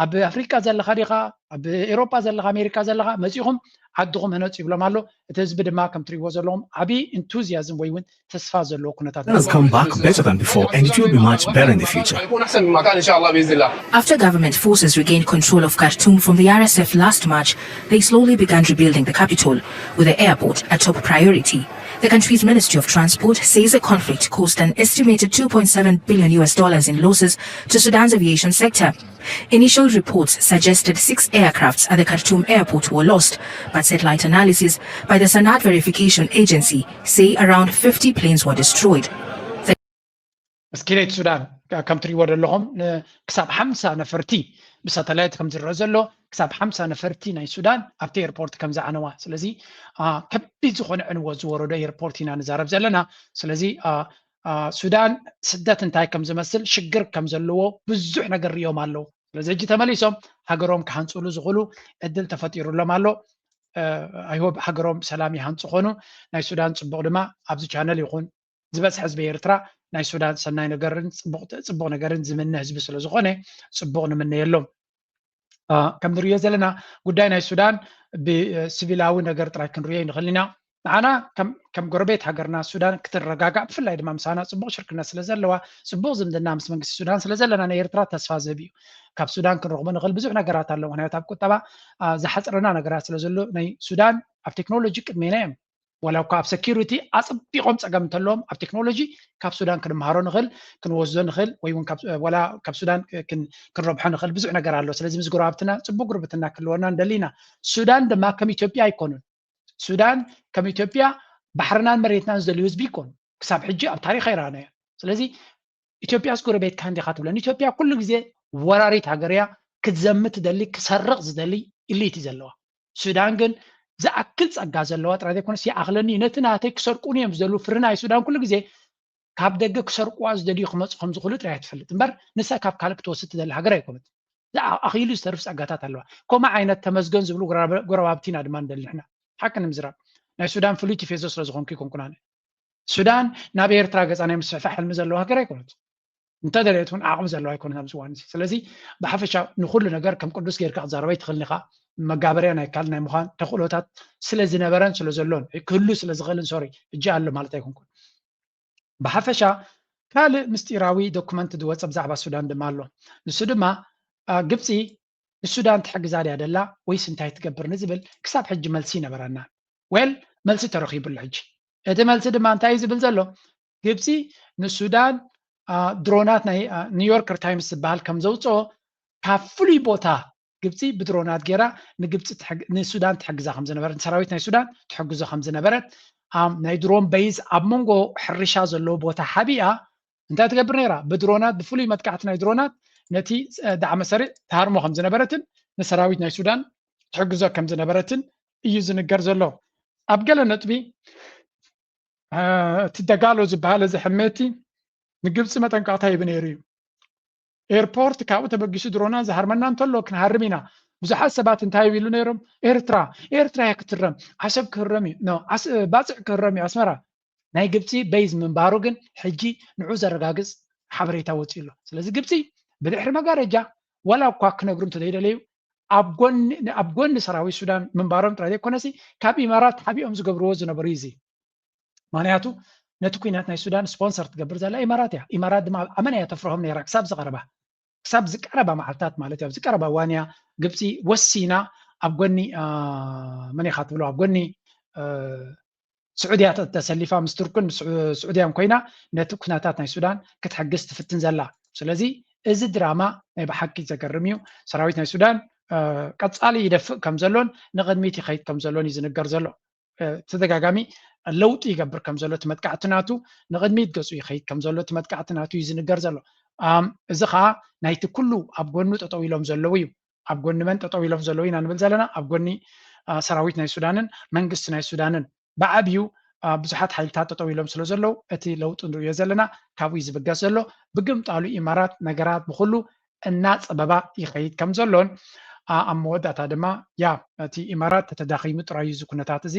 ኣብ ኣፍሪካ ዘለኻ ዲኻ ኣብ ኤሮጳ ዘለኻ ኣሜሪካ ዘለኻ መፅኢኹም ዓድኹም ህነፅ ይብሎም ኣሎ እቲ ህዝቢ ድማ ከም ትሪእዎ ዘለኹም ዓብዪ ኢንቱዚያዝም ወይ እውን ተስፋ ዘለዎ ኩነታት come back better than before and it will be much better in the future. After government forces regained control of Khartoum from the RSF last March, they slowly began rebuilding the capital, with the airport a top priority. The country's Ministry of Transport says the conflict caused an estimated $2.7 billion in losses to Sudan's aviation sector. Initial reports suggested 6 aircrafts at the Khartoum airport were lost, but satellite analysis by the Sanad Verification Agency say around 50 planes were destroyed. مسكينة السودان كم تريور لهم كسب 5 نفرتي بساتلايت كم زر زلو كسب 5 نفرتي ناي السودان أبتي إيربورت كم زعنوا سلزي كبيت زخون عنوا زورو ده إيربورتنا نزارب زلنا سلزي السودان سدات انتاي كم زمثل شجر كم زلوا بزح نجر يوم مالو سلزي جي تمليسهم هجروم كهانسولو زغلو الدل تفتيرو لهم مالو أيوب هجروم سلامي هانسخونو ناي السودان صبغ دما أبزو channel يكون زبس حزب إيرترا ናይ ሱዳን ሰናይ ነገርን ፅቡቅ ነገርን ዝምነ ህዝቢ ስለ ዝኾነ ፅቡቅ ንምነ የሎም ከም ንሪኦ ዘለና ጉዳይ ናይ ሱዳን ብሲቪላዊ ነገር ጥራይ ክንሪኦ ንኽእል ኢና ንዓና ከም ጎረቤት ሃገርና ሱዳን ክትረጋጋእ ብፍላይ ድማ ምሳና ፅቡቅ ሽርክነት ስለ ዘለዋ ፅቡቅ ዝምድና ምስ መንግስቲ ሱዳን ስለ ዘለና ናይ ኤርትራ ተስፋ ዝህብ እዩ ካብ ሱዳን ክንረኽቦ ንኽእል ብዙሕ ነገራት ኣሎ ምክንያቱ ኣብ ቁጠባ ዝሓፅረና ነገራት ስለ ዘሎ ናይ ሱዳን ኣብ ቴክኖሎጂ ቅድሜና እዮም ولو كاب سكيورتي أصبحهم تجمع تلهم أب تكنولوجي كاب سودان كن مهارون خل كن وزن خل ويون كاب ولا كاب سودان كن ربحان خل بزعنا جرالو سلزم زجرابتنا تبغى قربتنا كلنا دلينا السودان دما كم إثيوبيا يكونون السودان كم إثيوبيا بحرنا مريتنا نزل يوز بيكون كسب حجة أب تاريخ خيرانة سلزي إثيوبيا سكور بيت كان دي خاطر لأن إثيوبيا كل جزء وراريت هجريا كتزمت دلي كسرق زدلي اللي تزلوا السودان كن زأكل أجازة اللوات رادي كونس يأغلني نتنا تكسرقوني يمزلوا فرنا السودان كل جزء كاب دقة كسرقوا از دلي خمس خلوت راح تفلت مبر نسا كاب كالك توسط دل الحجرة يكونت لا أخيلو يسترفس أجاتات اللوا كوما عينة تمزجون زبلو جرابتين أدمان دل إحنا حكنا مزراب نا السودان فلوتي في زوج رزقهم كي كونكونان السودان نبير تراجز أنا مسافح المزلوا هجرة يكونت انتدريتون أعم زلوا يكون هم سواني سلزي بحفش نخل نجار كم قدوس غير كعز زربيت خلني مقابرين كالنا مخان تقولوتات سلزي نبران سلزلون كله سلزغلن سوري جعل مالته يكون بحفشة قال مستيراوي دوكمنت دواتساب زعبا السودان دمالو السودان ما جبسي ንሱዳን ትሕግዛ ድያ ደላ ወይስ እንታይ ትገብር ንዝብል ክሳብ ሕጂ መልሲ ነበረና ወል መልሲ ተረኺቡሉ ሕጂ እቲ መልሲ ድማ እንታይ ዝብል ዘሎ ግብፂ ንሱዳን ድሮናት ናይ ኒውዮርክ ታይምስ ዝበሃል ከም ዘውፅኦ ካብ ፍሉይ ቦታ ግብፂ ብድሮናት ጌራ ንሱዳን ትሕግዛ ከም ዝነበረት ሰራዊት ናይ ሱዳን ትሕግዞ ከም ዝነበረት ናይ ድሮን በይዝ ኣብ መንጎ ሕርሻ ዘለዎ ቦታ ሓቢኣ እንታይ ትገብር ነይራ ብድሮናት ብፍሉይ መጥቃዕቲ ናይ ድሮናት ነቲ ዳዕመ ሰሪዕ ተሃርሞ ከም ዝነበረትን ንሰራዊት ናይ ሱዳን ትሕግዞ ከም ዝነበረትን እዩ ዝንገር ዘሎ ኣብ ገለ ነጥቢ እቲ ደጋሎ ዝበሃል እዚ ሕመቲ ንግብፂ መጠንቀቕታ ይብ ነይሩ እዩ ኤርፖርት ካብኡ ተበጊሱ ድሮናት ዝሃርመና እንተሎ ክንሃርም ኢና ብዙሓት ሰባት እንታይ ይብሉ ነይሮም ኤርትራ እያ ክትረም ዓሰብ ክህረም እዩ ባፅዕ ክህረም እዩ ኣስመራ ናይ ግብፂ በይዝ ምንባሩ ግን ሕጂ ንዑ ዘረጋግፅ ሓበሬታ ወፂኡ ኣሎ ስለዚ ግብፂ ብድሕሪ መጋረጃ ወላ እኳ ክነግሩ እንተዘይደለዩ ኣብ ጎኒ ሰራዊት ሱዳን ምንባሮም ጥራይ ዘይኮነሲ ካብ ኢማራት ሓቢኦም ዝገብርዎ ዝነበሩ እዩ እዚ ምክንያቱ ነቲ ኩናት ናይ ሱዳን ስፖንሰር ትገብር ዘላ ኢማራት እያ ኢማራት ድማ ኣመና እያ ተፍርሆም ነይራ ክሳብ ዝቀረባ መዓልታት ማለት እዩ ኣብ ዝቀረባ እዋን እያ ግብፂ ወሲና ኣብ ጎኒ መን ኢኻ ትብሎ ኣብ ጎኒ ስዑድያ ተሰሊፋ ምስ ቱርክን ስዑድያን ኮይና ነቲ ኩናታት ናይ ሱዳን ክትሕግዝ ትፍትን ዘላ ስለዚ እዚ ድራማ ናይ ብሓቂ ዘገርም እዩ ሰራዊት ናይ ሱዳን ቀፃሊ ይደፍእ ከም ዘሎን ንቅድሚት ይኸይድ ከም ዘሎን እዩ ዝንገር ዘሎ ተደጋጋሚ ለውጢ ይገብር ከም ዘሎ እቲ መጥቃዕትናቱ ንቅድሚት ገፁ ይኸይድ ከም ዘሎ እቲ መጥቃዕትናቱ እዩ ዝንገር ዘሎ እዚ ከዓ ናይቲ ኩሉ ኣብ ጎኑ ጠጠው ኢሎም ዘለዉ እዩ ኣብ ጎኒ መን ጠጠው ኢሎም ዘለዉ ኢና ንብል ዘለና ኣብ ጎኒ ሰራዊት ናይ ሱዳንን መንግስቲ ናይ ሱዳንን ብዓብዩ ብዙሓት ሓይልታት ጠጠው ኢሎም ስለ ዘለው እቲ ለውጢ ንሪኦ ዘለና ካብኡ እዩ ዝብገስ ዘሎ ብግምጣሉ ኢማራት ነገራት ብኩሉ እናፀበባ ይኸይድ ከም ዘሎን ኣብ መወዳእታ ድማ እቲ ኢማራት ተተዳኺሙ ጥራይ እዚ ኩነታት እዚ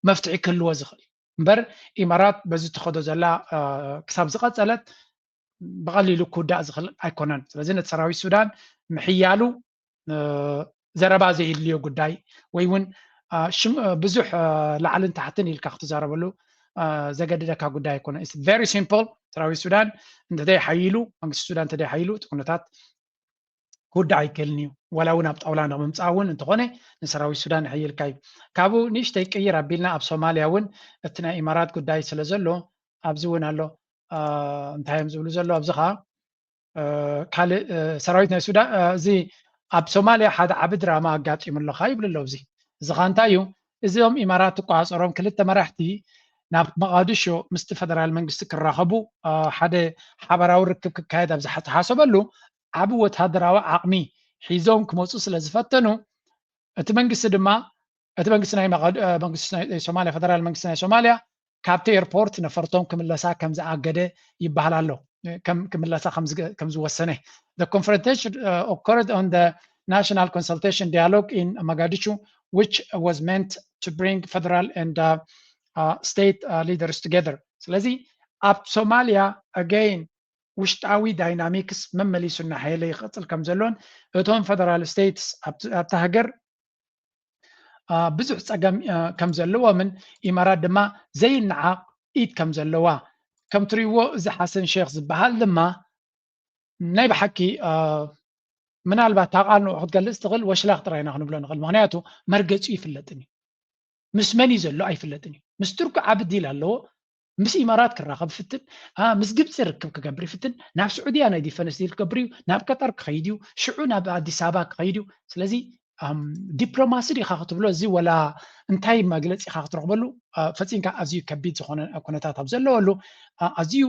መፍትሒ ክህልዎ ዝኽእል እምበር ኢማራት በዚ ትኸዶ ዘላ ክሳብ ዝቐፀለት ብቐሊሉ ክውዳእ ዝኽእል ኣይኮነን ስለዚ ነቲ ሰራዊት ሱዳን ምሕያሉ ዘረባ ዘየድልዮ ጉዳይ ወይ እውን ብዙሕ ላዕልን ታሕትን ኢልካ ክትዛረበሉ ዘገድደካ ጉዳይ ኣይኮነን ኢትስ ቨሪ ሲምፕል ሰራዊት ሱዳን እንተደይ ሓይሉ መንግስቲ ሱዳን እንተደይ ሓይሉ እቲ ኩነታት ክውዳእ ኣይክእልን እዩ ወላ እውን ኣብ ጣውላ ንምምፃእ እውን እንተኾነ ንሰራዊት ሱዳን ይሕይልካ እዩ ካብኡ ንእሽተይ ቅይር ኣቢልና ኣብ ሶማልያ እውን እቲ ናይ ኢማራት ጉዳይ ስለ ዘሎ ኣብዚ እውን ኣሎ እንታይ እዮም ዝብሉ ዘሎ ኣብዚ ከዓ ካልእ ሰራዊት ናይ ሱዳን እዚ ኣብ ሶማልያ ሓደ ዓብ ድራማ ኣጋጢሙ ኣለካ ይብሉ ኣለዉ እዚ ከዓ እንታይ እዩ እዚኦም ኢማራት ተቋፀሮም ክልተ መራሕቲ ናብ መቃዲሾ ምስቲ ፈደራል መንግስቲ ክራኸቡ ሓደ ሓበራዊ ርክብ ክካየድ ኣብ ዝሓሰበሉ ዓብ ወታደራዊ ዓቕሚ ሒዞም ክመፁ ስለ ዝፈተኑ እቲ መንግስቲ ድማ እቲ መንግስቲ ናይ ሶማልያ ፈደራል መንግስቲ ናይ ሶማልያ ካብቲ ኤርፖርት ነፈርቶም ክምለሳ ከም ዝኣገደ ይበሃል ኣሎ ክምለሳ ከም ዝወሰነ the confrontation occurred on the national consultation dialogue in Mogadishu which was meant to bring federal and state leaders together ስለዚ ኣብ ሶማልያ again ውሽጣዊ ዳይናሚክስ መመሊሱና ሓይለ ይቕፅል ከም ዘሎን እቶም ፌደራል ስቴትስ ኣብታ ሃገር ብዙሕ ፀገም ከም ዘለዎምን ኢማራት ድማ ዘይነዓቅ ኢድ ከም ዘለዋ ከም ትሪእዎ እዚ ሓሰን ሼክ ዝበሃል ድማ ናይ ብሓቂ ምናልባት ታቃልንኡ ክትገልፅ ትኽእል ወሽላክ ጥራይና ክንብሎ ንኽእል ምክንያቱ መርገፂ ይፍለጥን እዩ ምስ መን እዩ ዘሎ ኣይፍለጥን እዩ ምስ ቱርኪ ዓብ ዲል ኣለዎ ምስ ኢማራት ክራኸብ ፍትን ምስ ግብፂ ርክብ ክገብር ይፍትን ናብ ስዑድያ ናይ ዲፈንስ ዲል ክገብር እዩ ናብ ቀጠር ክኸይድ እዩ ሽዑ ናብ ኣዲስ ኣበባ ክኸይድ እዩ ስለዚ ዲፕሎማሲ ዲኻ ክትብሎ እዚ ወላ እንታይ መግለፂ ኢኻ ክትረኽበሉ ፈፂምካ ኣዝዩ ከቢድ ዝኾነ ኩነታት ኣብ ዘለወሉ ኣዝዩ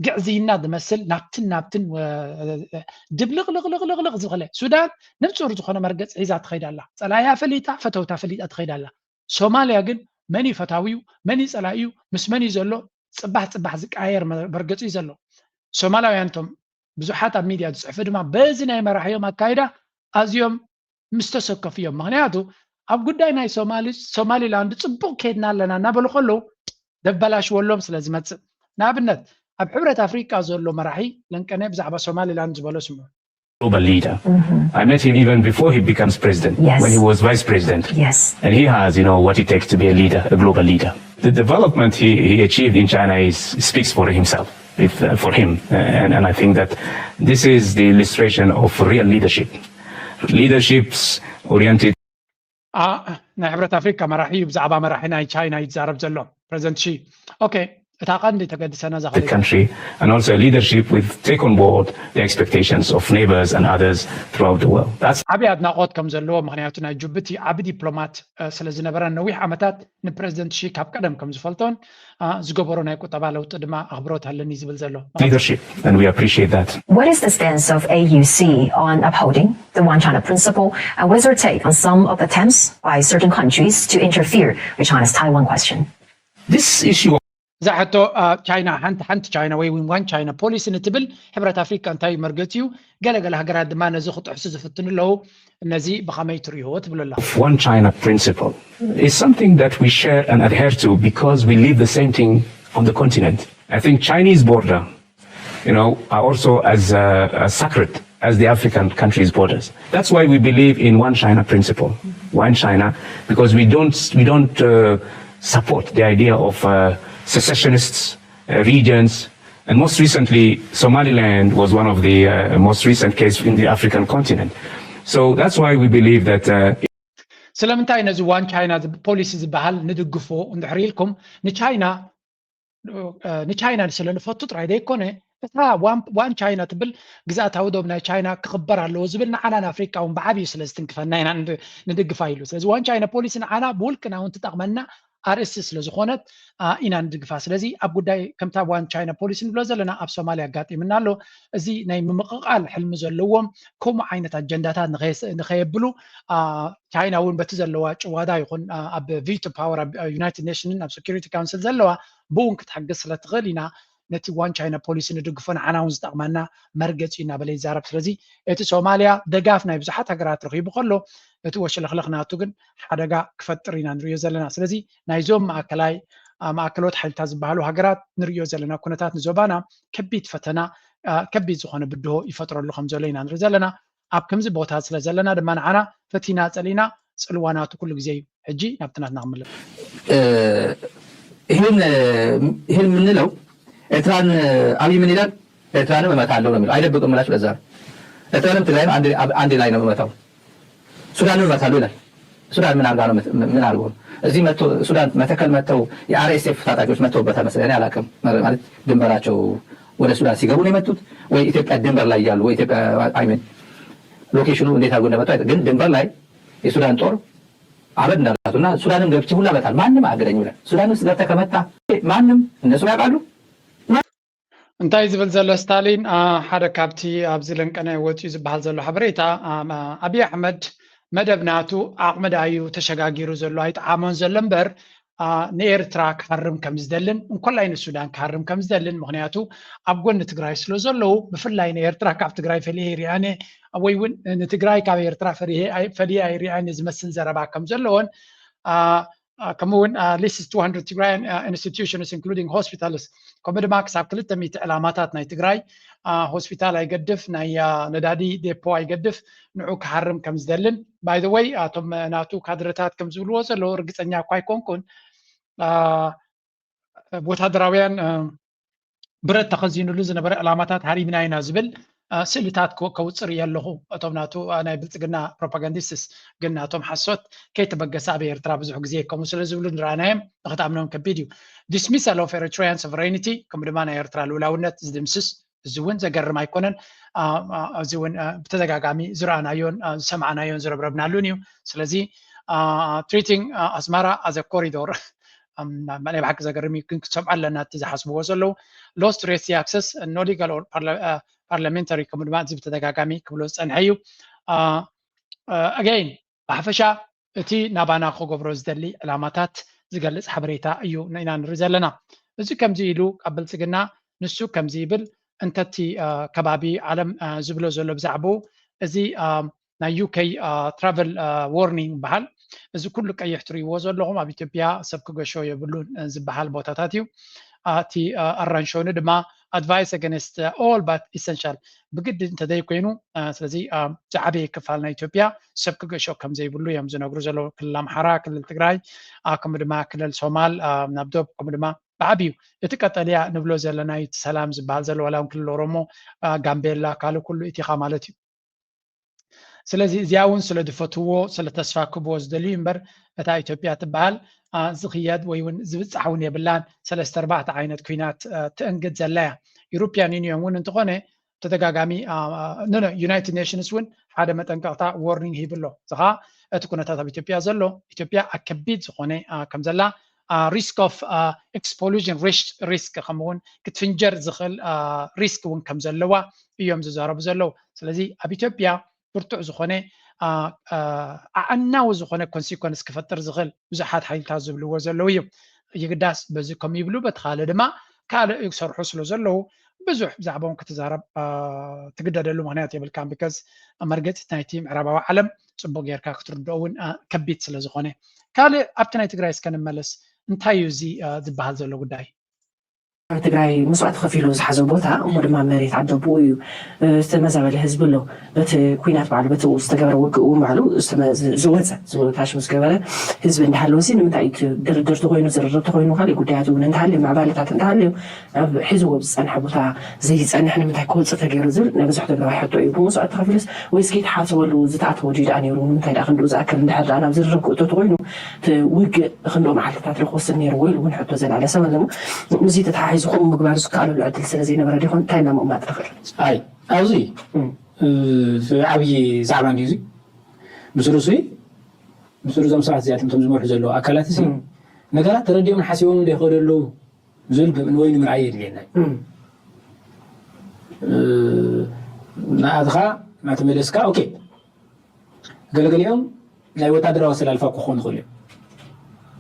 ግዕዝይና ዝመስል ናብትን ድብልቕልቕልቕልቕ ዝበለ ሱዳን ንፁር ዝኾነ መርገፂ ሒዛ ትኸይድ ኣላ ፀላያ ፈሊጣ ፈተውታ ፈሊጣ ትኸይድ ኣላ ሶማልያ ግን መን እዩ ፈታዊ እዩ መን እዩ ፀላኢ እዩ ምስ መን እዩ ዘሎ ፅባሕ ዝቃየር መርገፂ እዩ ዘሎ ሶማላውያን ቶም ብዙሓት ኣብ ሚድያ ዝፅሕፉ ድማ በዚ ናይ መራሕዮም ኣካይዳ ኣዝዮም ምስተሰከፉ እዮም ምክንያቱ ኣብ ጉዳይ ናይ ሶማሊላንድ ፅቡቅ ከይድና ኣለና እናበሉ ከለዉ ደበላሽወሎም ስለ ዝመፅእ ንኣብነት ኣብ ሕብረት ኣፍሪቃ ዘሎ መራሒ ለንቀነ ብዛዕባ ሶማሊላንድ ዝበሎ ስምዑ global leader. I met him even before he becomes president, when he was vice president. And he has, what it takes to be a leader, a global leader. The development he achieved in China speaks for himself. for him. And I think that this is the illustration of real leadership. Leadership's oriented. ናይ ሕብረት ኣፍሪካ መራሒ ብዛዕባ መራሒ ናይ ቻይና ይዛረብ ዘሎ ፕሬዚደንት ሺ ኦኬ እታ ቀንዲ ተገድሰና The country and also a leadership with take on board the expectations of neighbors and others throughout the world. That's ዓብይ ኣድናቆት ከም ዘለዎ ምክንያቱ ናይ ጅቡቲ ዓብ ዲፕሎማት ስለ ዝነበረ ነዊሕ ዓመታት ንፕሬዚደንት ሺ ካብ ቀደም ከም ዝፈልጦን ዝገበሮ ናይ ቁጠባ ለውጢ ድማ ኣኽብሮት ኣለኒ ዝብል ዘሎ leadership, and we appreciate that. What is the stance of AUC on upholding the One China principle, and what is your take on some of the attempts by certain countries to interfere with China's Taiwan question? This issue ዛሕቶ ቻይና ሓንቲ ቻይና ወይ ዋን ቻይና ፖሊሲ ንትብል ሕብረት ኣፍሪካ እንታይ መርገት እዩ ገለገለ ሃገራት ድማ ነዚ ክጥሕሱ ዝፍትኑ ኣለዉ እነዚ ብኸመይ ትርእይዎ ትብል ኣላ One China principle is something that we share and adhere to because we live the same thing on the continent. I think Chinese border, are also as sacred as the African countries' borders. That's why we believe in One China principle, One China, because we don't support the idea of secessionists, regions, and most recently, Somaliland was one of the most recent cases in the African continent. So that's why we believe that. ስለምንታይ ነዚ ዋን ቻይና ፖሊሲ ዝበሃል ንድግፎ እንድሕር ኢልኩም ንቻይና ስለንፈቱ ጥራይ ዘይኮነ እታ ዋን ቻይና ትብል ግዛእታዊ ዶብ ናይ ቻይና ክኽበር ኣለዎ ዝብል ንዓና ንኣፍሪካ እውን ብዓብዩ ስለ ዝትንክፈና ኢና ንድግፋ ኢሉ ስለዚ ዋን ቻይና ፖሊሲ ንዓና ብውልቅና እውን ትጠቕመና ኣርእስቲ ስለ ዝኾነት ኢና ንድግፋ ስለዚ ኣብ ጉዳይ ከምታ ዋን ቻይና ፖሊሲ ንብሎ ዘለና ኣብ ሶማልያ ኣጋጢምና ኣሎ እዚ ናይ ምምቕቓል ሕልሚ ዘለዎም ከምኡ ዓይነት ኣጀንዳታት ንኸየብሉ ቻይና እውን በቲ ዘለዋ ጭዋዳ ይኹን ኣብ ቪቶ ፓወር ኣብ ዩናይትድ ኔሽንን ኣብ ሴኪሪቲ ካውንስል ዘለዋ ብእውን ክትሓግዝ ስለትኽእል ኢና ነቲ ዋን ቻይና ፖሊሲ ንድግፎ ንዓና እውን ዝጠቕመና መርገፂ ኢና በለ ይዛረብ ስለዚ እቲ ሶማልያ ደጋፍ ናይ ብዙሓት ሃገራት ረኺቡ ከሎ እቲ ወሽለኽለኽናቱ ግን ሓደጋ ክፈጥር ኢና ንሪዮ ዘለና ስለዚ ናይዞም ማእከሎት ሓይልታት ዝበሃሉ ሃገራት ንሪዮ ዘለና ኩነታት ንዞባና ከቢድ ፈተና ከቢድ ዝኾነ ብድሆ ይፈጥረሉ ከም ዘሎ ኢና ንርኢ ዘለና ኣብ ከምዚ ቦታ ስለ ዘለና ድማ ንዓና ፈቲና ፀሊና ፅልዋናቱ ኩሉ ግዜ እዩ ሕጂ ናብትናትና ክምልስ ይህን የምንለው ኤርትራን አብይ ምን ይላል ኤርትራንም እመታለሁ ነው የሚለው አይደብቅም ምላችሁ ለዛ ኤርትራንም ትግራይም አንድ ላይ ነው እመታው ሱዳንን እመታለሁ ይላል ሱዳን ምን አድርጋ ነው ምን አድርጎ እዚህ መጥቶ ሱዳን መተከል መጥተው የአርኤስኤፍ ታጣቂዎች መጥተውበታል መሰለኝ አላውቅም ማለት ድንበራቸው ወደ ሱዳን ሲገቡ ነው የመጡት ወይ ኢትዮጵያ ድንበር ላይ ያሉ ወይ ኢትዮጵያ አይሜን ሎኬሽኑ እንዴት አድርጎ እንደመጣ ግን ድንበር ላይ የሱዳን ጦር አበድ እንዳላቱና ሱዳንም ገብቼ ሁላ በታል ማንም አገደኝ ይላል ሱዳን ውስጥ ገብተህ ከመጣ ማንም እነሱ ያውቃሉ እንታይ ዝብል ዘሎ ስታሊን ሓደ ካብቲ ኣብዚ ለንቀናይ ወፂኡ ዝበሃል ዘሎ ሓበሬታ ኣብይ ኣሕመድ መደብናቱ ኣቕመዳዩ ተሸጋጊሩ ዘሎ ኣይጠዓሞን ዘሎ እምበር ንኤርትራ ክሃርም ከም ዝደልን እንኮላይ ንሱዳን ክሃርም ከም ዝደልን ምክንያቱ ኣብ ጎኒ ትግራይ ስለ ዘለዉ ብፍላይ ንኤርትራ ካብ ትግራይ ፈልየ ይርአነ ወይ እውን ንትግራይ ካብ ኤርትራ ፈልየ ኣይርአነ ዝመስል ዘረባ ከም ዘለዎን ከምኡውን ሊስት 200 Tigrayan institutions including hospitals ከምኡ ድማ ክሳብ 200 ዕላማታት ናይ ትግራይ ሆስፒታል ኣይገድፍ ናይ ነዳዲ ዴፖ ኣይገድፍ ንዑ ክሃርም ከም ዝደልን ባይ ዘ ወይ ኣቶም ናቱ ካድረታት ከም ዝብልዎ ዘለዉ ርግፀኛ እኳ ኣይኮንኩን ወታደራውያን ብረት ተኸዚኑሉ ዝነበረ ዕላማታት ሃሪምና ኢና ዝብል ስእልታት ከውፅር የለኹ እቶም ናቱ ናይ ብልፅግና ፕሮፓጋንዲስትስ ግን ናቶም ሓሶት ከይተበገሰ ኣብ ኤርትራ ብዙሕ ግዜ ከምኡ ስለ ዝብሉ ንረኣናዮም ንክተኣምኖም ከቢድ እዩ ዲስሚሳል ኦፍ ኤሪትራያን ሶቨሬኒቲ ከምኡ ድማ ናይ ኤርትራ ልኡላውነት ዝድምስስ እዚ እውን ዘገርም ኣይኮነን እዚ እውን ብተደጋጋሚ ዝረኣናዮን ዝሰማዕናዮን ዝረብረብናሉን እዩ ስለዚ ትሪቲንግ ኣስማራ ኣዘ ኮሪዶር ናይ ብሓቂ ዘገርም እዩ ግን ክሰምዖ ኣለና እቲ ዝሓስብዎ ዘለዉ ሎስት ሬሲ ኣክሰስ ኖ ሊጋል ፓርላሜንታሪ ከምኡ ድማ እዚ ብተደጋጋሚ ክብሎ ዝፀንሐ እዩ ኣገይን ብሓፈሻ እቲ ናባና ክገብሮ ዝደሊ ዕላማታት ዝገልፅ ሓበሬታ እዩ ኢና ንርኢ ዘለና እዚ ከምዚ ኢሉ ኣብ ብልፅግና ንሱ ከምዚ ይብል እንተቲ ከባቢ ዓለም ዝብሎ ዘሎ ብዛዕባኡ እዚ ናይ ዩኬ ትራቨል ዎርኒንግ በሃል እዚ ኩሉ ቀይሕ ትርእይዎ ዘለኹም ኣብ ኢትዮጵያ ሰብ ክገሾ የብሉን ዝበሃል ቦታታት እዩ እቲ ኣራንሾኑ ድማ advice against all but essential ብግድ እንተዘይ ኮይኑ ስለዚ ዝዓበየ ክፋል ናይ ኢትዮጵያ ሰብ ክገሾ ከም ዘይብሉ እዮም ዝነግሩ ዘለዉ ክልል ኣምሓራ ክልል ትግራይ ከምኡ ድማ ክልል ሶማል ናብ ዶብ ከምኡ ድማ بعبيو اتقطليا نبلو زلنا سلام زبال زل ولا كل رومو غامبيلا كالو كل اتيخا مالتي سلازي زياون سلا دفتوو سلا تسفا كبوز دليمبر اتا ايتوبيا تبال زخياد ويون زبصحون يبلان سلست اربعه عينت كوينات تنقد زلايا يوروبيان يونيون ون انتقونه تدغاغامي نو يونايتد نيشنز ون حدا متنقطع وورنينج هيبلو زها اتكونتا ايتوبيا زلو ايتوبيا اكبيد زخونه كم زلا risk of explosion risk خمون كتفنجر زخل risk ون كم زلوا يوم زارب زلو سلازي اب ايتوبيا برتع زخونه أناو زخونه كونسيكونس كفتر زغل بزحات حيلتا زبلو زلو يقداس بزكم يبلو بتخالد ما كال يكسر حسلو زلو بزح زعبون كتزارب تقدر له مهنيات يبل كان بكز مرقت نايتي معربا وعلم صبو غيركا كتردون كبيت سلا زخونه كال ابتناي تግራይስ كنملس እንታይ እዩ እዚ ዝበሃል ዘሎ ጉዳይ ትግራይ መስዋዕት ከፊሉ ዝሓዘ ቦታ እሞ ድማ መሬት ዓደቡ እዩ ዝተመዛበለ ህዝቢ ኣሎ በቲ ኩናት በዓሉ በቲ ዝተገበረ ውግኡ በዓሉ ዝወታሽ ምስ ገበረ ህዝቢ እንዳሃለወ ሲ ንምንታይ ድርድር ተኮይኑ ዝርርብ ተኮይኑ ካልእ ጉዳያት እውን እንዳሃልዩ ማዕባለታት እንዳሃልዩ ኣብ ሒዝዎ ዝፀንሐ ቦታ ዘይፀንሕ ንምንታይ ክወፅእ ተገይሩ ዝብል ናይ ብዙሕ ትግራዋይ ሕቶ እዩ ብመስዋዕት ተኸፊሉስ ወይስ ከይተሓሰበሉ ዝተኣተወ ዲዳ ነይሩ ንምንታይ ዳ ክንድኡ ዝኣክል እንድሕር ዳ ናብ ዝርርብ ክእቶ ተኮይኑ ውግእ ክንደኦ መዓልትታት ዝወስድ ነይሩ ወይ እውን ሕቶ ዘላለሰ ማለት እዚ ተታሒዙ خو مقبار سكالو العدل سلازي نبرة ديخون تاينا مؤمات رخل أي أوزي في عبي زعبان ديزي بسروسي بسروس مساحة زيادة متمزمور حزلو أكلات سي نقالات ترديو من حسيوهم دي خلو زلب من وين مرعيد لينا ما أدخا ما تملسكا أوكي قال اليوم لا يوتادر وصل الفا كخون خلو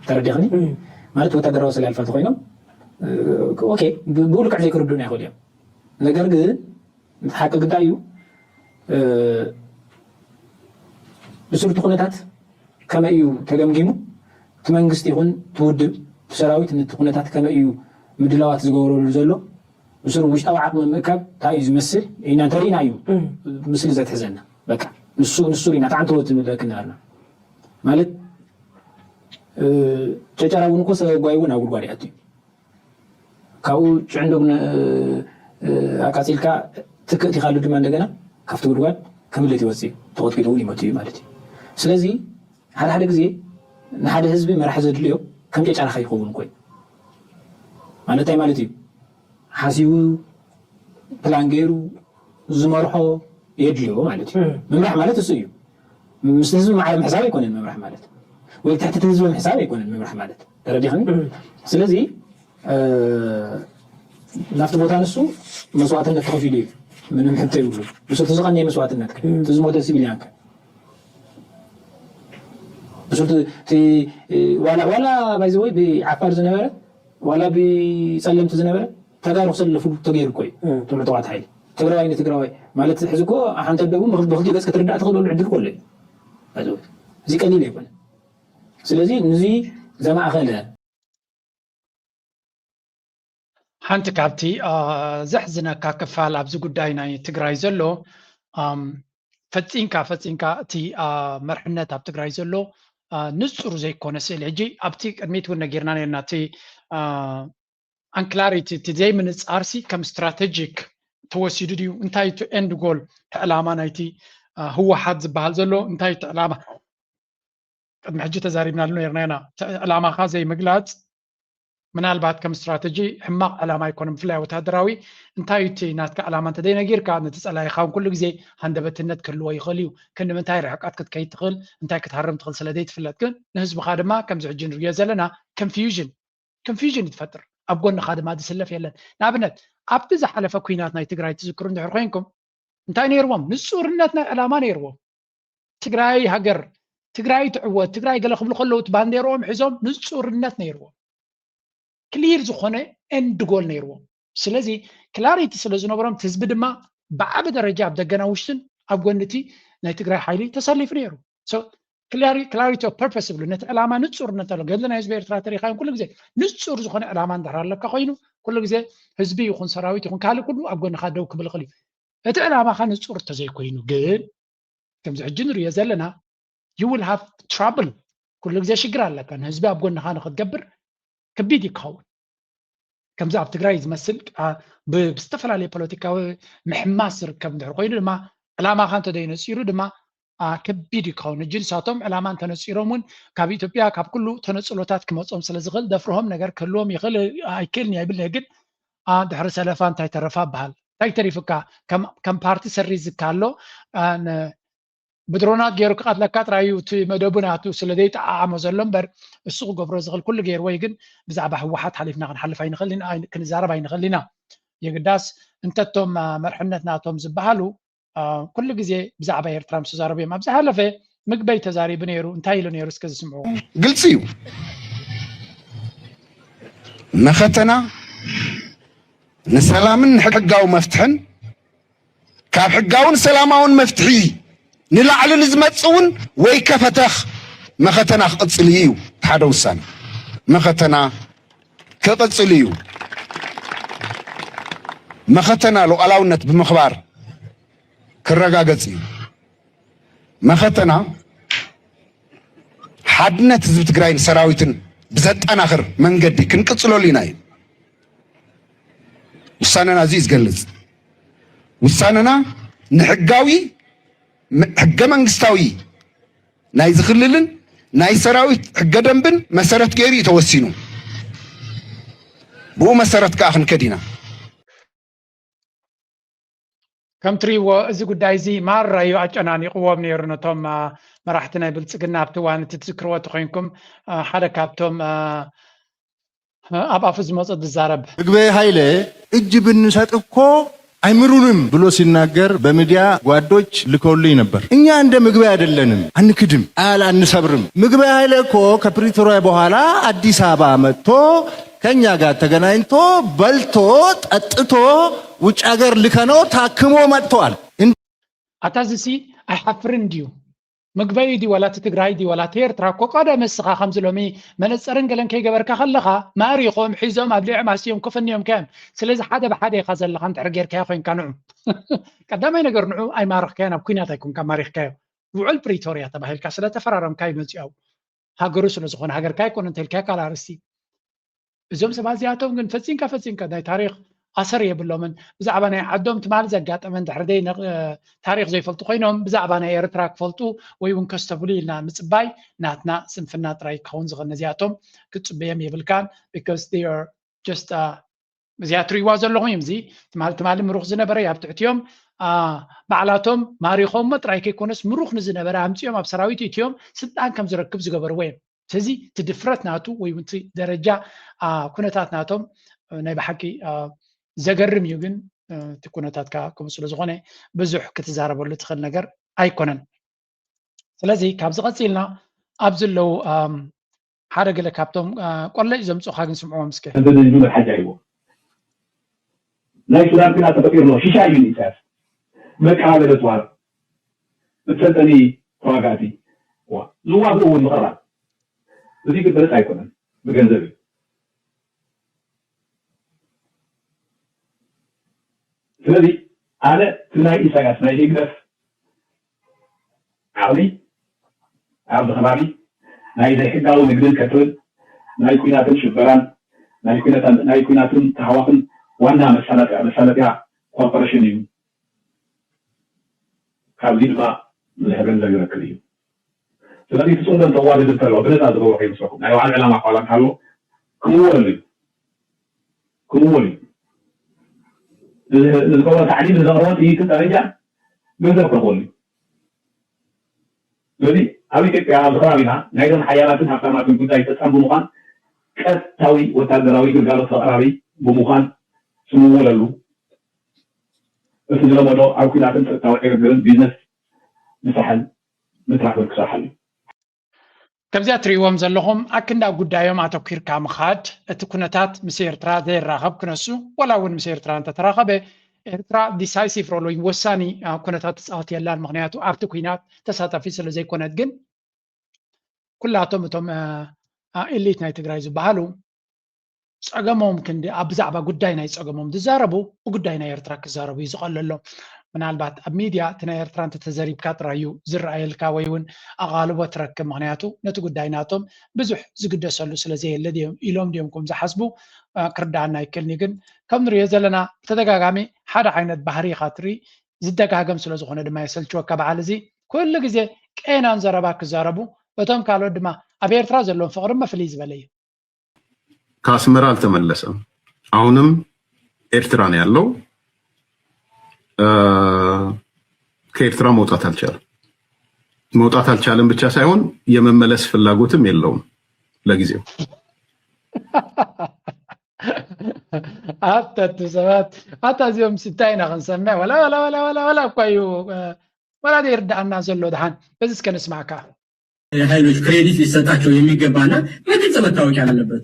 ترديخني ما توتادر وصل الفا تخوينو اوكي بقول لك عليك ردنا ياخذ يوم ነገር ግን حق ጉዳዩ بسرعه ኩነታት ከመዩ ተገምጊሙ መንግስት ይሁን ትውድብ ሰራዊት ንትኩነታት ከመዩ ምድላዋት ዝገብረሉ ዘሎ بسرعه ውሽጣዊ ዓቅሚ ምእካብ ታይ ዝመስል ኢና ተሪና እዩ ምስሊ ዘትሕዘና በቃ ንሱ ሪና ታንተወት ምለክናና ማለት ጨጨራውን እኮ ሰጓይውን አጉርጓድ ያት ካው ጭንዶግነ አቃጺልካ ትክክል ይखाሉ ድማ እንደገና ከፍቱ ጉድጓድ ከምለት ይወጽ ተወጥቂቱ ይመቱ ማለት ስለዚህ ሓደ ጊዜ ንሓደ ህዝቢ መራሒ ዘድልዮ ከም ጨጨራ ይኸውን ቆይ ማለት አይ ማለት እዩ ሓሲቡ ፕላን ገይሩ ዝመርሖ የድልዮ ማለት እዩ መምራሕ ማለት እሱ እዩ ምስ ህዝቢ ማዕረም ሕሳብ ይኮነን መምራሕ ማለት ወይ ተሕቲ ህዝቢ ሕሳብ ይኮነን መምራሕ ማለት ተረዲኸኒ ስለዚህ نفط بوتان السو مسواتنا تخفيلي من محتاج يقول بس تزغني مسواتنا تزموت السبيليان بس تي ولا بايزوي بعفار زنبرة ولا بسلم تزنبرة تقدر وصل لفوق تغيير كوي تقول توعد حيل تقراوي تقراوي مالت حزكو حنت دغو بخدي بس كتردا تخلو العدل كله بايزوي زي قليل يكون سلازي نزي زما اخله حنت كابتي زحزنا ككفال ابز غداينا تግራይ ዘሎ ፈፂንካ እቲ መርሕነት ኣብ ትግራይ ዘሎ ንጹር ዘይኮነ ስእሊ ሕጂ ኣብቲ ቅድሚት እውን ነጊርና ነርና እቲ አንክላሪቲ እቲ ዘይምንፃርሲ ከም ስትራቴጂክ ተወሲዱ ድዩ እንታይ እቲ ኤንድ ጎል ዕላማ ናይቲ ህወሓት ዝበሃል ዘሎ እንታይ እቲ ዕላማ ቅድሚ ሕጂ ተዛሪብናሉ ነርና ዕላማኻ ዘይምግላፅ ምናልባት ከም ስትራቴጂ ሕማቅ ዕላማ ይኮን ብፍላይ ወታደራዊ እንታይ እቲ ናትካ ዕላማ እንተደይ ነጊርካ ነቲ ፀላይኻን ኩሉ ግዜ ሃንደበትነት ክህልዎ ይኽእል እዩ ክንምንታይ ርሕቀት ክትከይድ ትኽእል እንታይ ክትሃርም ትኽእል ስለዘይ ትፍለጥ ግን ንህዝብኻ ድማ ከምዚ ሕጂ ንሪኦ ዘለና ኮንፊውዥን ይትፈጥር ኣብ ጎንኻ ድማ ዝስለፍ የለን ንኣብነት ኣብቲ ዝሓለፈ ኩናት ናይ ትግራይ ትዝክሩ እንድሕር ኮይንኩም እንታይ ነይርዎም ንፁርነት ናይ ዕላማ ነይርዎም ትግራይ ሃገር ትግራይ ትዕወት ትግራይ ገለ ክብሉ ከለዉ እቲ ባንዴሮኦም ሒዞም ንፁርነት ነይርዎም ክሊር ዝኾነ ኤንድ ጎል ነይርዎም ስለዚ ክላሪቲ ስለ ዝነበሮም ህዝቢ ድማ ብዓቢ ደረጃ ኣብ ደገና ውሽጥን ኣብ ጎንቲ ናይ ትግራይ ሓይሊ ተሰሊፉ ነይሩ ክላሪቲ ኦፍ ፐርፐስ ብሉ ነቲ ዕላማ ንፁርነት ኣሎ ገድሊ ናይ ህዝቢ ኤርትራ ተሪኻዮም ኩሉ ግዜ ንፁር ዝኾነ ዕላማ እንድሕር ኣለካ ኮይኑ ኩሉ ግዜ ህዝቢ ይኹን ሰራዊት ይኹን ካልእ ኩሉ ኣብ ጎንኻ ደው ክብል ይኽእል እዩ እቲ ዕላማኻ ንፁር እንተዘይኮይኑ ግን ከምዚ ሕጂ ንሪኦ ዘለና you will have trouble ኩሉ ግዜ ሽግር ኣለካ ንህዝቢ ኣብ ጎንኻ ንክትገብር ከቢድ ይኸውን ከምዚ ኣብ ትግራይ ዝመስል ብዝተፈላለየ ፖለቲካዊ ምሕማስ ዝርከብ እንድሕር ኮይኑ ድማ ዕላማኻ እንተደይነፂሩ ድማ ከቢድ ይኸውን እጅ ንሳቶም ዕላማ እንተነፂሮም እውን ካብ ኢትዮጵያ ካብ ኩሉ ተነፅሎታት ክመፆም ስለ ዝኽእል ደፍርሆም ነገር ክህልዎም ይኽእል ኣይክእልኒ ኣይብልኒ ግን ድሕሪ ሰለፋ እንታይ ተረፋ በሃል እንታይ ተሪፍካ ከም ፓርቲ ሰሪዝ ዝካሎ ብድሮናት ገይሩ ክቐትለካ ጥራዩ እቲ መደቡ ናቱ ስለዘይ ጠዓዓሞ ዘሎ እምበር እሱ ክገብሮ ዝኽእል ኩሉ ገይርዎ ግን ብዛዕባ ህወሓት ሓሊፍና ክንሓልፍ ኣይንኽእልን ክንዛረብ ኣይንኽእል ኢና የግዳስ እንተቶም መርሕነት ናቶም ዝበሃሉ ኩሉ ግዜ ብዛዕባ ኤርትራ ምስ ተዛረቡ እዮም ኣብ ዝሓለፈ ምግበይ ተዛሪቡ ነይሩ እንታይ ኢሉ ነይሩ እስከ ዝስምዑ ግልጽ እዩ መኸተና ንሰላምን ሕጋዊ መፍትሕን ካብ ሕጋውን ሰላማውን መፍትሒ ንላዕሊ ንዝመፅውን ወይ ከፈተኽ መኸተና ክቕፅል እዩ ሓደ ውሳነ መኸተና ክቕፅል እዩ መኸተና ሉዓላውነት ብምኽባር ክረጋገጽ እዩ መኸተና ሓድነት ህዝቢ ትግራይን ሰራዊትን ብዘጠናኽር መንገዲ ክንቅፅለሉ ኢና እዩ ውሳነና እዚ ዝገልጽ ውሳነና ንሕጋዊ ሕገ መንግስታዊ ናይ ዝኽልልን ናይ ሰራዊት ሕገ ደንብን መሰረት ገይሩ እዩ ተወሲኑ ብኡ መሰረት ከዓ ክንከድ ኢና ከም ትሪእዎ እዚ ጉዳይ እዚ ማራ እዩ ኣጨናኒቕዎም ነይሩ ነቶም መራሕቲ ናይ ብልፅግና ኣብቲ እዋን እቲ ትዝክርዎ ተኮይንኩም ሓደ ካብቶም ኣብ ኣፉ ዝመፀ ዝዛረብ ምግበይ ሃይለ እጅ ብንሰጥ እኮ አይምሩንም ብሎ ሲናገር በሚዲያ ጓዶች ልከውልኝ ነበር። እኛ እንደ ምግበይ አይደለንም፣ አንክድም፣ አንሰብርም። ምግበይ ኃይለ እኮ ከፕሪቶሪያ በኋላ አዲስ አበባ መጥቶ ከኛ ጋር ተገናኝቶ በልቶ ጠጥቶ ውጭ ሀገር ልከነው ታክሞ መጥቷል። አታዝሲ አይሐፍርን ዲዩ ምግበይ ዲ ወላ ትግራይ ዲ ወላ ኤርትራ እኮ ቀደም መስኻ ከምዚ ሎሚ መነፀርን ገለን ከይገበርካ ከለኻ ማሪኾም ሒዞም ኣብ ልዕም ኣስዮም ከፈንዮም ከዮም ስለዚ ሓደ ብሓደ ኢኻ ዘለኻ እንድሕር ጌርካዮ ኮይንካ ንዑ ቀዳማይ ነገር ንዑ ኣይማርኽካዮ ናብ ኩናት ኣይኮንካ ማሪኽካዮ ውዕል ፕሪቶሪያ ተባሂልካ ስለተፈራረምካ ይመፅኡ ሃገሩ ስለዝኾነ ሃገርካ ይኮነ እንተልካ ካላርስቲ እዞም ሰባት እዚኣቶም ግን ፈፂንካ ናይ ታሪክ ኣሰር የብሎምን ብዛዕባ ናይ ዓዶም ትማል ዘጋጠመን ድሕር ደይ ታሪክ ዘይፈልጡ ኮይኖም ብዛዕባ ናይ ኤርትራ ክፈልጡ ወይ እውን ከስተብሉ ኢልና ምፅባይ ናትና ስንፍና ጥራይ ክኸውን ዝኽእል ነዚኣቶም ክፅበዮም የብልካን because they are just እዚኣ ትሪእዋ ዘለኹም እዮም እዚ ትማሊ ምሩኽ ዝነበረ ኣብ ትሕትዮም ባዕላቶም ማሪኾም ጥራይ ከይኮነስ ምሩኽ ንዝነበረ ኣምፅኦም ኣብ ሰራዊት እትዮም ስልጣን ከም ዝረክብ ዝገበርዎ እዮም ስለዚ እቲ ድፍረት ናቱ ወይ እውን እቲ ደረጃ ኩነታት ናቶም ናይ ብሓቂ ዘገርም እዩ ግን እቲ ኩነታትካ ከምኡ ስለ ዝኾነ ብዙሕ ክትዛረበሉ ትኽእል ነገር ኣይኮነን ስለዚ ካብዚ ቀፂልና ኣብ ዘለው ሓደ ገለ ካብቶም ቆለጭ ዘምፅኡካ ግን ስምዕዎም እስከ ሓጃ ይዎ ናይ ሱዳን ኩናት ተፈጢሩ ነው ሺሻ እዩ ኢሳያስ መቀባበለ ተዋር ብትሰልጠኒ ተዋጋእቲ ዝዋግኡ እውን ምቕራብ እዚ ግልፅ ኣይኮነን ብገንዘብ እዩ ስለዚ ኣነ እቲ ናይ ኢሳያስ ናይ ደግነፍ ዓቕሊ ኣብዚ ከባቢ ናይ ዘይሕጋዊ ንግድን ከትብን ናይ ኩናትን ሽበራን ናይ ኩናትን ተሃዋኽን ዋና መሳለጥያ ኮርፖሬሽን እዩ ካብዚ ድማ ብዙሕ ገንዘብ ይረክብ እዩ ስለዚ ፍፁም ተዋድድ እንተለዎ ብነፃ ዝገብሮ ከይመስለኩም ናይ ባዕሉ ዕላማ ኳላ እንተሃለዎ ክምወሉ እዩ ዝገብሮ ታዕሊም ዝዘቕረቦ ጥይትን ደረጃ ገንዘብ ክረኽበሉ እዩ ስለዚ ኣብ ኢትዮጵያ ኣብ ከባቢና ናይ ዞም ሓያላትን ሃብታማትን ጉዳይ ፈፃም ብምዃን ቀጥታዊ ወታደራዊ ግልጋሎት ኣቕራቢ ብምዃን ስምወለሉ እቲ ዝለመዶ ኣብ ኩናትን ፀጥታዊ ዕግርግርን ቢዝነስ ምስራሕን ምትራሕን ክሰርሓሉ ከምዚኣ ትሪእዎም ዘለኹም ኣክንዳ ጉዳዮም ኣተኪርካ ምኻድ እቲ ኩነታት ምስ ኤርትራ ዘይራኸብ ክነሱ ወላ እውን ምስ ኤርትራ እንተተራኸበ ኤርትራ ዲሳይሲቭ ሮል ወይ ወሳኒ ኩነታት ትፃወት የላን ምክንያቱ ኣብቲ ኩናት ተሳታፊ ስለ ዘይኮነት ግን ኩላቶም እቶም ኤሊት ናይ ትግራይ ዝበሃሉ ፀገሞም ክንዲ ኣብ ብዛዕባ ጉዳይ ናይ ፀገሞም ዝዛረቡ ጉዳይ ናይ ኤርትራ ክዛረቡ እዩ ዝቐለሎም ምናልባት ኣብ ሚድያ እቲ ናይ ኤርትራ እንተተዘሪብካ ጥራዩ ዝረኣየልካ ወይ እውን ኣቓልቦ ትረክብ ምክንያቱ ነቲ ጉዳይ ናቶም ብዙሕ ዝግደሰሉ ስለዘየለ ኢሎም ድዮም ዝሓስቡ ክርዳኣና ይክእልኒ ግን ከም ንሪኦ ዘለና ብተደጋጋሚ ሓደ ዓይነት ባህሪ ኢኻ ትርኢ ዝደጋገም ስለዝኾነ ድማ የሰልችወካ በዓል እዚ ኩሉ ግዜ ቄናን ዘረባ ክዛረቡ እቶም ካልኦት ድማ ኣብ ኤርትራ ዘለዎም ፍቅሪ ፍልይ ዝበለ እዩ። ከአስመራ አልተመለሰም። አሁንም ኤርትራ ነው ያለው። ከኤርትራ መውጣት አልቻለም ብቻ ሳይሆን የመመለስ ፍላጎትም የለውም ለጊዜው። አተቱ ሰባት አታዚዮም ሲታይና ክንሰምዕ ወላ እኳዩ ወላ ይርዳእና ዘሎ ድሓን በዚህ እስከ ንስማዕካ ኃይሎች ክሬዲት ሊሰጣቸው የሚገባና በግልጽ መታወቅ ያለበት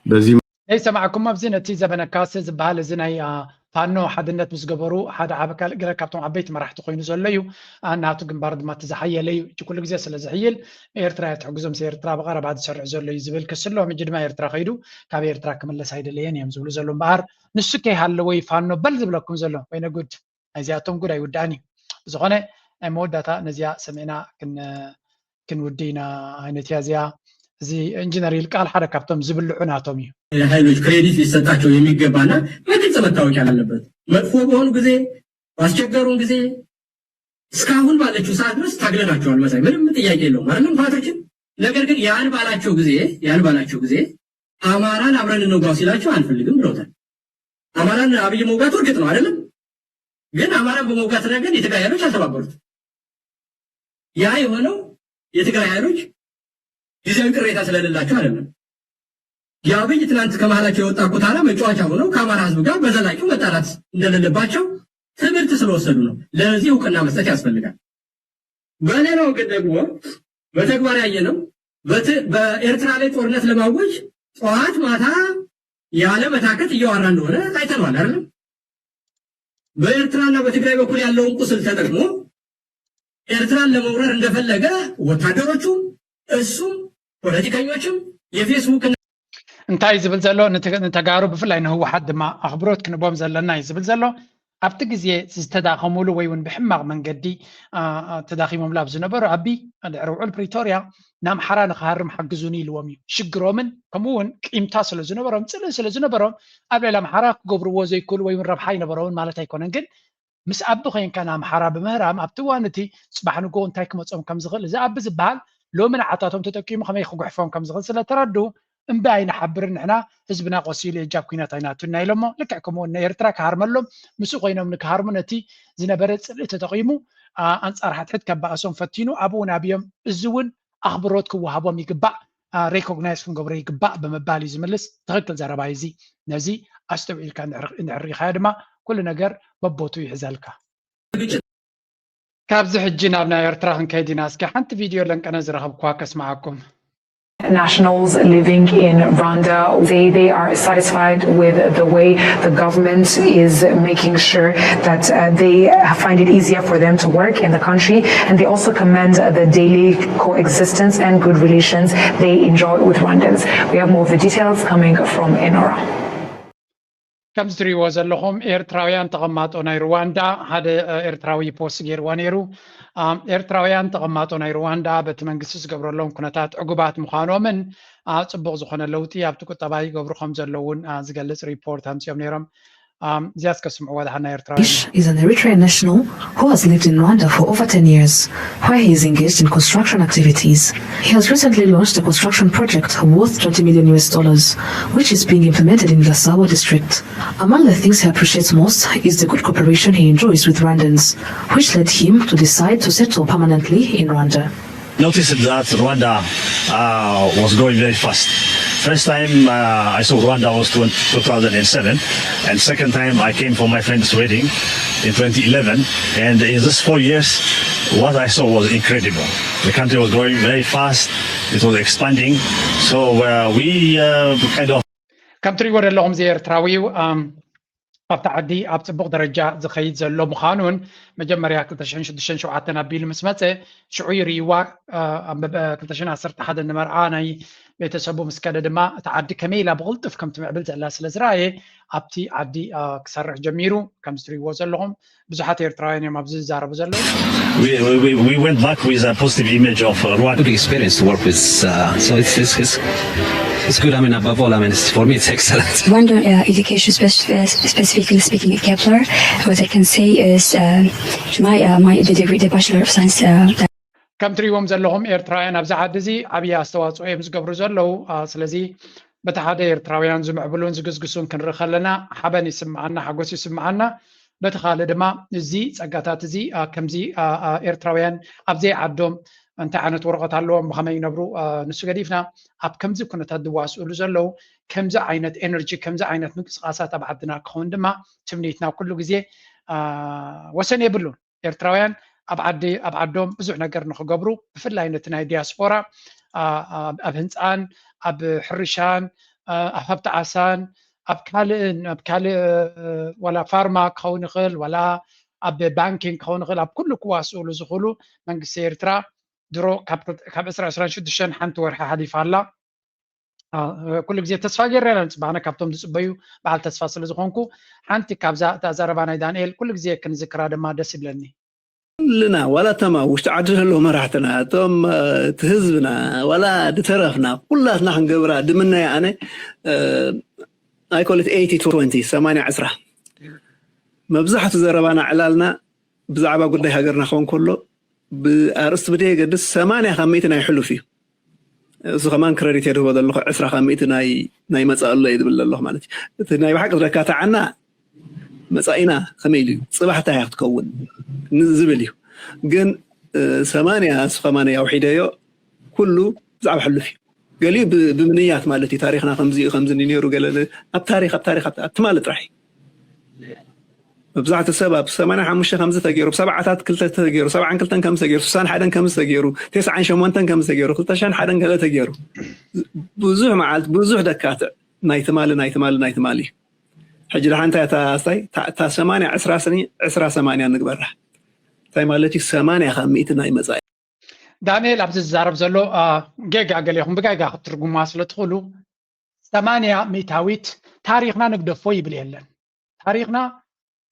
በዚህ ናይ ሰማዕኩም ኣብዚ ነቲ ዘበነ ካሴ ዝበሃል እዚ ናይ ፋኖ ሓድነት ምስ ገበሩ ሓደ ገለ ካብቶም ዓበይቲ መራሕቲ ኮይኑ ዘሎ እዩ ናቱ ግንባር ድማ ተዝሓየለ እዩ እቲ ኩሉ ግዜ ስለ ዝሕይል ኤርትራ ትሕግዞም ኤርትራ ብቐረባ ዝሰርሕ ዘሎ እዩ ዝብል ክስ ኣሎ ሕጂ ድማ ኤርትራ ከይዱ ካብ ኤርትራ ክምለስ ኣይደለየን እዮም ዝብሉ ዘሎ እምበኣር ንሱ ከይሃለወ ፋኖ በል ዝብለኩም ዘሎ ወይነ ጉድ ናይዚኣቶም ጉድ ኣይውዳእን እዩ ዝኾነ ናይ መወዳእታ ነዚኣ ሰሚዕና ክንውዲና ዓይነት እያ እዚኣ እዚ ኢንጂነር ይልቃል ሓደ ካብቶም ዝብልዑ ናቶም እዩ ኃይሎች ክሬዲት ሊሰጣቸው የሚገባና በግልጽ መታወቅ ያለበት መጥፎ በሆኑ ጊዜ ባስቸገሩን ጊዜ እስካሁን ባለችው ሰዓት ድረስ ታግለናቸዋል መሳይ ምንም ጥያቄ የለውም አይደለም ፋቶችን ነገር ግን ያን ባላቸው ጊዜ አማራን አብረን እንውጋው ሲላቸው አንፈልግም ብለውታል። አማራን አብይ መውጋት እርግጥ ነው አይደለም ግን አማራን በመውጋት ረገድ የትግራይ ኃይሎች አልተባበሩት። ያ የሆነው የትግራይ ኃይሎች ጊዜያዊ ቅሬታ ስለሌላቸው አይደለም። የአብይ ትናንት ከመሃላቸው የወጣ ኩታራ መጫወቻ ሆነው ከአማራ ህዝብ ጋር በዘላቂው መጣላት እንደሌለባቸው ትምህርት ስለወሰዱ ነው። ለዚህ እውቅና መስጠት ያስፈልጋል። በሌላው ግን ደግሞ በተግባር ያየነው በኤርትራ ላይ ጦርነት ለማወጅ ጠዋት ማታ ያለ መታከት እያወራ እንደሆነ አይተናል አይደለም። በኤርትራና በትግራይ በኩል ያለውን ቁስል ተጠቅሞ ኤርትራን ለመውረር እንደፈለገ ወታደሮቹም እሱም ፖለቲከኞችም የፌስቡክ እንታይ ዝብል ዘሎ ንተጋሩ ብፍላይ ንህወሓት ድማ ኣኽብሮት ክንቦም ዘለና እዩ ዝብል ዘሎ ኣብቲ ግዜ ዝተዳኸሙሉ ወይ እውን ብሕማቕ መንገዲ ተዳኺሞም ላብ ዝነበሩ ኣቢ ድሕሪ ውዕል ፕሪቶርያ ንኣምሓራ ንክሃርም ሓግዙኒ ኢልዎም እዩ ሽግሮምን ከምኡ እውን ቂምታ ስለ ዝነበሮም ፅልእ ስለ ዝነበሮም ኣብ ልዕሊ ኣምሓራ ክገብርዎ ዘይክእሉ ወይ እውን ረብሓ ይነበሮውን ማለት ኣይኮነን ግን ምስ ኣቢ ኮይንካ ንኣምሓራ ብምህራም ኣብቲ እዋን እቲ ፅባሕ ንጎ እንታይ ክመፆም ከም ዝኽእል እዚ ኣቢ ዝበሃል ሎሚ ንዓታቶም ተጠቂሙ ከመይ ክጉሕፎም ከም ዝኽእል ስለተረድኡ እምበይ ኣይንሓብርን ንሕና ህዝብና ቆሲሉ የጃብ ኩናት ኣይናቱና ኢሎሞ ልክዕ ከምኡውን ንኤርትራ ክሃርመሎም ምስኡ ኮይኖም ንክሃርሙ ነቲ ዝነበረ ፅልኢ ተጠቂሙ ኣንፃር ሓትሕት ከበኣሶም ፈቲኑ ኣብኡ ናብዮም እዚ እውን ኣኽብሮት ክወሃቦም ይግባእ ሬኮግናይዝ ክንገብሮ ይግባእ ብምባል እዩ ዝምልስ ትክክል ዘረባ እዚ ነዚ ኣስተውዒልካ እንድሕሪኻዮ ድማ ኩሉ ነገር በቦቱ ይሕዘልካ ካብዚ ሕጂ ናብ ናይ ኤርትራ ክንከይድ ኢና እስኪ ሓንቲ ቪድዮ ለንቀነ ዝረኸብኳ ከስማዓኩም Nationals living in Rwanda, they are satisfied with the way the government is making sure that they find it easier for them to work in the country, and they also commend the daily coexistence and good relations they enjoy with Rwandans. We have more of the details coming from Enora. ከም ዝትሪእዎ ዘለኹም ኤርትራውያን ተቐማጦ ናይ ሩዋንዳ ሓደ ኤርትራዊ ፖስት ገይርዋ ነይሩ ኤርትራውያን ተቐማጦ ናይ ሩዋንዳ በቲ መንግስቲ ዝገብረሎም ኩነታት ዕጉባት ምዃኖምን ፅቡቅ ዝኾነ ለውጢ ኣብቲ ቁጠባ ይገብሩ ከም ዘለውን ዝገልፅ ሪፖርት ኣምፅኦም ነይሮም እዚያስ ከስምዕዎ ድሓና ኤርትራዊ is an Eritrean national who has lived in Rwanda for over 10 years, where he is engaged in construction activities. He has recently launched a construction project worth $20 million, which is being implemented in Gasabo district. Among the things he appreciates most is the good cooperation he enjoys with Rwandans, which led him to decide to settle permanently in Rwanda. Noticed that Rwanda was growing very fast. First time I saw Rwanda was 2007, and second time I came for my friend's wedding in 2011. And in these 4 years, what I saw was incredible. The country was growing very fast. It was expanding. So we kind of. ከም ትሪእዎ ዘለኹም እዚ ኤርትራዊው ኣብ ተዓዲ ኣብ ፅቡቅ ደረጃ ዝኸይድ ዘሎ ምዃኑን መጀመርያ 2006 ኣቢሉ ምስ መፀ ሽዑ ይርኢዋ ኣብ 2011 ንመርዓ ናይ ቤተሰቡ ምስ ከደ ድማ እቲ ዓዲ ከመይ ኢላ ብቕልጡፍ ከም ትምዕብል ዘላ ስለ ዝረኣየ ኣብቲ ዓዲ ክሰርሕ ጀሚሩ ከም ዝትሪእዎ ዘለኹም ብዙሓት ኤርትራውያን እዮም ኣብዚ ዝዛረቡ ዘለው We went back with a positive image of Rwanda. Good experience to work with, so it's good. I mean, above all, I mean, for me, it's excellent. Rwanda education, specifically speaking of Kepler, what I can say is my degree, the Bachelor of Science. ከም ትሪእዎም ዘለኹም ኤርትራውያን ኣብዚ ዓዲ እዚ ዓብዪ ኣስተዋፅኦ እዮም ዝገብሩ ዘለው ስለዚ በቲ ሓደ ኤርትራውያን ዝምዕብሉን ዝግስግሱን ክንርኢ ከለና ሓበን ይስምዓና ሓጎስ ይስምዓና በቲ ካልእ ድማ እዚ ፀጋታት እዚ ከምዚ ኤርትራውያን ኣብዘይ ዓዶም እንታይ ዓይነት ወረቐት ኣለዎም ብኸመይ ይነብሩ ንሱ ገዲፍና ኣብ ከምዚ ኩነታት ዝዋስእሉ ዘለው ከምዚ ዓይነት ኤነርጂ ከምዚ ዓይነት ምንቅስቃሳት ኣብ ዓድና ክኸውን ድማ ትምኒትና ኩሉ ግዜ ወሰን የብሉን ኤርትራውያን ኣብ ዓዶም ብዙሕ ነገር ንክገብሩ ብፍላይ ነቲ ናይ ዲያስፖራ ኣብ ህንፃን ኣብ ሕርሻን ኣብ ሃብቲ ዓሳን ኣብ ካልእ ወላ ፋርማ ክኸውን ይኽእል ወላ ኣብ ባንኪንግ ክኸውን ይኽእል ኣብ ኩሉ ክዋስእሉ ዝኽእሉ መንግስቲ ኤርትራ ድሮ ካብ 2026 ሓንቲ ወርሒ ሓሊፋ ኣላ ኩሉ ግዜ ተስፋ ገይረ ንፅባዕና ካብቶም ዝፅበዩ በዓል ተስፋ ስለ ዝኾንኩ ሓንቲ ካብዛ እታ ዘረባ ናይ ዳንኤል ኩሉ ግዜ ክንዝክራ ድማ ደስ ይብለኒ لنا ولا تما وش تعدل له مرحتنا توم تهزبنا ولا دترفنا كلنا حنقبرها دمنا يعني I call it 80-20 8-10 مبزحة زربانا علالنا بزعبا قد هاجرنا خون كله بأرست بديه قدس 8 يحلو فيه سو كمان كريديت يدو بدل الله 10 ناي مسألة الله يدبل الله مالتي ناي بحق ذكاة عنا مسائنا خميلي صباحتها يتكون نزبليو جن 8 وحيدايو كله زعب حلو فيه قالي بمنيات مالتي تاريخنا خمس نيرو قال اب تاريخ تمالت راحي بزعت السبب 8 تغيروا بسبعات كلتا تغيروا 7 كلتن 5 تغيروا 9 حدن 5 تغيروا 9 8 5 تغيروا 13 حدن 3 تغيروا بزوح معلت بزوح دكاتع نايتمالي حجي لحن تا 8 8 نقبرها تاي مالتي 8 ناي مزاي دانيال عبد الزارب زلو جيجا قال لهم بقايقا ترجم ماسل تدخلوا 8 ميتاويت تاريخنا نقدفو يبليلن تاريخنا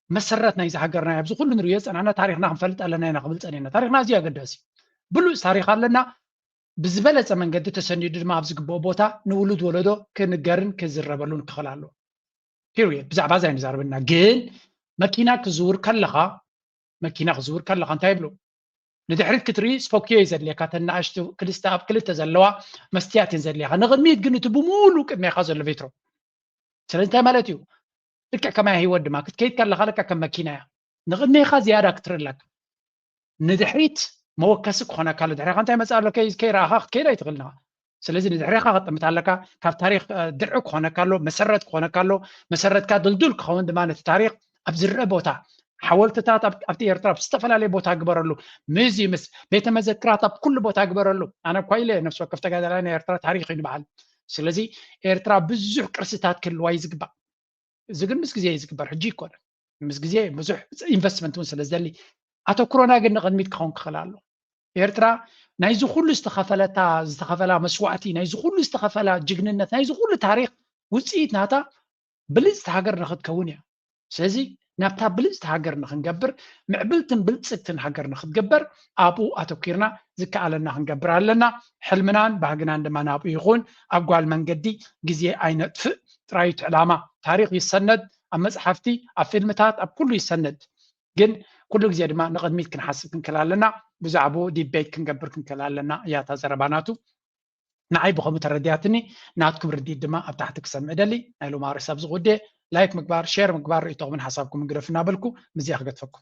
مسرتنا إذا حقرنا يبزو كل نريز أنا تاريخنا خنفلت ألنا نقبل تانينا تاريخنا زي قداسي بلوس تاريخ لنا بزبلة من قد تسند ما أبزق بوبوتا نولد ولدو كنجرن كزربلون كخلالو period بزع بازين زاربنا جين ماكينة كزور كلها أنت يبلو ندحرت كتري سفوكيه يزلي كاتنا أشتو كلستاب كلتا زلوا مستيات يزلي نغد 100 جنيه بمولو كما يخازن الفيترو سلنتا مالتيو لك كما هي ود ما كيت كلها لك كم ماكينة نغد نيخا زيادة أكتر لك ندحرت موكسك هنا كله دحرت أنت مسألة كي راها كي لا يتغلنا سلازم ندحرت خاطر متعلقة كاف تاريخ درعك هنا كله مسرتك هنا كله مسرت كدلدل كون دمان التاريخ أبزر بوتا حاولت تات أبتي إيرترا بستفل عليه بوتا أكبر له مزي مس بيت مذكرات بكل بوتا أكبر له أنا كويلة نفس وقفت قاعد على إيرترا تاريخي بعد سلازي إيرترا بزح كرستات كل وايز قبا زقن مسكزي يزقبر حجي كون مسكزي بزح إنفستمنت ونسلز اللي أتو كورونا قلنا قدميت كون خلاله إيرترا نايزو كل استخفلا مسوعتي نايزو كل استخفلا جننة نايزو كل تاريخ وسيت ناتا بلز تهاجر ناخد كونيا سلازي نبتا بلز تهاجر نخنجبر معبلتن بلزتن هاجر نخدجبر أبو أتوكيرنا زكا على نخنجبر علنا حلمنان بعجنا عندما نابو يخون أقوال من جدي جزية عين تف رايت علامة تاريخ يسند أما صحفتي أفيلمتات أب كله يسند جن كله جزية ما نقد ميت كن حسب كن كلالنا بزعبو دي بيت كن جبر كن كلالنا يا تزرباناتو نعيب خو متردياتني ناتكم رديد دما أبتحتك سمع دلي أهلو مارس أبز غدي لايك مقبار شير مقبار يتوغ من حسابكم مقرفنا بالكو مزيخ قد فكم